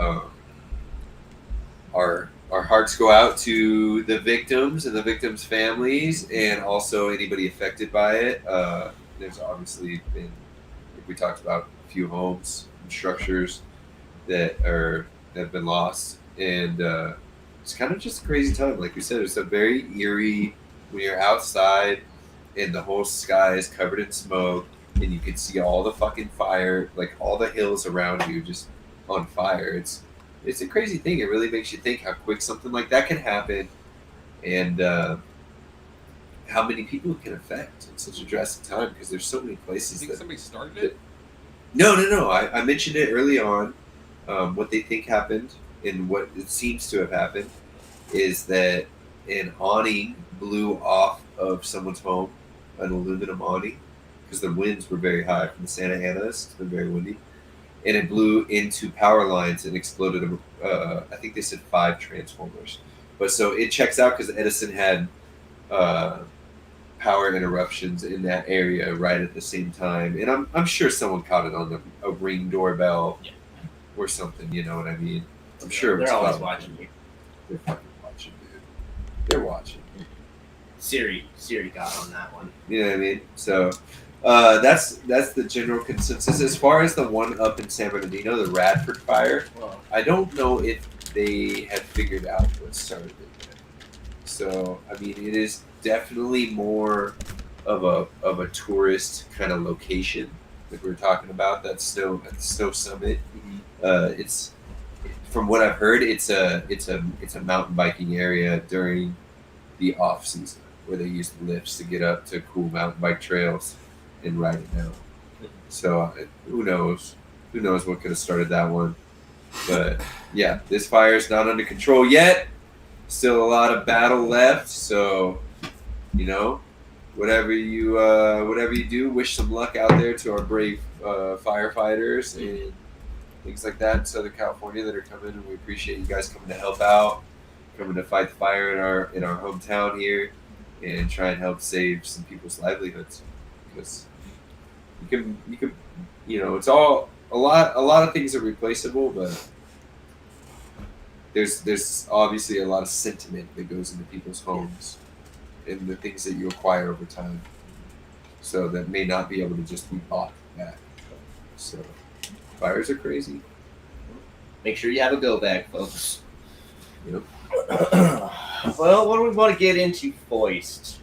Speaker 1: our hearts go out to the victims and the victims' families and also anybody affected by it. There's obviously been, like we talked about, a few homes and structures that have been lost, and it's kind of just a crazy time. Like we said, it's a very eerie when you're outside and the whole sky is covered in smoke and you can see all the fucking fire, like all the hills around you just on fire. It's a crazy thing. It really makes you think how quick something like that can happen, and how many people it can affect in such a drastic time, because there's so many places
Speaker 4: You think somebody started it?
Speaker 1: No. I mentioned it early on. What they think happened and what it seems to have happened is that an awning blew off of someone's home, an aluminum awning, because the winds were very high from the Santa Anas. It's been very windy. And it blew into power lines and exploded, I think they said 5 transformers.
Speaker 2: But so it checks out because Edison had power interruptions in that area right at the same time, and I'm sure someone caught it on a Ring doorbell or something. You know what I mean? I'm sure it was
Speaker 5: They're always
Speaker 2: caught.
Speaker 5: watching you.
Speaker 2: They're fucking watching, dude. They're watching.
Speaker 5: Siri got on that one.
Speaker 2: You know what I mean? So that's the general consensus. As far as the one up in San Bernardino, the Radford fire,
Speaker 5: Well,
Speaker 2: I don't know if they have figured out what started it yet. So I mean, it is definitely more of a tourist kind of location like we were talking about. That snow at the snow summit. It's from what I've heard, it's a mountain biking area during the off season where they use the lifts to get up to cool mountain bike trails and ride it down. So who knows? Who knows what could have started that one? But yeah, this fire is not under control yet. Still a lot of battle left. So you know, whatever you do, wish some luck out there to our brave firefighters and things like that in Southern California that are coming. And we appreciate you guys coming to help out, coming to fight the fire in our hometown here, and try and help save some people's livelihoods. Because you can, it's all a lot of things are replaceable, but there's obviously a lot of sentiment that goes into people's homes and the things that you acquire over time. So that may not be able to just be bought back. So fires are crazy.
Speaker 5: make sure you have a go bag, folks.
Speaker 2: Yep.
Speaker 5: Well, what do we want to get into first?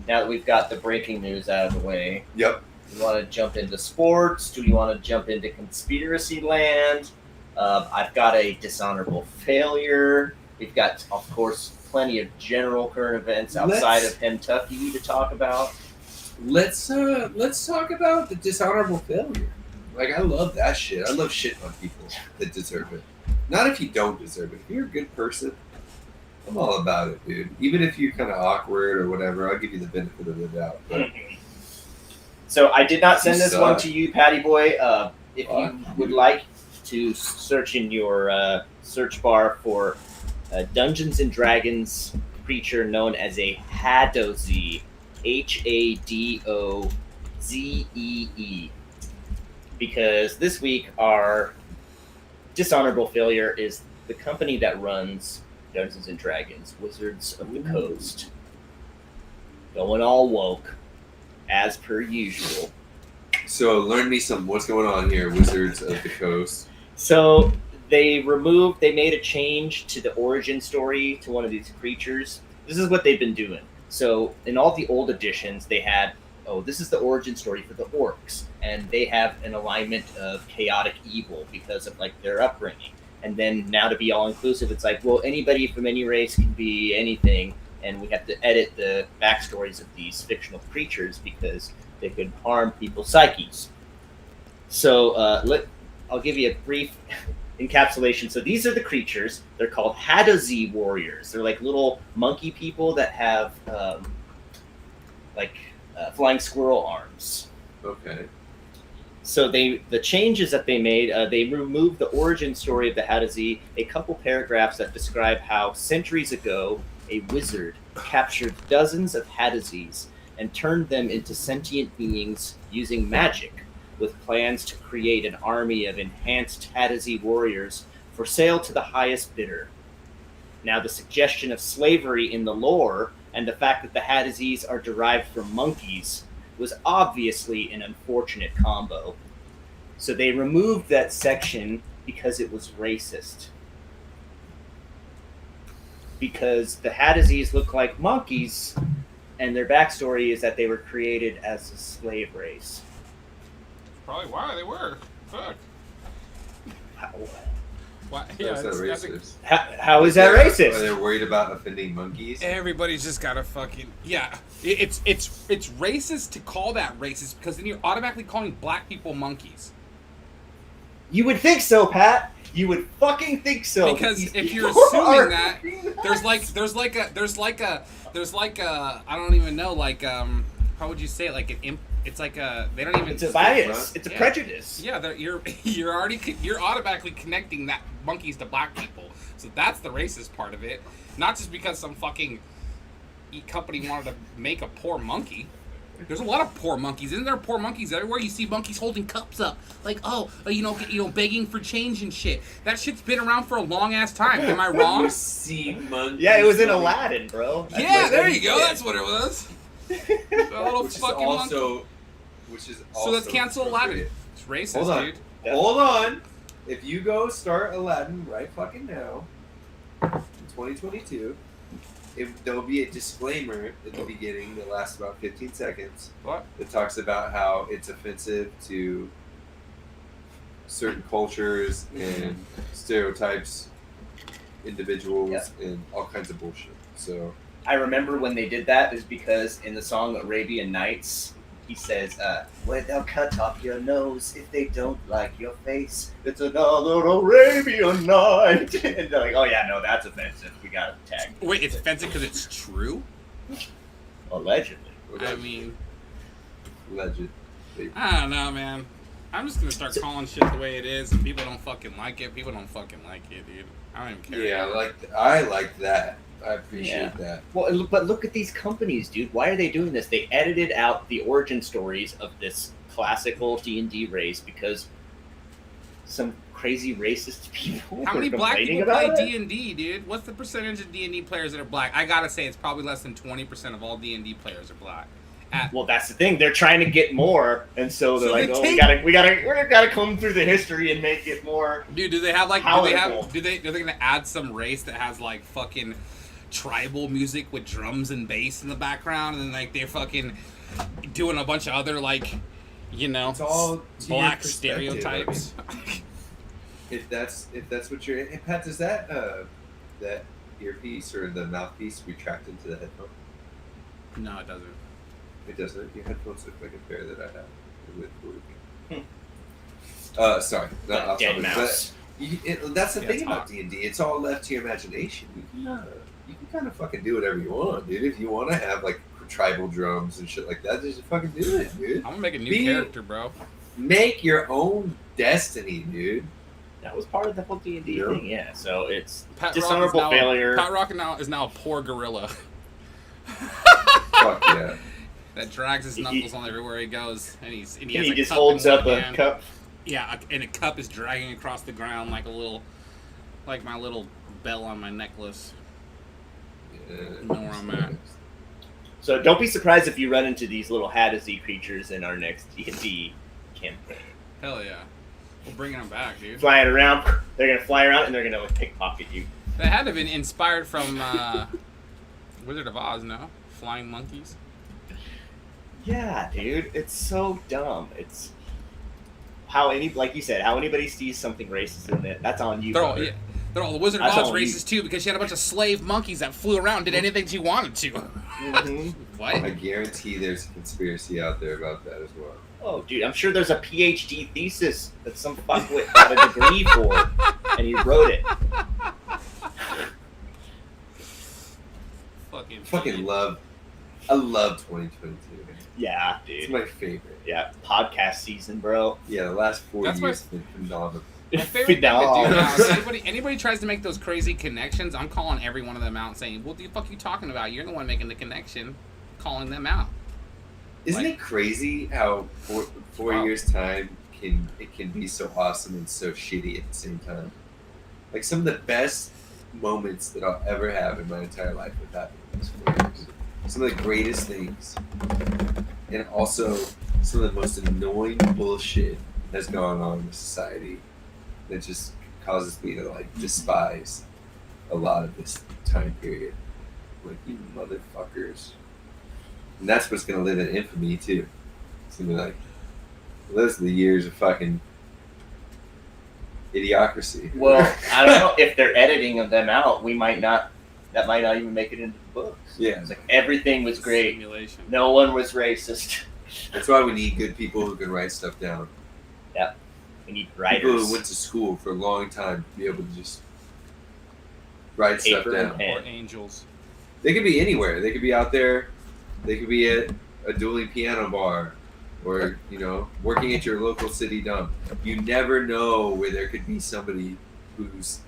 Speaker 5: Now that we've got the breaking news out of the way,
Speaker 2: Yep.
Speaker 5: do you want to jump into sports? Do you want to jump into conspiracy land? I've got a dishonorable failure. We've got, of course, plenty of general current events outside of Kentucky to talk about.
Speaker 2: Let's talk about the dishonorable failure. Like, I love that shit. I love shitting on people that deserve it. Not if you don't deserve it. If you're a good person, I'm all about it, dude. Even if you're kind of awkward or whatever, I'll give you the benefit of the doubt. But
Speaker 5: So I did not send
Speaker 2: You
Speaker 5: this
Speaker 2: suck.
Speaker 5: one to you, Patty Boy. If
Speaker 2: Fuck
Speaker 5: you
Speaker 2: you.
Speaker 5: would like to search in your search bar for Dungeons and Dragons creature known as a Hadozee, Hadozee, because this week our dishonorable failure is the company that runs Dungeons and Dragons, Wizards of the Coast, going all woke as per usual.
Speaker 2: so learn me some. What's going on here, Wizards of the Coast?
Speaker 5: So they made a change to the origin story to one of these creatures. This is what they've been doing. So in all the old editions, they had, this is the origin story for the orcs, and they have an alignment of chaotic evil because of like their upbringing. And then now to be all inclusive, it's like, well, anybody from any race can be anything, and we have to edit the backstories of these fictional creatures because they could harm people's psyches. So I'll give you a brief encapsulation. So these are the creatures. They're called Hadozee warriors. They're like little monkey people that have flying squirrel arms.
Speaker 2: Okay.
Speaker 5: So the changes that they made, they removed the origin story of the Hadozee, a couple paragraphs that describe how centuries ago a wizard captured dozens of Hadozees and turned them into sentient beings using magic, with plans to create an army of enhanced Hadozee warriors for sale to the highest bidder. Now, the suggestion of slavery in the lore and the fact that the Hadozees are derived from monkeys was obviously an unfortunate combo. So they removed that section because it was racist. Because the Hadozees look like monkeys, and their backstory is that they were created as a slave race.
Speaker 4: Probably why they were. Fuck. Why?
Speaker 2: How is that
Speaker 4: that's
Speaker 2: racist?
Speaker 5: How is that racist?
Speaker 2: Are they worried about offending monkeys?
Speaker 4: Everybody's just gotta fucking It's racist to call that racist because then you're automatically calling black people monkeys.
Speaker 5: You would think so, Pat. You would fucking think so.
Speaker 4: Because
Speaker 5: These
Speaker 4: if you're
Speaker 5: people are-
Speaker 4: assuming that there's like a I don't even know, like how would you say it, like an It's like they don't even.
Speaker 5: It's a bias. It's a
Speaker 4: Yeah.
Speaker 5: prejudice.
Speaker 4: Yeah, you're automatically connecting that monkeys to black people. So that's the racist part of it. Not just because some fucking company wanted to make a poor monkey. There's a lot of poor monkeys. Isn't there poor monkeys everywhere? You see monkeys holding cups up, like begging for change and shit. That shit's been around for a long ass time. Am I wrong?
Speaker 1: See monkeys.
Speaker 5: Yeah, it was in Aladdin, bro. That's
Speaker 4: Yeah,
Speaker 5: what-
Speaker 4: there you go. That's what it was. A little
Speaker 1: Which is
Speaker 4: fucking monkey.
Speaker 1: also.
Speaker 4: So let's cancel Aladdin.
Speaker 1: appropriate.
Speaker 4: It's racist,
Speaker 1: Hold on.
Speaker 4: dude.
Speaker 1: Hold on. If you go start Aladdin right fucking now, in 2022, there'll be a disclaimer at the beginning that lasts about 15 seconds
Speaker 4: What?
Speaker 1: that talks about how it's offensive to certain cultures and stereotypes, individuals, and all kinds of bullshit. So
Speaker 5: I remember when they did that is because in the song Arabian Nights, he says, "Where they'll cut off your nose if they don't like your face. It's another Arabian night." And they're like, "Oh yeah, no, that's offensive. We gotta tag."
Speaker 4: Wait, it's offensive because it's true?
Speaker 5: Allegedly.
Speaker 4: I mean,
Speaker 1: legend.
Speaker 4: I don't know, man. I'm just gonna start calling shit the way it is, and people don't fucking like it. People don't fucking like it, dude. I don't even care.
Speaker 1: Yeah, I like that. I appreciate that.
Speaker 5: Well, but look at these companies, dude. Why are they doing this? They edited out the origin stories of this classical D&D race because some crazy racist people
Speaker 4: How
Speaker 5: were
Speaker 4: many black
Speaker 5: complaining
Speaker 4: people play
Speaker 5: about it.
Speaker 4: D&D, dude? What's the percentage of D&D players that are black? I gotta say, it's probably less than 20% of all D&D players are black.
Speaker 5: Well, that's the thing. They're trying to get more, and so they're
Speaker 4: So
Speaker 5: like,
Speaker 4: they
Speaker 5: "Oh,
Speaker 4: take-
Speaker 5: we gotta comb through the history and make it more."
Speaker 4: Dude, do they have like?
Speaker 5: Palatable.
Speaker 4: Are they gonna add some race that has like fucking tribal music with drums and bass in the background, and then like they're fucking doing a bunch of other like,
Speaker 1: It's all to your
Speaker 4: black
Speaker 1: perspective.
Speaker 4: stereotypes?
Speaker 1: If that's what you're. Hey, Pat, does that earpiece or the mouthpiece retract into the headphone?
Speaker 4: No, it doesn't.
Speaker 1: It doesn't. Your headphones look like a pair that I have with
Speaker 5: Hmm.
Speaker 1: Sorry, not
Speaker 5: That
Speaker 1: off
Speaker 5: dead
Speaker 1: topic,
Speaker 5: mouse.
Speaker 1: but that's the
Speaker 4: Yeah,
Speaker 1: thing
Speaker 4: it's
Speaker 1: about
Speaker 4: hot.
Speaker 1: D&D. It's all left to your imagination. You can kind of fucking do whatever you want, dude. If you want to have like tribal drums and shit like that, just fucking do it, dude.
Speaker 4: I'm gonna make a new
Speaker 1: Be-
Speaker 4: character, bro.
Speaker 1: Make your own destiny, dude.
Speaker 5: That was part of the whole D&D
Speaker 1: Yeah.
Speaker 5: thing, yeah. So it's
Speaker 4: Pat
Speaker 5: dishonorable
Speaker 4: Rock is now,
Speaker 5: failure.
Speaker 4: Pat Rock is now a poor gorilla
Speaker 1: Fuck yeah.
Speaker 4: that drags his knuckles on everywhere he goes, and he
Speaker 5: And
Speaker 4: has
Speaker 5: he
Speaker 4: a
Speaker 5: just
Speaker 4: cup
Speaker 5: holds
Speaker 4: in
Speaker 5: up
Speaker 4: one
Speaker 5: a
Speaker 4: hand.
Speaker 5: cup.
Speaker 4: Yeah, and a cup is dragging across the ground like like my little bell on my necklace.
Speaker 1: Yeah.
Speaker 4: Know where I'm at.
Speaker 5: So don't be surprised if you run into these little Hadazee creatures in our next D&D campaign.
Speaker 4: Hell yeah, we're bringing them back, dude.
Speaker 5: Flying around, they're gonna fly around and they're gonna like pickpocket you.
Speaker 4: They had to have been inspired from Wizard of Oz, no? Flying monkeys.
Speaker 5: Yeah, dude, it's so dumb. It's like you said, how anybody sees something racist in it, that's on you.
Speaker 4: They're all,
Speaker 5: brother.
Speaker 4: yeah, they're all the Wizard of
Speaker 5: That's
Speaker 4: Oz
Speaker 5: all you.
Speaker 4: racist too because she had a bunch of slave monkeys that flew around and did anything she wanted to.
Speaker 5: Mhm.
Speaker 4: What?
Speaker 1: I guarantee there's a conspiracy out there about that as well.
Speaker 5: Oh, dude, I'm sure there's a PhD thesis that some fuckwit got a degree for, and he wrote it.
Speaker 1: Fucking love. I love 2022.
Speaker 5: Yeah,
Speaker 1: It's
Speaker 5: dude.
Speaker 1: my favorite.
Speaker 5: Yeah, podcast season, bro.
Speaker 1: Yeah, the last 4
Speaker 4: That's
Speaker 1: years have been phenomenal.
Speaker 4: My favorite thing to do
Speaker 5: Phenomenal.
Speaker 4: now is anybody tries to make those crazy connections, I'm calling every one of them out and saying, "What the fuck are you talking about? You're the one making the connection." Calling them out.
Speaker 1: Isn't
Speaker 4: Like-
Speaker 1: it crazy how four
Speaker 4: Wow.
Speaker 1: years time can be so awesome and so shitty at the same time? Like some of the best moments that I'll ever have in my entire life have happened in these 4 years. Some of the greatest things, and also some of the most annoying bullshit that's gone on in society that just causes me to like despise a lot of this time period. Like you motherfuckers. And that's what's gonna live in infamy too. It's gonna be like, well, those are the years of fucking idiocracy.
Speaker 5: Well, I don't know if they're editing them out. That might not even make it into the books.
Speaker 1: Yeah.
Speaker 5: It's like everything was great.
Speaker 4: Simulation.
Speaker 5: No one was racist.
Speaker 1: That's why we need good people who can write stuff down.
Speaker 5: We need
Speaker 1: People
Speaker 5: writers.
Speaker 1: who went to school for a long time to be able to just write stuff
Speaker 5: Paper and
Speaker 1: down.
Speaker 5: pen.
Speaker 4: Or angels.
Speaker 1: They could be anywhere. They could be out there. They could be at a dueling piano bar.
Speaker 2: or working at your local city dump. You never know where there could be somebody who's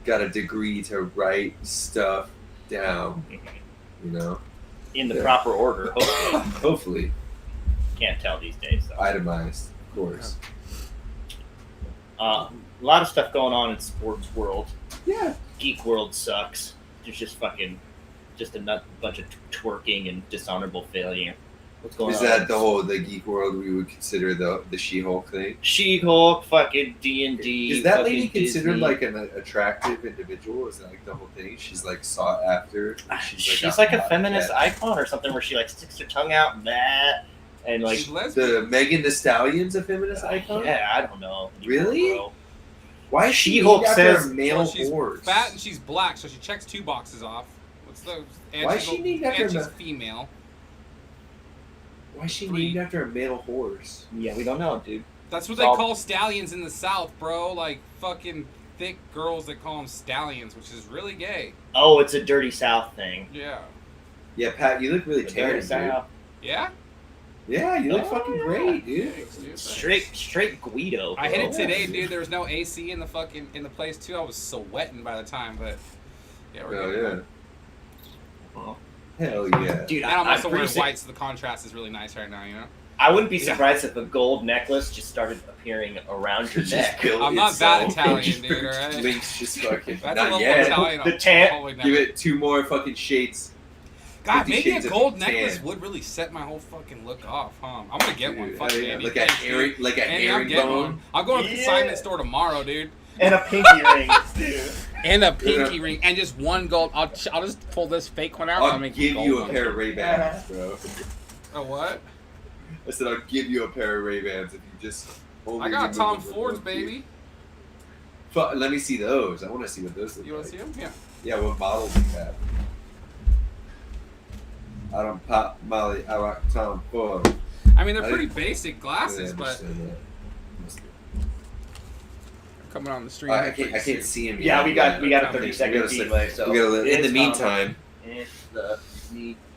Speaker 2: got a degree to write stuff down.
Speaker 5: In the
Speaker 2: Yeah.
Speaker 5: proper order, hopefully.
Speaker 2: Hopefully,
Speaker 5: Can't tell these days, though.
Speaker 2: itemized, of course.
Speaker 5: A lot of stuff going on in sports world.
Speaker 2: Yeah.
Speaker 5: Geek world sucks. There's just a bunch of twerking and dishonorable failure. What's going
Speaker 2: Is
Speaker 5: on?
Speaker 2: that the geek world we would consider the She-Hulk thing?
Speaker 5: She-Hulk, fucking D&D.
Speaker 2: Is that lady
Speaker 5: fucking
Speaker 2: considered
Speaker 5: Disney.
Speaker 2: like an attractive individual? Is that like the whole thing? She's like sought after.
Speaker 5: She's like a
Speaker 2: hot
Speaker 5: feminist
Speaker 2: cat.
Speaker 5: icon or something where she like sticks her tongue out and like
Speaker 4: She's lesbian.
Speaker 2: The Megan Thee Stallion's a feminist icon.
Speaker 5: yeah, I don't know.
Speaker 2: Really?
Speaker 5: Bro.
Speaker 2: Why is she
Speaker 5: She-Hulk
Speaker 2: named after
Speaker 5: says-
Speaker 2: a male
Speaker 4: Well, she's
Speaker 2: horse?
Speaker 4: fat and she's black, so she checks 2 boxes off. What's those? And
Speaker 2: Why is
Speaker 4: she's
Speaker 2: she
Speaker 4: a-
Speaker 2: named after
Speaker 4: and she's
Speaker 2: a-
Speaker 4: female.
Speaker 2: Why is she
Speaker 4: 3.
Speaker 2: named after a male horse?
Speaker 5: Yeah, we don't know, dude.
Speaker 4: That's what
Speaker 5: It's
Speaker 4: they
Speaker 5: all-
Speaker 4: call stallions in the South, bro. Like fucking thick girls that call them stallions, which is really gay.
Speaker 5: Oh, it's a dirty South thing.
Speaker 4: Yeah.
Speaker 2: Yeah, Pat, you look really
Speaker 5: The
Speaker 2: tan,
Speaker 5: dirty
Speaker 2: dude.
Speaker 5: South.
Speaker 4: Yeah?
Speaker 2: Yeah, you look
Speaker 5: Oh,
Speaker 2: fucking
Speaker 5: yeah.
Speaker 2: great, dude.
Speaker 4: Thanks, dude.
Speaker 5: Straight Guido.
Speaker 4: I hit it
Speaker 5: bro.
Speaker 4: today, dude. There was no AC in the place too. I was sweating by the time, but yeah, we're
Speaker 2: Oh
Speaker 4: good.
Speaker 2: yeah. Hell yeah.
Speaker 5: Dude,
Speaker 4: And I'm also
Speaker 5: pretty
Speaker 4: wearing
Speaker 5: sick-
Speaker 4: white, so the contrast is really nice right now. You know.
Speaker 5: I wouldn't be
Speaker 4: Yeah.
Speaker 5: surprised if a gold necklace just started appearing around your
Speaker 2: Just
Speaker 5: neck.
Speaker 2: built
Speaker 4: I'm not that
Speaker 2: itself.
Speaker 4: Italian, dude, alright?
Speaker 2: Link's just fucking
Speaker 4: That's a
Speaker 2: not
Speaker 4: little
Speaker 2: yet.
Speaker 4: Italian.
Speaker 5: The
Speaker 4: I'll
Speaker 5: tan-
Speaker 4: probably never-
Speaker 2: Give it 2 more fucking shades.
Speaker 4: God,
Speaker 2: 50
Speaker 4: maybe
Speaker 2: shades
Speaker 4: a
Speaker 2: of
Speaker 4: gold
Speaker 2: tan.
Speaker 4: necklace would really set my whole fucking look off, huh? I'm gonna get one.
Speaker 2: Dude,
Speaker 4: Fuck
Speaker 2: hell
Speaker 4: it,
Speaker 2: yeah.
Speaker 4: Andy.
Speaker 2: Like a
Speaker 4: Thanks,
Speaker 2: hairy,
Speaker 4: dude.
Speaker 2: like a
Speaker 4: Andy, I'm
Speaker 2: hairy
Speaker 4: getting
Speaker 2: bone.
Speaker 4: one. I'll go to the
Speaker 5: Yeah.
Speaker 4: consignment store tomorrow, dude.
Speaker 5: And a pinky ring, dude.
Speaker 4: And a pinky ring, and just one gold. I'll just pull this fake one out. and
Speaker 2: I'll
Speaker 4: make
Speaker 2: give
Speaker 4: gold
Speaker 2: you a
Speaker 4: one.
Speaker 2: pair of Ray-Bans, bro.
Speaker 4: A what?
Speaker 2: I said I'll give you a pair of Ray-Bans if you just. Only
Speaker 4: I got
Speaker 2: remove
Speaker 4: Tom
Speaker 2: them with
Speaker 4: Ford's,
Speaker 2: one teeth.
Speaker 4: baby.
Speaker 2: Let me see those. I want to see what those look
Speaker 4: You want
Speaker 2: like.
Speaker 4: to see them? Yeah.
Speaker 2: Yeah, what models do you have? I don't pop Molly. I like Tom Ford.
Speaker 4: I mean, they're
Speaker 2: I
Speaker 4: pretty basic glasses,
Speaker 2: I
Speaker 4: but
Speaker 2: understand
Speaker 4: coming on the street.
Speaker 2: that. I can't see him.
Speaker 5: Yeah,
Speaker 2: yet.
Speaker 5: we got a
Speaker 2: We
Speaker 5: 30-second
Speaker 2: gotta say-
Speaker 5: delay. So
Speaker 2: We gotta. In the
Speaker 5: it's
Speaker 2: meantime,
Speaker 5: It's the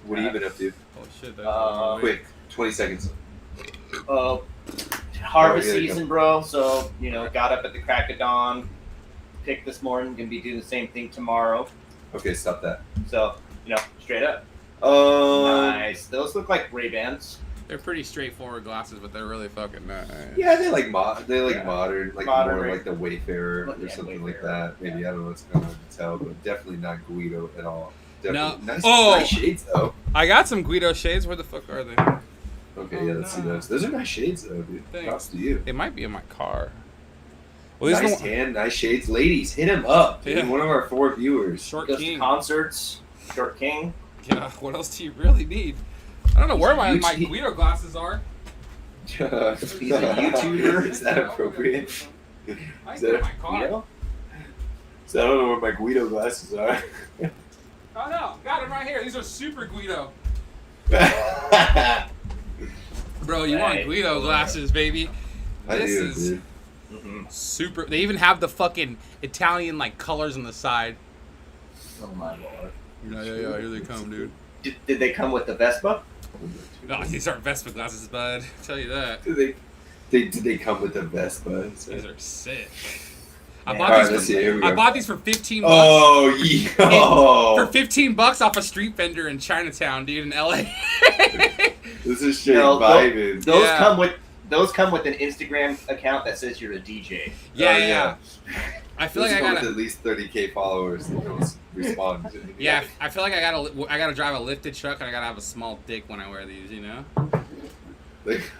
Speaker 2: what have you been up to?
Speaker 4: Oh shit! That's
Speaker 2: Quick, 20 seconds.
Speaker 5: harvest
Speaker 2: Oh, yeah,
Speaker 5: season, bro. So got up at the crack of dawn. Picked this morning. Gonna be doing the same thing tomorrow.
Speaker 2: Okay, stop that.
Speaker 5: So straight up.
Speaker 2: Um,
Speaker 5: Nice. Those look like Ray-Bans.
Speaker 4: They're pretty straightforward glasses, but they're really fucking nice.
Speaker 2: Yeah, they like
Speaker 5: Yeah.
Speaker 2: modern, like
Speaker 5: Modern,
Speaker 2: more
Speaker 5: right?
Speaker 2: like the Wayfarer
Speaker 5: Well,
Speaker 2: or
Speaker 5: yeah,
Speaker 2: something like
Speaker 5: Wayfarer,
Speaker 2: that. Maybe
Speaker 5: yeah.
Speaker 2: I don't know. It's kind of hard to tell, but definitely not Guido at all. Definitely.
Speaker 4: No.
Speaker 2: Nice,
Speaker 4: Oh!
Speaker 2: nice shades though.
Speaker 4: I got some Guido shades. Where the fuck are they?
Speaker 2: Okay, yeah, let's see those. Those are nice shades though, dude.
Speaker 4: Thanks.
Speaker 2: Props to you.
Speaker 4: They might be in my car. Well, these
Speaker 2: Nice
Speaker 4: are the
Speaker 2: tan, nice shades. Ladies, hit him up. Dude.
Speaker 4: Yeah.
Speaker 2: One of our 4 viewers.
Speaker 4: Short
Speaker 5: Goes to
Speaker 4: king.
Speaker 5: concerts. Short king.
Speaker 4: Yeah. What else do you really need? I don't know where my
Speaker 2: You-
Speaker 4: Guido glasses are.
Speaker 2: He's a YouTuber. Is that appropriate?
Speaker 4: I
Speaker 2: Is
Speaker 4: get in
Speaker 2: that-
Speaker 4: my car.
Speaker 2: So I don't know where my Guido glasses are.
Speaker 4: Oh no, got them right here. These are super Guido. Bro, you want
Speaker 5: Right.
Speaker 4: Guido glasses, baby?
Speaker 2: I
Speaker 4: This
Speaker 2: do,
Speaker 4: is
Speaker 2: dude.
Speaker 4: super. They even have the fucking Italian like colors on the side.
Speaker 5: Oh my lord.
Speaker 4: Yeah, here they come, dude.
Speaker 5: Did they come with the Vespa?
Speaker 4: No, these aren't Vespa glasses, bud. I'll tell you that.
Speaker 2: Did they come with the Vespa?
Speaker 4: These are sick. I
Speaker 5: Man.
Speaker 4: bought
Speaker 2: Alright,
Speaker 4: these.
Speaker 2: let's see. Here we
Speaker 4: I
Speaker 2: go.
Speaker 4: bought these for $15.
Speaker 2: Oh, yo!
Speaker 4: For $15 off a street vendor in Chinatown, dude, in LA.
Speaker 2: This is straight
Speaker 5: No,
Speaker 2: vibing.
Speaker 5: Those
Speaker 4: Yeah.
Speaker 5: come with an Instagram account that says you're a DJ.
Speaker 4: Yeah,
Speaker 2: Oh,
Speaker 4: yeah. I feel like I
Speaker 2: Those
Speaker 4: gotta.
Speaker 2: with at least 30K followers that don't respond. To me.
Speaker 4: Yeah, I feel like I gotta drive a lifted truck and I gotta have a small dick when I wear these, you know?
Speaker 2: Like,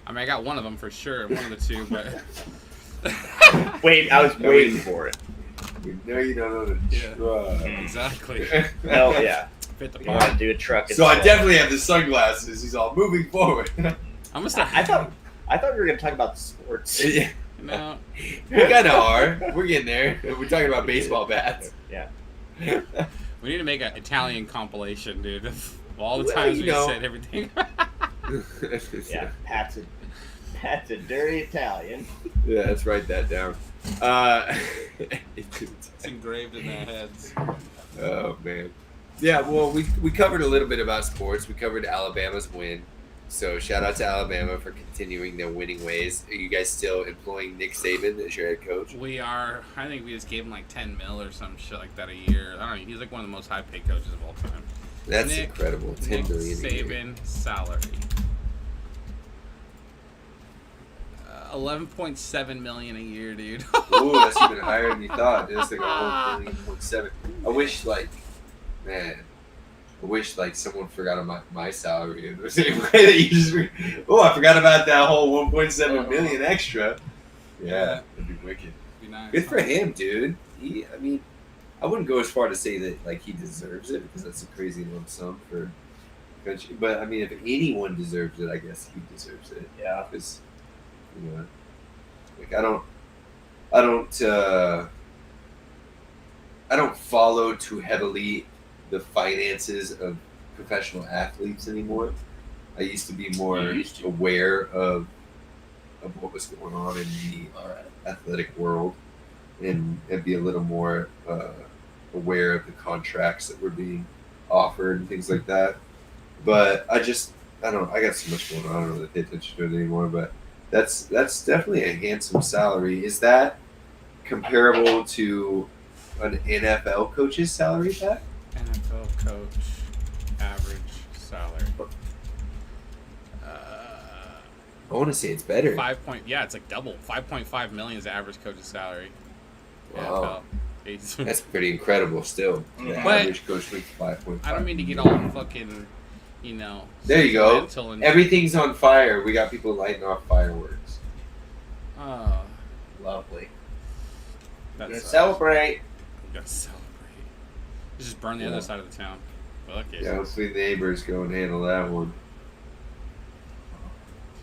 Speaker 4: I mean, I got one of them for sure, one of the two, but
Speaker 5: Wait, I was
Speaker 2: No,
Speaker 5: waiting
Speaker 2: we-
Speaker 5: for it.
Speaker 2: we know you don't know the
Speaker 4: Yeah.
Speaker 2: truck.
Speaker 4: exactly.
Speaker 5: Hell yeah.
Speaker 4: Fit the
Speaker 5: We
Speaker 4: part.
Speaker 5: want to do a truck.
Speaker 2: So I
Speaker 5: instead.
Speaker 2: definitely have the sunglasses. He's all moving forward.
Speaker 4: I'm gonna start.
Speaker 5: I thought we were gonna talk about sports.
Speaker 2: Yeah,
Speaker 4: No,
Speaker 2: we kind of are. We're getting there. We're talking about baseball bats.
Speaker 5: Yeah.
Speaker 4: we need to make an Italian compilation, dude, of all the
Speaker 2: Well,
Speaker 4: times
Speaker 2: you
Speaker 4: we
Speaker 2: know.
Speaker 4: said everything.
Speaker 5: Yeah. Pat's a dirty Italian.
Speaker 2: Yeah, let's write that down.
Speaker 4: It's engraved in their heads.
Speaker 2: Oh man. Yeah, well, we covered a little bit about sports. We covered Alabama's win. So shout out to Alabama for continuing their winning ways. Are you guys still employing Nick Saban as your head coach?
Speaker 4: We are. I think we just gave him like 10 mil or some shit like that a year. I don't know. He's like one of the most high paid coaches of all time.
Speaker 2: That's
Speaker 4: Nick-
Speaker 2: incredible. $10
Speaker 4: Nick
Speaker 2: million a year.
Speaker 4: Saban salary. 11.7 million a year, dude.
Speaker 2: Ooh, that's even higher than you thought. It's like a whole 1.7. I wish, someone forgot about my salary in the same way that you just. I forgot about that whole 1.7 million extra. Yeah, that'd be wicked.
Speaker 4: Be nice.
Speaker 2: Good for him, dude. I wouldn't go as far to say that like he deserves it because that's a crazy lump sum for country. But I mean, if anyone deserves it, I guess he deserves it.
Speaker 5: Yeah.
Speaker 2: Because like I don't follow too heavily the finances of professional athletes anymore. I used to be more
Speaker 5: You used to.
Speaker 2: aware of what was going on in the athletic world and be a little more aware of the contracts that were being offered and things like that. But I got so much going on. I don't really pay attention to it anymore. But that's definitely a handsome salary. Is that comparable to an NFL coach's salary, Pat?
Speaker 4: NFL coach average salary.
Speaker 2: I want to say it's better.
Speaker 4: It's like double. 5.5 million is the average coach's salary.
Speaker 2: Wow.
Speaker 4: NFL.
Speaker 2: That's pretty incredible still. The
Speaker 4: But-
Speaker 2: average coach makes 5.5.
Speaker 4: I don't mean to get all fucking,
Speaker 2: There you go.
Speaker 4: sentimental and-
Speaker 2: Everything's on fire. We got people lighting off fireworks.
Speaker 4: Oh,
Speaker 5: Lovely.
Speaker 4: that
Speaker 5: Let's
Speaker 4: sucks.
Speaker 5: celebrate.
Speaker 4: We gotta celebrate. Just burn the
Speaker 2: Yeah.
Speaker 4: other side of the town. Fuck it.
Speaker 2: Yeah, hopefully the neighbors go and handle that one.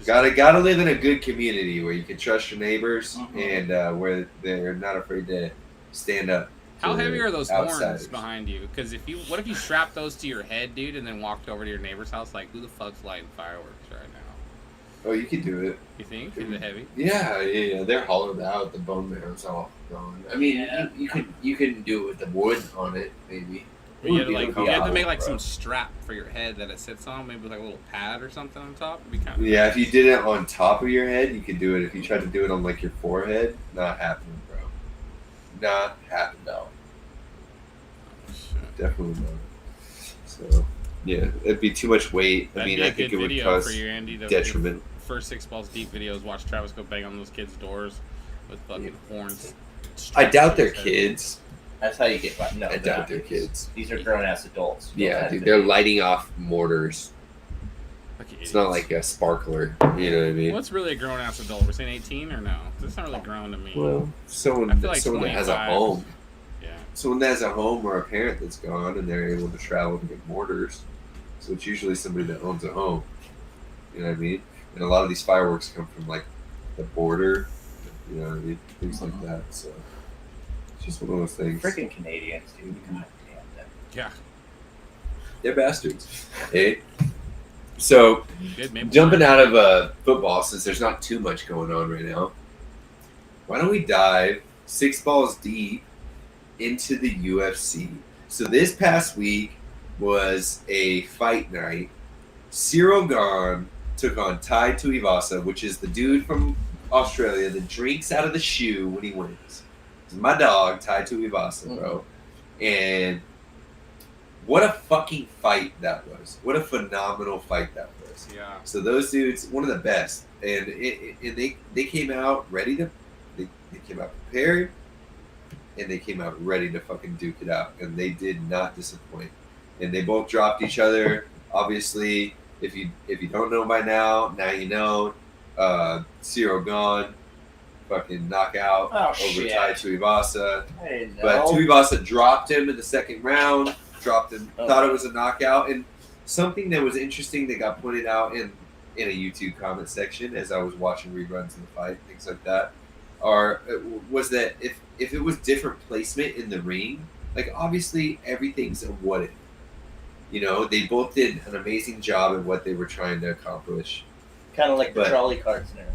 Speaker 2: Gotta live in a good community where you can trust your neighbors and where they're not afraid to stand up.
Speaker 4: How
Speaker 2: to
Speaker 4: heavy are those
Speaker 2: outsiders.
Speaker 4: horns behind you? Because what if you strap those to your head, dude, and then walked over to your neighbor's house? Like, who the fuck's lighting fireworks right now?
Speaker 2: Oh, you can do it.
Speaker 4: You think? Is it heavy?
Speaker 2: Yeah. They're hollowed out. The bone marrow's all gone. I mean,
Speaker 5: Yeah.
Speaker 2: you can do it with the wood on it, maybe.
Speaker 4: Or you
Speaker 2: It
Speaker 4: have to,
Speaker 2: would be
Speaker 4: like, you have to
Speaker 2: uncomfortable,
Speaker 4: make like
Speaker 2: bro.
Speaker 4: some strap for your head that it sits on, maybe with like a little pad or something on top. It'd be kind of
Speaker 2: Yeah, if you did it on top of your head, you could do it. If you tried to do it on like your forehead, not happening, bro. Not happening. No, definitely not. So, yeah, it'd be too much weight. I
Speaker 4: That'd
Speaker 2: mean,
Speaker 4: be a
Speaker 2: I think
Speaker 4: good
Speaker 2: it would
Speaker 4: video
Speaker 2: cause
Speaker 4: for you, Andy.
Speaker 2: detriment.
Speaker 4: First 6 balls deep videos. Watch Travis go bang on those kids' doors with fucking horns.
Speaker 2: I doubt they're
Speaker 4: strapped to his head.
Speaker 2: kids.
Speaker 5: That's how you get by. No,
Speaker 2: I
Speaker 5: they're
Speaker 2: doubt
Speaker 5: not
Speaker 2: they're kids.
Speaker 5: These are grown ass adults.
Speaker 2: Yeah, dude, they're lighting off mortars.
Speaker 4: Fucking
Speaker 2: It's not
Speaker 4: idiots.
Speaker 2: like a sparkler. You know what I mean?
Speaker 4: What's really a grown ass adult? We're saying 18 or no? That's not really grown to me.
Speaker 2: Well,
Speaker 4: I
Speaker 2: someone
Speaker 4: feel like
Speaker 2: that has a
Speaker 4: 25.
Speaker 2: home.
Speaker 4: Yeah.
Speaker 2: Someone that has a home or a parent that's gone and they're able to travel to get mortars. So it's usually somebody that owns a home. You know what I mean? And a lot of these fireworks come from like the border, you know what I mean? Things like that. So it's just one of those things.
Speaker 5: freaking Canadians, dude. God damn them.
Speaker 4: Yeah.
Speaker 2: They're bastards. Hey. So
Speaker 4: Good. Maybe
Speaker 2: jumping out of football, since there's not too much going on right now, why don't we dive 6 balls deep into the UFC? So this past week was a fight night. Cyril Gahn took on Tai Tuivasa, which is the dude from Australia that drinks out of the shoe when he wins. It's my dog, Tai Tuivasa, bro. And what a fucking fight that was. What a phenomenal fight that was.
Speaker 4: Yeah.
Speaker 2: So those dudes, one of the best, and they came out ready to, they came out prepared, and they came out ready to fucking duke it out, and they did not disappoint. And they both dropped each other. Obviously, if you don't know by now you know. Cyril Gahn, fucking knockout
Speaker 5: Oh,
Speaker 2: over
Speaker 5: shit.
Speaker 2: Tai Tuivasa.
Speaker 5: I didn't know.
Speaker 2: But Tuivasa dropped him in the second round. Dropped him.
Speaker 5: Oh.
Speaker 2: Thought it was a knockout. And something that was interesting that got pointed out in a YouTube comment section as I was watching reruns of the fight, things like that, was that if it was different placement in the ring, like obviously everything's a what if. You know, they both did an amazing job at what they were trying to accomplish.
Speaker 5: Kind of like the
Speaker 2: but-
Speaker 5: trolley car scenario.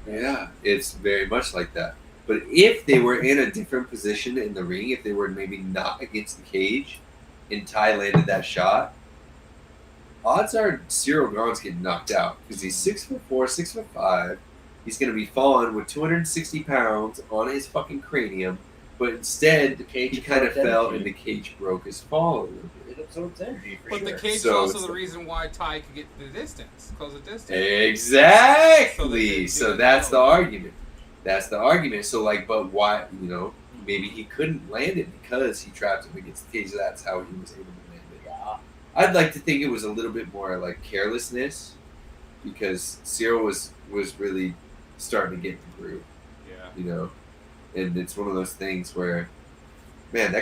Speaker 2: Yeah, it's very much like that. But if they were in a different position in the ring, if they were maybe not against the cage, and Ty landed that shot, odds are Cyril Gahn's getting knocked out because he's 6'4", 6'5". He's going to be falling with 260 pounds on his fucking cranium, but instead
Speaker 5: The cage
Speaker 2: he kind of
Speaker 5: absorbs
Speaker 2: fell
Speaker 5: energy.
Speaker 2: and the cage broke his fall a little bit.
Speaker 5: It absorbs energy for
Speaker 4: But
Speaker 5: sure.
Speaker 4: the cage is
Speaker 2: So
Speaker 4: also
Speaker 2: it's
Speaker 4: the
Speaker 2: like-
Speaker 4: reason why Ty could get the distance, close the distance.
Speaker 2: Exactly.
Speaker 4: So
Speaker 2: So that's the argument. That's the argument. So like, but why? You know, maybe he couldn't land it because he trapped him against the cage. That's how he was able to land it.
Speaker 5: Yeah.
Speaker 2: I'd like to think it was a little bit more like carelessness because Cyril was really starting to get the groove.
Speaker 4: Yeah.
Speaker 2: You know, and it's one of those things where, man,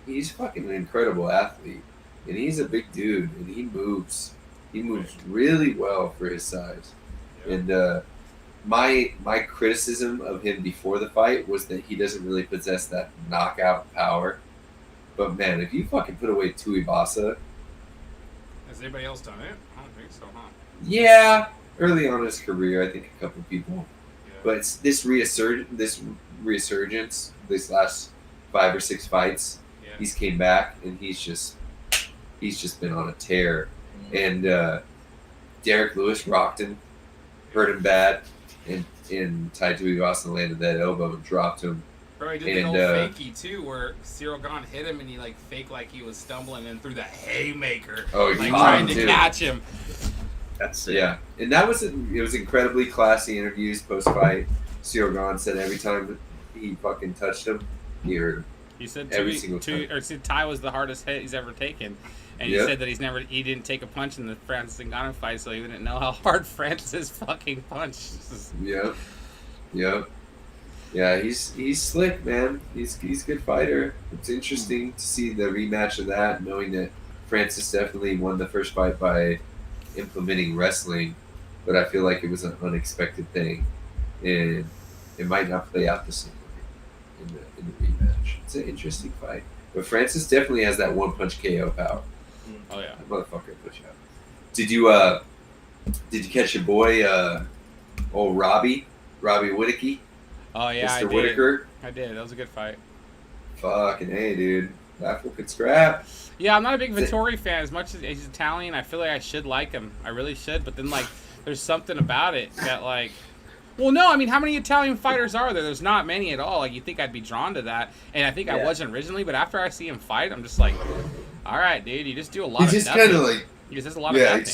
Speaker 2: he's fucking an incredible athlete, and he's a big dude, and he moves really well for his size.
Speaker 4: Yeah.
Speaker 2: And my criticism of him before the fight was that he doesn't really possess that knockout power. But man, if you fucking put away Tuivasa,
Speaker 4: Has anybody else done it? I don't think so, huh?
Speaker 2: yeah, early on in his career, I think a couple people.
Speaker 4: Yeah.
Speaker 2: But it's this resurgence, these last 5 or 6 fights,
Speaker 4: Yeah.
Speaker 2: he's came back and he's just been on a tear. And Derek Lewis rocked him, hurt him bad, and Tai Tuivasa landed that elbow and dropped him.
Speaker 4: Bro, he did the
Speaker 2: And,
Speaker 4: old fakey too, where Cyril Gahn hit him and he like faked like he was stumbling and threw the haymaker,
Speaker 2: Oh, he
Speaker 4: like
Speaker 2: caught
Speaker 4: trying
Speaker 2: him,
Speaker 4: to
Speaker 2: too.
Speaker 4: catch him.
Speaker 5: That's it.
Speaker 2: Yeah, and that was it was incredibly classy interviews post fight. Cyril Gahn said every time he fucking touched him, he hurt him.
Speaker 4: He said
Speaker 2: Every single time.
Speaker 4: Ty was the hardest hit he's ever taken, and
Speaker 2: Yep.
Speaker 4: he said that he didn't take a punch in the Francis Ngannou fight, so he didn't know how hard Francis fucking punched.
Speaker 2: Yep. Yeah, he's slick, man. He's a good fighter. It's interesting to see the rematch of that, knowing that Francis definitely won the first fight by implementing wrestling, but I feel like it was an unexpected thing, and it might not play out the same way in the rematch. It's an interesting fight, but Francis definitely has that one punch KO power.
Speaker 4: Oh yeah.
Speaker 2: That motherfucker push out. Did you catch your boy old Robbie Whittaker?
Speaker 4: Oh yeah, I
Speaker 2: Mr.
Speaker 4: did.
Speaker 2: Whittaker?
Speaker 4: I did. That was a good fight.
Speaker 2: Fucking hey, dude. That fool could scrap.
Speaker 4: Yeah, I'm not a big Vittori fan. As much as he's Italian, I feel like I should like him. I really should. But then, like, there's something about it that, like, well, no. I mean, how many Italian fighters are there? There's not many at all. Like, you think I'd be drawn to that, and I think I
Speaker 5: Yeah.
Speaker 4: wasn't originally. But after I see him fight, I'm just like, all right, dude, you just do a lot
Speaker 2: He
Speaker 4: of
Speaker 2: just
Speaker 4: nothing.
Speaker 2: kind of like,
Speaker 4: He just does a lot of
Speaker 2: yeah,
Speaker 4: nothing.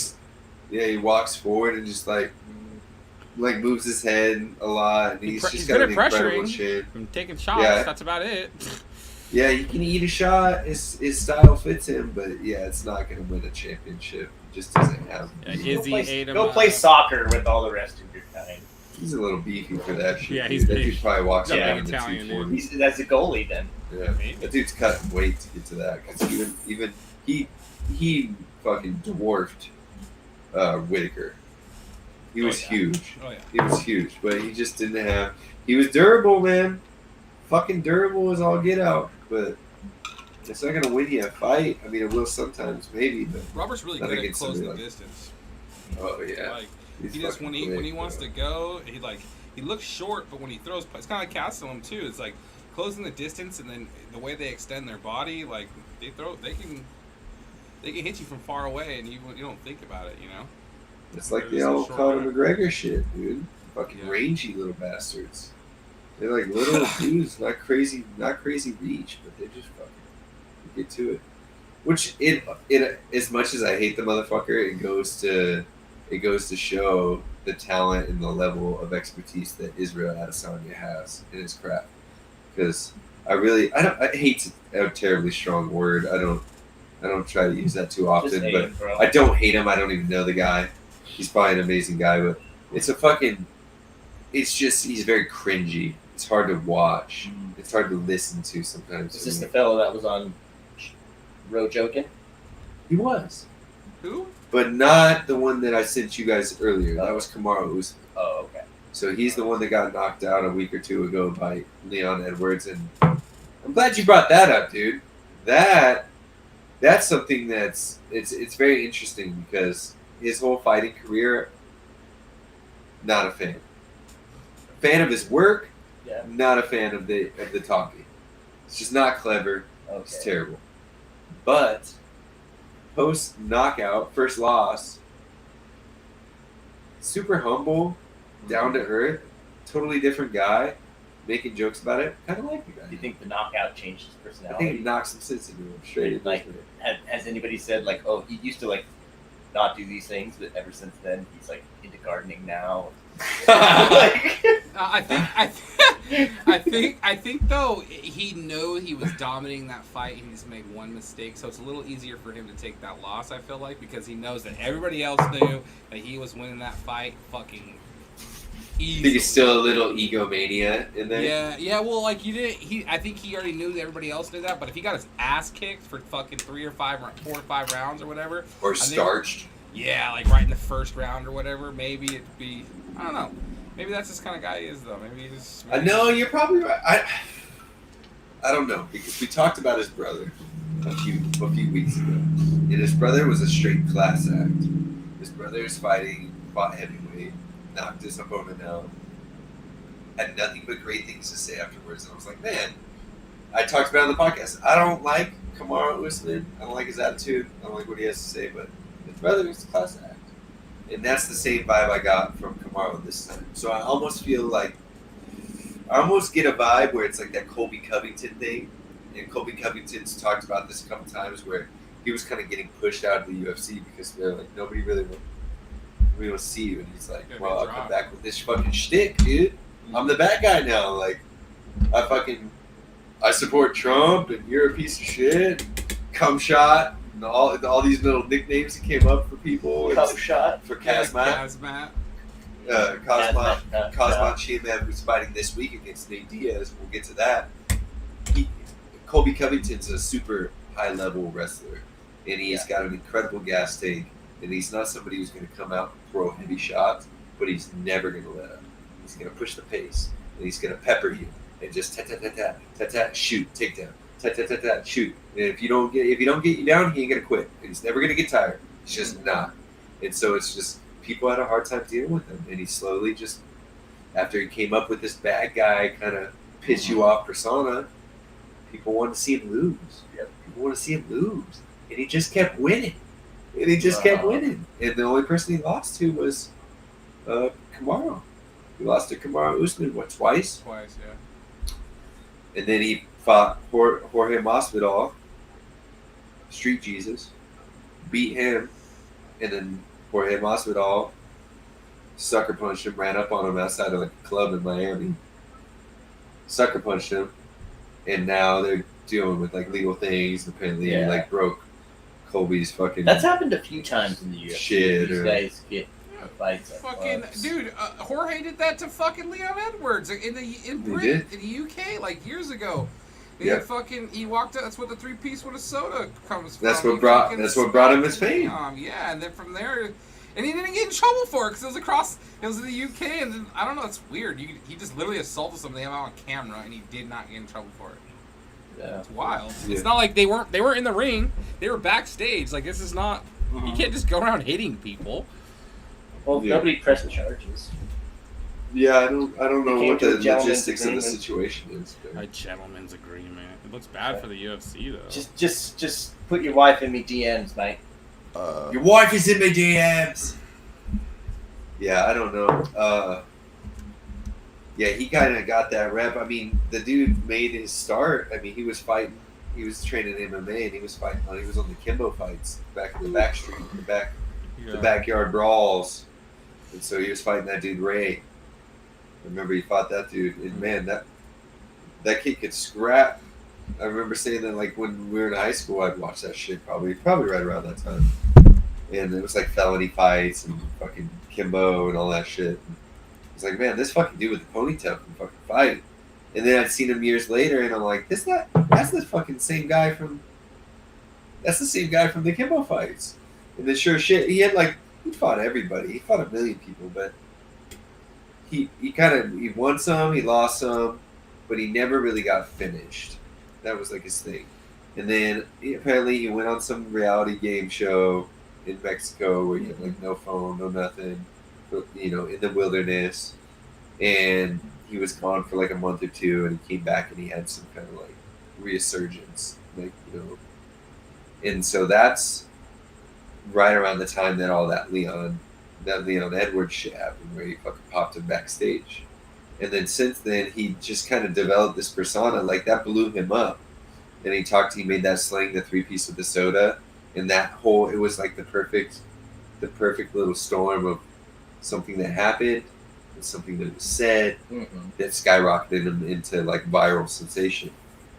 Speaker 2: he walks forward and just like moves his head a lot. And he's
Speaker 4: He's
Speaker 2: just
Speaker 4: good
Speaker 2: got an
Speaker 4: at
Speaker 2: incredible
Speaker 4: pressuring.
Speaker 2: chin.
Speaker 4: I'm taking shots.
Speaker 2: Yeah.
Speaker 4: That's about it.
Speaker 2: Yeah, he can eat a shot. His style fits him, but yeah, it's not going to win a championship. It just doesn't have.
Speaker 4: Yeah,
Speaker 5: Go
Speaker 4: Izzy
Speaker 5: play,
Speaker 4: ate him.
Speaker 5: go play soccer with all the rest of your kind.
Speaker 2: He's a little beefy for that shit.
Speaker 4: Yeah,
Speaker 2: dude.
Speaker 4: he's
Speaker 2: that
Speaker 4: big.
Speaker 2: dude probably walks
Speaker 4: He's a
Speaker 2: around
Speaker 4: big
Speaker 2: in the
Speaker 4: Italian, dude.
Speaker 2: 240s.
Speaker 5: That's a goalie then.
Speaker 2: Yeah,
Speaker 4: Maybe.
Speaker 2: that dude's cutting weight to get to that. Because even he fucking dwarfed Whitaker. He was
Speaker 4: yeah.
Speaker 2: huge.
Speaker 4: Oh yeah.
Speaker 2: He was huge, but he just didn't have. He was durable, man. Fucking durable as all get out, but it's not gonna win you a fight. I mean, it will sometimes, maybe, but
Speaker 4: Robert's really
Speaker 2: Not
Speaker 4: good at
Speaker 2: against
Speaker 4: closing
Speaker 2: somebody like-
Speaker 4: distance.
Speaker 2: oh yeah.
Speaker 4: Like
Speaker 2: He's
Speaker 4: he just
Speaker 2: fucking
Speaker 4: when
Speaker 2: quick,
Speaker 4: he wants
Speaker 2: bro.
Speaker 4: to go, he looks short, but when he throws, it's kind of like Castellum too. It's like closing the distance, and then the way they extend their body, like they can hit you from far away, and you don't think about it, you know.
Speaker 2: It's like
Speaker 4: They're
Speaker 2: the
Speaker 4: so
Speaker 2: old
Speaker 4: short
Speaker 2: Conor
Speaker 4: guy.
Speaker 2: McGregor shit, dude. Fucking
Speaker 4: Yeah.
Speaker 2: rangy little bastards. They're like little dudes, not crazy reach, but they just fucking get to it. Which it as much as I hate the motherfucker, it goes to show the talent and the level of expertise that Israel Adesanya has in his craft. Because I hate's a terribly strong word. I don't try to use that too
Speaker 5: Just
Speaker 2: often,
Speaker 5: hate
Speaker 2: but
Speaker 5: him, bro.
Speaker 2: I don't hate him. I don't even know the guy. He's probably an amazing guy, but it's just he's very cringy. It's hard to watch. It's hard to listen to sometimes.
Speaker 5: Is this the fellow that was on Road Joking?
Speaker 2: He was,
Speaker 4: Who?
Speaker 2: but not the one that I sent you guys earlier. That was Kamaru Usman.
Speaker 5: Oh, okay.
Speaker 2: So he's the one that got knocked out a week or two ago by Leon Edwards, and I'm glad you brought that up, dude. That's something it's very interesting because his whole fighting career, not a fan. Fan of his work,
Speaker 5: Yeah.
Speaker 2: not a fan of the talking. It's just not clever.
Speaker 5: Okay.
Speaker 2: It's terrible. But post knockout, first loss, super humble, down to earth, totally different guy, making jokes about it. Kind of like the guy.
Speaker 5: Do you think the knockout changed his
Speaker 2: I
Speaker 5: personality?
Speaker 2: think it knocks some sense into him straight.
Speaker 5: Like, has anybody said like, oh, he used to like not do these things, but ever since then he's like into gardening now? Like,
Speaker 4: I think though he knows he was dominating that fight. He just made one mistake, so it's a little easier for him to take that loss. I feel like because he knows that everybody else knew that he was winning that fight, fucking easily.
Speaker 2: I think it's still a little egomania in there.
Speaker 4: Yeah. Well, like I think he already knew that everybody else knew that. But if he got his ass kicked for fucking 4 or 5 rounds or whatever,
Speaker 2: Or
Speaker 4: think-
Speaker 2: starched.
Speaker 4: yeah, like right in the first round or whatever, maybe it'd be. I don't know. Maybe that's just kind of guy he is, though. Maybe he's.
Speaker 2: No, you're probably right. I don't know because we talked about his brother a few weeks ago, and his brother was a straight class act. His brother is fought heavyweight, knocked his opponent out, had nothing but great things to say afterwards, and I was like, man, I talked about it on the podcast. I don't like Kamaru Usman. I don't like his attitude. I don't like what he has to say, but his brother is a class act. And that's the same vibe I got from Kamaru this time. So I almost feel like I almost get a vibe where it's like that Colby Covington thing. And Colby Covington's talked about this a couple times where he was kind of getting pushed out of the UFC because they're like, nobody really wants to see you. And he's like,
Speaker 4: Yeah,
Speaker 2: well, I'll
Speaker 4: drop.
Speaker 2: come back with this fucking shtick, dude. I'm the bad guy now. Like, I support Trump and you're a piece of shit. Cum shot. And all these little nicknames that came up for people.
Speaker 5: cup shot.
Speaker 2: For
Speaker 4: Yeah,
Speaker 2: Kazmat.
Speaker 4: Kazmat.
Speaker 2: Kazmat Chimaev, who's fighting this week against Nate Diaz. We'll get to that. Colby Covington's a super high-level wrestler, and he's got an incredible gas tank, and he's not somebody who's going to come out and throw heavy shots, but he's never going to let up. He's going to push the pace, and he's going to pepper you, and just tat, shoot, take down, tat, shoot. And if you don't get you down, he ain't going to quit. And he's never going to get tired. He's just not. And so it's just people had a hard time dealing with him, and he slowly just, after he came up with this bad guy kind of piss you off persona, people wanted to see him lose. People want to see him lose, and he just kept winning. And the only person he lost to was Kamaru. He lost to Kamaru Usman twice,
Speaker 4: Yeah.
Speaker 2: and then he fought Jorge Masvidal, Street Jesus, beat him, and then Jorge Masvidal sucker punched him, ran up on him outside of a club in Miami, sucker punched him, and now they're dealing with like legal things. Apparently, he like broke Colby's fucking.
Speaker 5: That's happened a few times in the UFC.
Speaker 2: Shit,
Speaker 5: These
Speaker 2: or-
Speaker 5: guys get fights. at
Speaker 4: Fucking
Speaker 5: clubs.
Speaker 4: dude, Jorge did that to fucking Leon Edwards in Britain, in the UK, like years ago.
Speaker 2: Yeah.
Speaker 4: He walked out. That's what the 3-piece with a soda comes from.
Speaker 2: That's what
Speaker 4: He
Speaker 2: brought-
Speaker 4: fucking
Speaker 2: that's what brought him his
Speaker 4: smacked
Speaker 2: fame.
Speaker 4: Yeah, and then from there, and he didn't get in trouble for it because it was in the UK, and then I don't know. It's weird. He just literally assaulted somebody on camera, and he did not get in trouble for it.
Speaker 5: Yeah.
Speaker 4: It's wild.
Speaker 2: Yeah.
Speaker 4: It's not like they weren't in the ring. They were backstage. Like this is not. You can't just go around hitting people.
Speaker 5: Well,
Speaker 2: Yeah.
Speaker 5: nobody pressed the charges.
Speaker 2: Yeah, I don't know
Speaker 5: came
Speaker 2: what
Speaker 5: to
Speaker 2: the
Speaker 5: a gentleman's
Speaker 2: logistics of the
Speaker 5: agreement.
Speaker 2: situation is.
Speaker 4: A gentleman's agreement. It looks bad for the UFC though.
Speaker 5: Just put your wife in me DMs, mate.
Speaker 2: Your wife is in my DMs. Yeah, I don't know. Yeah, he kind of got that rep. I mean, the dude made his start. I mean, he was fighting. He was training MMA, and he was fighting. He was on the Kimbo fights back in the back street, the backyard brawls, and so he was fighting that dude Ray. I remember he fought that dude, and man, that kid could scrap. I remember saying that like when we were in high school, I'd watch that shit probably right around that time, and it was like felony fights and fucking Kimbo and all that shit. I was like, man, this fucking dude with the ponytail can fucking fight. And then I'd seen him years later, and I'm like, that's the fucking same guy from. That's the same guy from the Kimbo fights. And then sure shit, he fought everybody. He fought a million people, but he won some, he lost some, but he never really got finished. That was like his thing. And then apparently he went on some reality game show in Mexico where he had like no phone, no nothing, in the wilderness, and he was gone for like a month or two, and he came back and he had some kind of like resurgence, and so that's right around the time that all that Leon Edwards shit happened, where he fucking popped him backstage. And then since then, he just kind of developed this persona. Like, that blew him up. And he made that slang, the 3-piece with the soda. And that whole, it was like the perfect little storm of something that happened and something that was said that skyrocketed him into like viral sensation.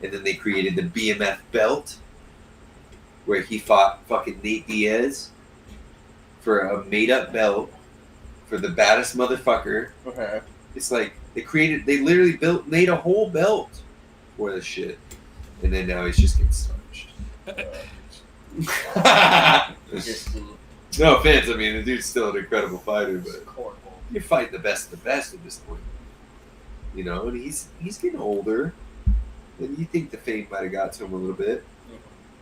Speaker 2: And then they created the BMF belt, where he fought fucking Nate Diaz for a made-up belt for the baddest motherfucker.
Speaker 6: Okay.
Speaker 2: It's like they literally made a whole belt for this shit, and then now he's just getting starched.
Speaker 6: Just
Speaker 2: No offense, I mean the dude's still an incredible fighter, but
Speaker 6: horrible.
Speaker 2: you're fighting the best of the best at this point. You know, and he's getting older, and you think the fame might have got to him a little bit.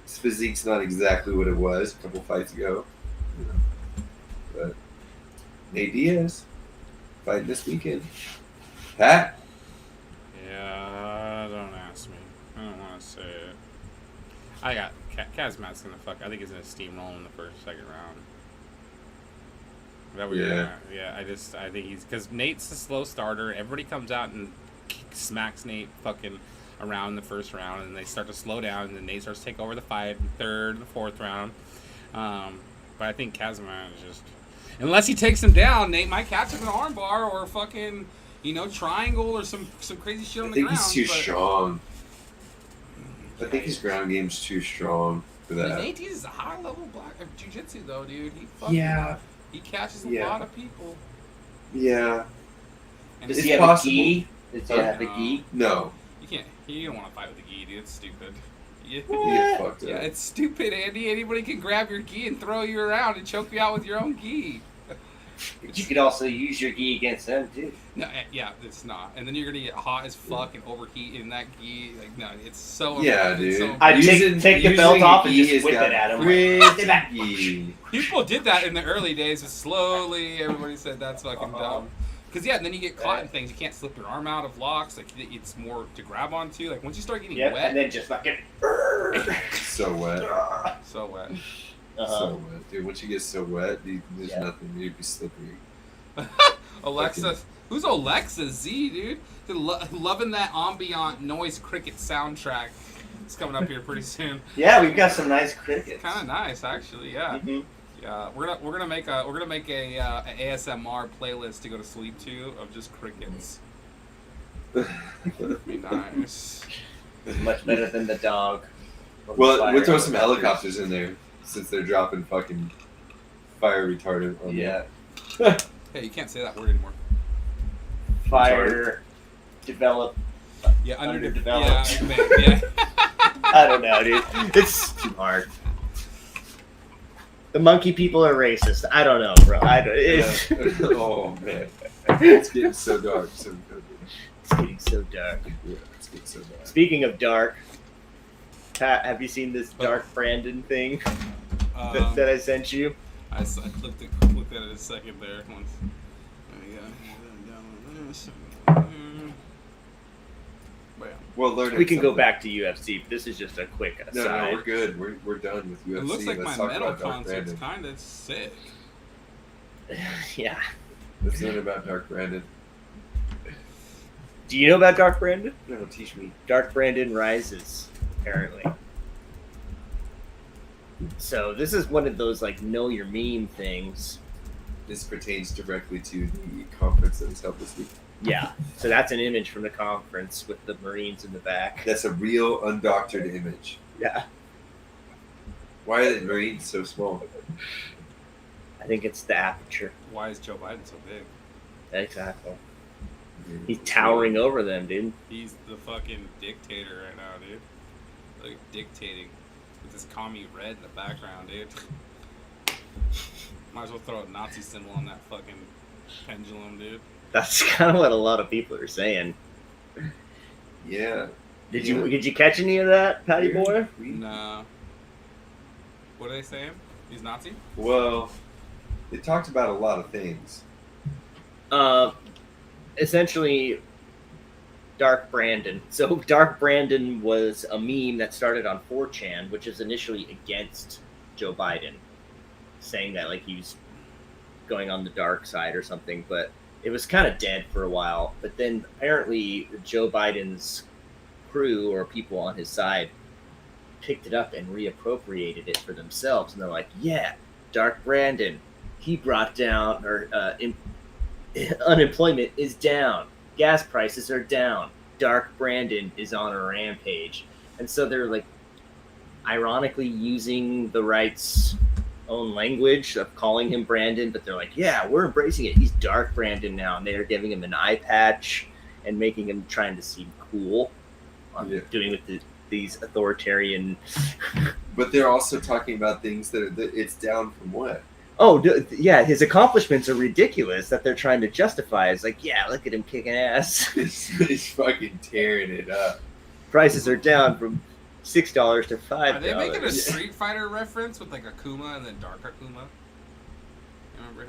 Speaker 2: His physique's not exactly what it was a couple fights ago, you know. But Nate Diaz fighting this weekend. Pat?
Speaker 4: Yeah, don't ask me. I don't want to say it. I got Kazmat's gonna fuck. I think he's gonna steamroll in the second round. Is that what you're gonna? Yeah, I think he's because Nate's a slow starter. Everybody comes out and smacks Nate fucking around in the first round, and they start to slow down, and then Nate starts to take over the fight, the third, the fourth round. But I think Kazmat is just, unless he takes him down, Nate might catch him in an armbar or fucking, triangle or some crazy shit on the ground.
Speaker 2: I think he's too strong. I think his ground game's too strong for that.
Speaker 4: Nate Diaz is a high level black jiu-jitsu though, dude. He fucking, he catches a lot of people.
Speaker 2: Yeah.
Speaker 4: And
Speaker 5: Does
Speaker 2: It's
Speaker 5: he have
Speaker 2: possible.
Speaker 5: a gi? Does he have a gi?
Speaker 2: No.
Speaker 4: You don't want to fight with the gi, dude. It's stupid.
Speaker 2: You get fucked up.
Speaker 4: Yeah, it's stupid, Andy. Anybody can grab your gi and throw you around and choke you out with your own gi.
Speaker 5: But you could also use your gi against them too.
Speaker 4: No, yeah, it's not. And then you're gonna get hot as fuck and overheat in that gi. Like, no, it's so.
Speaker 2: Yeah,
Speaker 4: it's
Speaker 2: dude.
Speaker 4: so-
Speaker 5: I'd take the belt
Speaker 2: using
Speaker 5: off
Speaker 2: a
Speaker 5: and
Speaker 2: gi
Speaker 5: just
Speaker 2: has
Speaker 5: whip
Speaker 2: got
Speaker 5: it at him.
Speaker 2: pretty-
Speaker 4: People did that in the early days, but slowly everybody said that's fucking dumb. Because yeah, and then you get caught in things. You can't slip your arm out of locks. Like, it's more to grab onto. Like, once you start getting
Speaker 5: Yep,
Speaker 4: wet,
Speaker 5: and then just fucking.
Speaker 2: So wet.
Speaker 4: so wet.
Speaker 2: So wet. Dude, once you get so wet, there's nothing. You'd be slippery.
Speaker 4: Alexa, who's Alexa Z, dude? They're loving that ambient noise cricket soundtrack. It's coming up here pretty soon.
Speaker 5: Yeah, we've got some nice crickets.
Speaker 4: Kind of nice, actually. Yeah, yeah. We're gonna make a an ASMR playlist to go to sleep to of just crickets. Be nice.
Speaker 5: It's much better than the dog.
Speaker 2: Well, we'll throw some helicopters in there since they're dropping fucking fire retardant on
Speaker 4: Hey, you can't say that word anymore.
Speaker 5: Fire, develop.
Speaker 4: Yeah,
Speaker 5: Underdeveloped.
Speaker 4: Yeah.
Speaker 5: I don't know, dude. It's too hard. The monkey people are racist. I don't know, bro.
Speaker 2: Oh, man. It's getting so dark.
Speaker 5: It's getting so dark.
Speaker 2: Yeah, it's getting so dark.
Speaker 5: Speaking of dark, Pat, have you seen this Dark Brandon thing that I sent you?
Speaker 4: I looked at it a second there once.
Speaker 2: Well,
Speaker 5: We can go back to UFC, but this is just a quick aside.
Speaker 2: No, we're good. We're done with UFC.
Speaker 4: It looks like
Speaker 2: Let's
Speaker 4: my
Speaker 2: talk
Speaker 4: metal
Speaker 2: about Dark
Speaker 4: concert's
Speaker 2: Brandon.
Speaker 4: kind of sick.
Speaker 5: Yeah.
Speaker 2: Let's learn about Dark Brandon.
Speaker 5: Do you know about Dark Brandon?
Speaker 2: No, teach me.
Speaker 5: Dark Brandon Rises, apparently. So this is one of those like know your meme things.
Speaker 2: This pertains directly to the conference that was held this week.
Speaker 5: Yeah. So that's an image from the conference with the Marines in the back.
Speaker 2: That's a real undoctored image.
Speaker 5: Yeah.
Speaker 2: Why are the Marines so small?
Speaker 5: I think it's the aperture.
Speaker 4: Why is Joe Biden so big?
Speaker 5: Exactly. He's towering over them, dude.
Speaker 4: He's the fucking dictator right now, dude. Like, dictating. With this commie red in the background, dude. Might as well throw a Nazi symbol on that fucking pendulum, dude.
Speaker 5: That's kind of what a lot of people are saying.
Speaker 2: Yeah.
Speaker 5: Did you catch any of that, Patty boy?
Speaker 4: No. What are they saying? He's Nazi?
Speaker 2: Well, they talked about a lot of things.
Speaker 5: Essentially, Dark Brandon. So Dark Brandon was a meme that started on 4chan, which is initially against Joe Biden. saying that like he was going on the dark side or something, but it was kind of dead for a while. But then apparently Joe Biden's crew or people on his side picked it up and reappropriated it for themselves, and they're like, yeah, Dark Brandon, he brought down, or unemployment is down, gas prices are down, Dark Brandon is on a rampage. And so they're like ironically using the right's own language of calling him Brandon, but they're like, yeah, we're embracing it, he's Dark Brandon now, and they're giving him an eye patch and making him trying to seem cool on doing with these authoritarian.
Speaker 2: But they're also talking about things that it's down from what?
Speaker 5: Oh, yeah, his accomplishments are ridiculous that they're trying to justify. It's like, yeah, look at him kicking ass.
Speaker 2: He's fucking tearing it up.
Speaker 5: Prices are down from $6 to $5.
Speaker 4: Are they making a Street Fighter reference with like Akuma and then Dark Akuma? You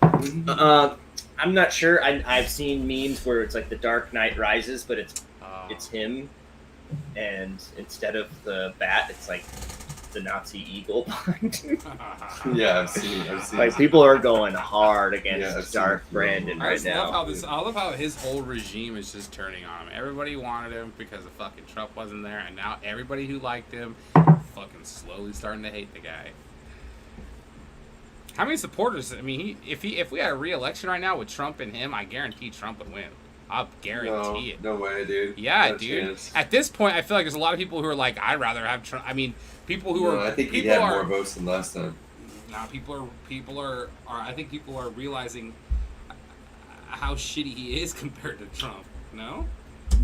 Speaker 4: remember him?
Speaker 5: I'm not sure. I've seen memes where it's like the Dark Knight Rises, but it's him, and instead of the bat, it's like the Nazi eagle behind him.
Speaker 2: Yeah, I've seen.
Speaker 5: Like people are going hard against Dark Brandon right now.
Speaker 4: I love how his whole regime is just turning on him. Everybody wanted him because of fucking Trump wasn't there, and now everybody who liked him fucking slowly starting to hate the guy. How many supporters? I mean, if we had a re-election right now with Trump and him, I guarantee Trump would win. I'll guarantee it.
Speaker 2: No way, dude.
Speaker 4: Yeah,
Speaker 2: No
Speaker 4: dude.
Speaker 2: chance.
Speaker 4: At this point, I feel like there's a lot of people who are like, I'd rather have Trump. I mean, people who are.
Speaker 2: I think he
Speaker 4: people
Speaker 2: had
Speaker 4: are,
Speaker 2: more votes than last time.
Speaker 4: Now people are. I think people are realizing how shitty he is compared to Trump. No.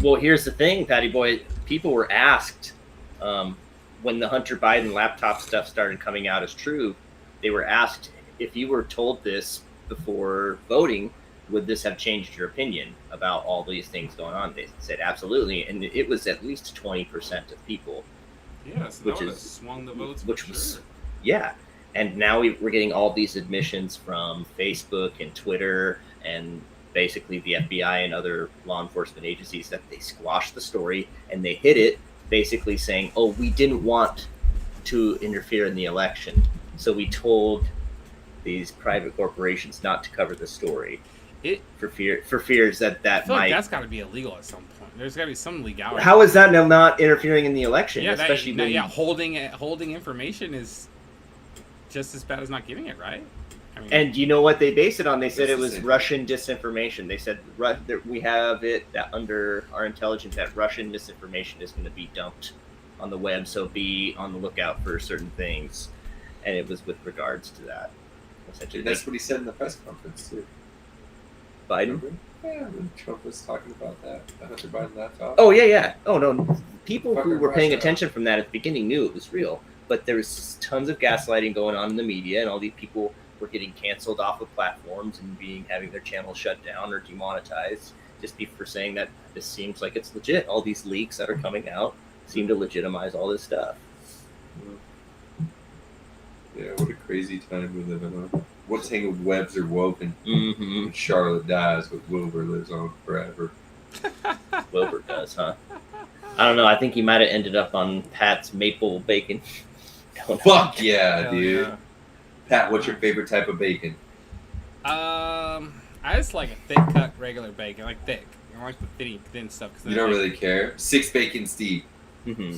Speaker 5: Well, here's the thing, Patty Boy. People were asked when the Hunter Biden laptop stuff started coming out as true. They were asked if you were told this before voting, would this have changed your opinion about all these things going on? They said absolutely, and it was at least 20% of people.
Speaker 4: Yes, that would have swung the votes.
Speaker 5: Which
Speaker 4: for
Speaker 5: was,
Speaker 4: sure.
Speaker 5: yeah. And now we're getting all these admissions from Facebook and Twitter and basically the FBI and other law enforcement agencies that they squashed the story and they hid it, basically saying, "Oh, we didn't want to interfere in the election, so we told these private corporations not to cover the story." For fears that
Speaker 4: I feel
Speaker 5: might.
Speaker 4: like that's got to be illegal at some point. There's got to be some legality.
Speaker 5: How is that not interfering in the election?
Speaker 4: Yeah,
Speaker 5: especially when
Speaker 4: holding information is just as bad as not giving it, right? I mean,
Speaker 5: and you know what they based it on? They said it was
Speaker 2: same.
Speaker 5: Russian disinformation. They said we have it that under our intelligence that Russian misinformation is going to be dumped on the web, so be on the lookout for certain things. And it was with regards to that. Essentially,
Speaker 2: That's what he said in the press conference too.
Speaker 5: Biden.
Speaker 2: Yeah, when Trump was talking about that, the Hunter Biden laptop.
Speaker 5: Oh yeah. Oh no, people who
Speaker 2: Fucking
Speaker 5: were paying
Speaker 2: Russia.
Speaker 5: attention from that at the beginning knew it was real. But there was tons of gaslighting going on in the media, and all these people were getting canceled off of platforms and having their channels shut down or demonetized just for saying that this seems like it's legit. All these leaks that are coming out seem to legitimize all this stuff.
Speaker 2: Yeah, what a crazy time we live in. Huh? What tangled webs are woven?
Speaker 5: Mm-hmm.
Speaker 2: When Charlotte dies, but Wilbur lives on forever.
Speaker 5: Wilbur does, huh? I don't know. I think he might have ended up on Pat's maple bacon.
Speaker 2: Fuck yeah,
Speaker 4: Hell
Speaker 2: dude.
Speaker 4: yeah.
Speaker 2: Pat, what's your favorite type of bacon?
Speaker 4: I just like a thick cut regular bacon, like thick. I don't like the thin stuff.
Speaker 2: You don't really care. 6 bacons deep.
Speaker 5: Mm-hmm.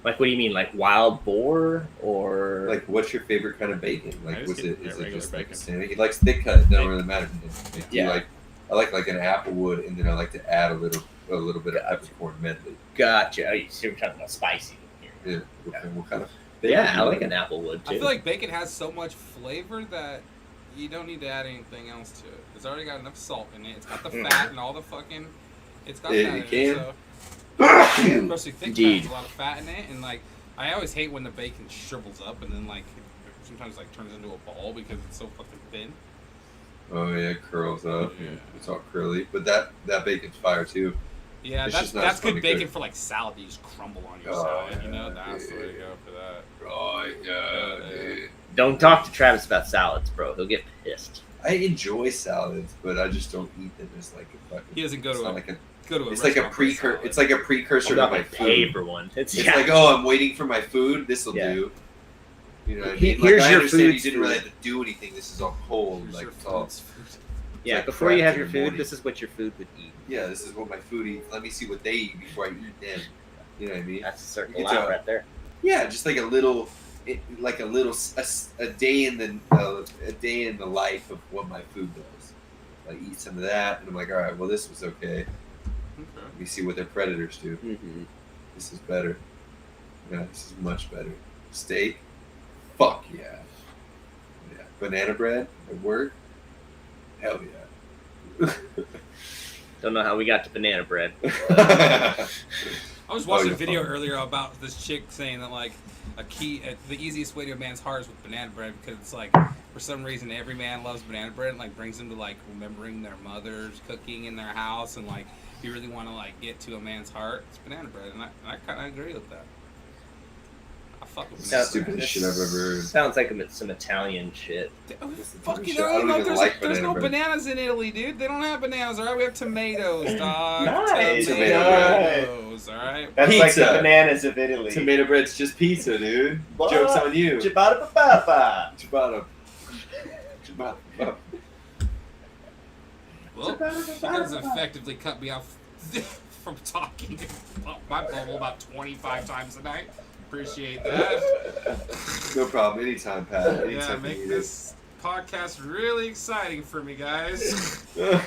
Speaker 5: Like, what do you mean? Like wild boar or
Speaker 2: Like, what's your favorite kind of bacon?
Speaker 4: I
Speaker 2: Like,
Speaker 4: just
Speaker 2: was
Speaker 4: get
Speaker 2: it? Is it
Speaker 4: regular
Speaker 2: just like
Speaker 4: bacon.
Speaker 2: a standard? He likes thick cut. It doesn't really matter. Like,
Speaker 5: Yeah.
Speaker 2: I like an applewood, and then I like to add a little bit of peppercorn medley.
Speaker 5: Gotcha. Oh, you're talking about spicy here.
Speaker 2: Yeah. What kind of?
Speaker 5: Yeah,
Speaker 2: bacon
Speaker 5: I
Speaker 2: do
Speaker 5: like
Speaker 2: you
Speaker 5: an applewood too.
Speaker 4: I feel like bacon has so much flavor that you don't need to add anything else to it. It's already got enough salt in it. It's got the fat and all the fucking. It's got
Speaker 2: Yeah,
Speaker 4: that
Speaker 2: you
Speaker 4: in
Speaker 2: can.
Speaker 4: it. So, especially thick
Speaker 5: Indeed.
Speaker 4: fat, a lot of fat in it, and like I always hate when the bacon shrivels up and then like it sometimes like turns into a ball because it's so fucking thin.
Speaker 2: Oh yeah, it curls up.
Speaker 4: Yeah.
Speaker 2: It's all curly. But that bacon's fire too.
Speaker 4: Yeah,
Speaker 2: It's
Speaker 4: that's
Speaker 2: just not as fun
Speaker 4: good
Speaker 2: to
Speaker 4: bacon
Speaker 2: cook.
Speaker 4: for like salad. You just crumble on your
Speaker 2: Oh,
Speaker 4: salad. You
Speaker 2: yeah,
Speaker 4: know, that's the way to
Speaker 2: dude.
Speaker 4: go for that.
Speaker 2: Right, yeah, dude.
Speaker 5: Don't talk to Travis about salads, bro. He'll get pissed.
Speaker 2: I enjoy salads, but I just don't eat them as like a fucking.
Speaker 4: He doesn't go
Speaker 2: it's
Speaker 4: to
Speaker 2: not
Speaker 4: a
Speaker 2: like a.
Speaker 4: go to a
Speaker 2: It's like a
Speaker 4: restaurant for a
Speaker 2: precursor.
Speaker 4: salad.
Speaker 2: It's like a precursor
Speaker 5: I'm
Speaker 2: to
Speaker 5: not
Speaker 2: my
Speaker 5: gonna pay
Speaker 2: food.
Speaker 5: for one.
Speaker 2: It's like, oh, I'm waiting for my food. This'll
Speaker 5: Yeah.
Speaker 2: do.
Speaker 1: You know what I
Speaker 5: He-
Speaker 1: mean?
Speaker 5: here's
Speaker 1: I
Speaker 5: your
Speaker 1: understand you
Speaker 5: food's
Speaker 1: didn't really
Speaker 5: food.
Speaker 1: have to do anything. This is all cold.
Speaker 4: Here's
Speaker 1: Like,
Speaker 4: your
Speaker 1: it's all,
Speaker 4: food's food.
Speaker 5: Yeah,
Speaker 1: like
Speaker 5: before you
Speaker 1: cracked
Speaker 5: have
Speaker 1: in
Speaker 5: your
Speaker 1: the
Speaker 5: food,
Speaker 1: morning.
Speaker 5: this is what your food would eat.
Speaker 1: yeah, this is what my food eats. Let me see what they eat before I eat them. You know what I mean?
Speaker 5: That's a circle
Speaker 1: You
Speaker 5: out
Speaker 1: tell.
Speaker 5: right there.
Speaker 1: Yeah, just like a little, a day in the life of what my food does. Like eat some of that, and I'm like, all right, well this was okay.
Speaker 4: Okay.
Speaker 1: Let me see what their predators do.
Speaker 5: Mm-hmm.
Speaker 1: This is better. Yeah, this is much better. Steak, fuck yeah. Yeah, banana bread at work, hell yeah.
Speaker 5: Don't know how we got to banana bread.
Speaker 4: I was watching
Speaker 1: you're
Speaker 4: a video
Speaker 1: fine.
Speaker 4: earlier about this chick saying that like the easiest way to a man's heart is with banana bread because it's like for some reason every man loves banana bread and like brings them to like remembering their mother's cooking in their house and like if you really want to like get to a man's heart, it's banana bread and I kind of agree with that. I fuck with banana
Speaker 5: Sounds
Speaker 4: bread.
Speaker 1: Stupidest shit I've ever heard.
Speaker 5: Sounds like some Italian shit.
Speaker 4: Oh,
Speaker 1: That's the
Speaker 4: fuck you!
Speaker 1: shit. I don't even
Speaker 4: There's,
Speaker 1: like
Speaker 4: there's
Speaker 1: banana
Speaker 4: no
Speaker 1: bread.
Speaker 4: bananas in Italy, dude. They don't have bananas. All right, we have tomatoes, dog.
Speaker 5: Nice.
Speaker 4: Tomatoes. All right.
Speaker 5: That's
Speaker 1: Pizza.
Speaker 5: like the bananas of Italy.
Speaker 1: Tomato bread's just pizza, dude.
Speaker 5: What?
Speaker 1: Joke's on you.
Speaker 5: Ciabatta-ba-ba-ba.
Speaker 1: Ciabatta. Ciabatta.
Speaker 4: Well, you guys effectively cut me off from talking my bubble about 25 times a night. Appreciate that.
Speaker 1: No problem. Anytime, Pat.
Speaker 4: Yeah,
Speaker 1: Anytime
Speaker 4: make
Speaker 1: you need
Speaker 4: this podcast really exciting for me, guys.
Speaker 1: it.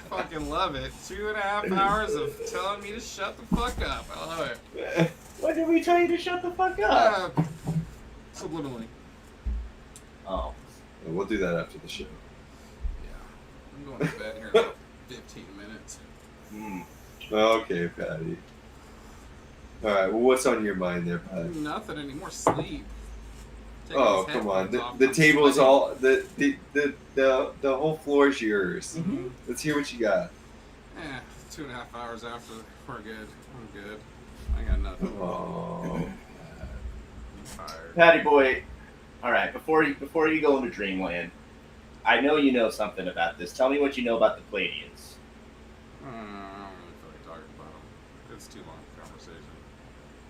Speaker 4: Fucking love it. 2.5 hours of telling me to shut the fuck up. I love it.
Speaker 5: When did we tell you to shut the fuck up?
Speaker 4: Subliminally.
Speaker 5: Oh.
Speaker 1: We'll do that after the show.
Speaker 4: Yeah. I'm going to bed here in about 15 minutes.
Speaker 1: Okay, Patty. All right. Well, what's on your mind there, Patty?
Speaker 4: Nothing anymore. Sleep. Take
Speaker 1: Oh,
Speaker 4: these
Speaker 1: come on.
Speaker 4: headphones off.
Speaker 1: The
Speaker 4: I'm
Speaker 1: table is
Speaker 4: sweating.
Speaker 1: all the whole floor is yours.
Speaker 5: Mm-hmm.
Speaker 1: Let's hear what you got.
Speaker 4: 2.5 hours after, we're good. I'm good. I got nothing.
Speaker 1: Oh.
Speaker 4: I'm tired.
Speaker 5: Patty boy, all right. Before you go into Dreamland, I know you know something about this. Tell me what you know about the Palladians.
Speaker 4: I don't really feel like talking about them. It's too long a conversation.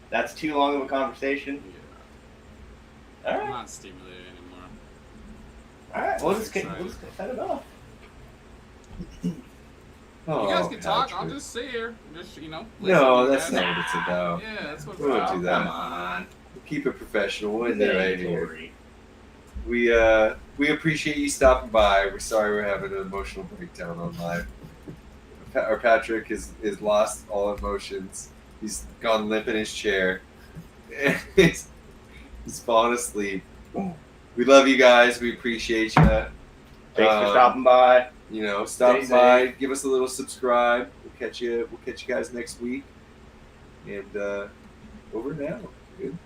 Speaker 5: That's too long of a conversation.
Speaker 4: Yeah.
Speaker 5: All
Speaker 4: I'm
Speaker 5: right.
Speaker 4: not stimulated anymore.
Speaker 5: All right. We'll just
Speaker 4: Excited.
Speaker 5: cut it off.
Speaker 1: Oh,
Speaker 4: You guys can talk. I'll
Speaker 1: Patrick.
Speaker 4: just sit here. Just, listen
Speaker 1: No,
Speaker 4: to you
Speaker 1: that's
Speaker 4: guys.
Speaker 1: not what it's about.
Speaker 4: Yeah, that's what
Speaker 1: We won't
Speaker 4: it's
Speaker 1: do
Speaker 4: about.
Speaker 1: that.
Speaker 5: Come on.
Speaker 1: Keep it professional. We'll end it right here.
Speaker 5: Tori.
Speaker 1: We appreciate you stopping by. We're sorry we're having an emotional breakdown on live. Our Patrick is lost all emotions. He's gone limp in his chair. he's fallen asleep. We love you guys. We appreciate you.
Speaker 5: Thanks for stopping by.
Speaker 1: Stop
Speaker 5: Stay
Speaker 1: by.
Speaker 5: safe.
Speaker 1: Give us a little subscribe. We'll catch you guys next week. And over now. Good.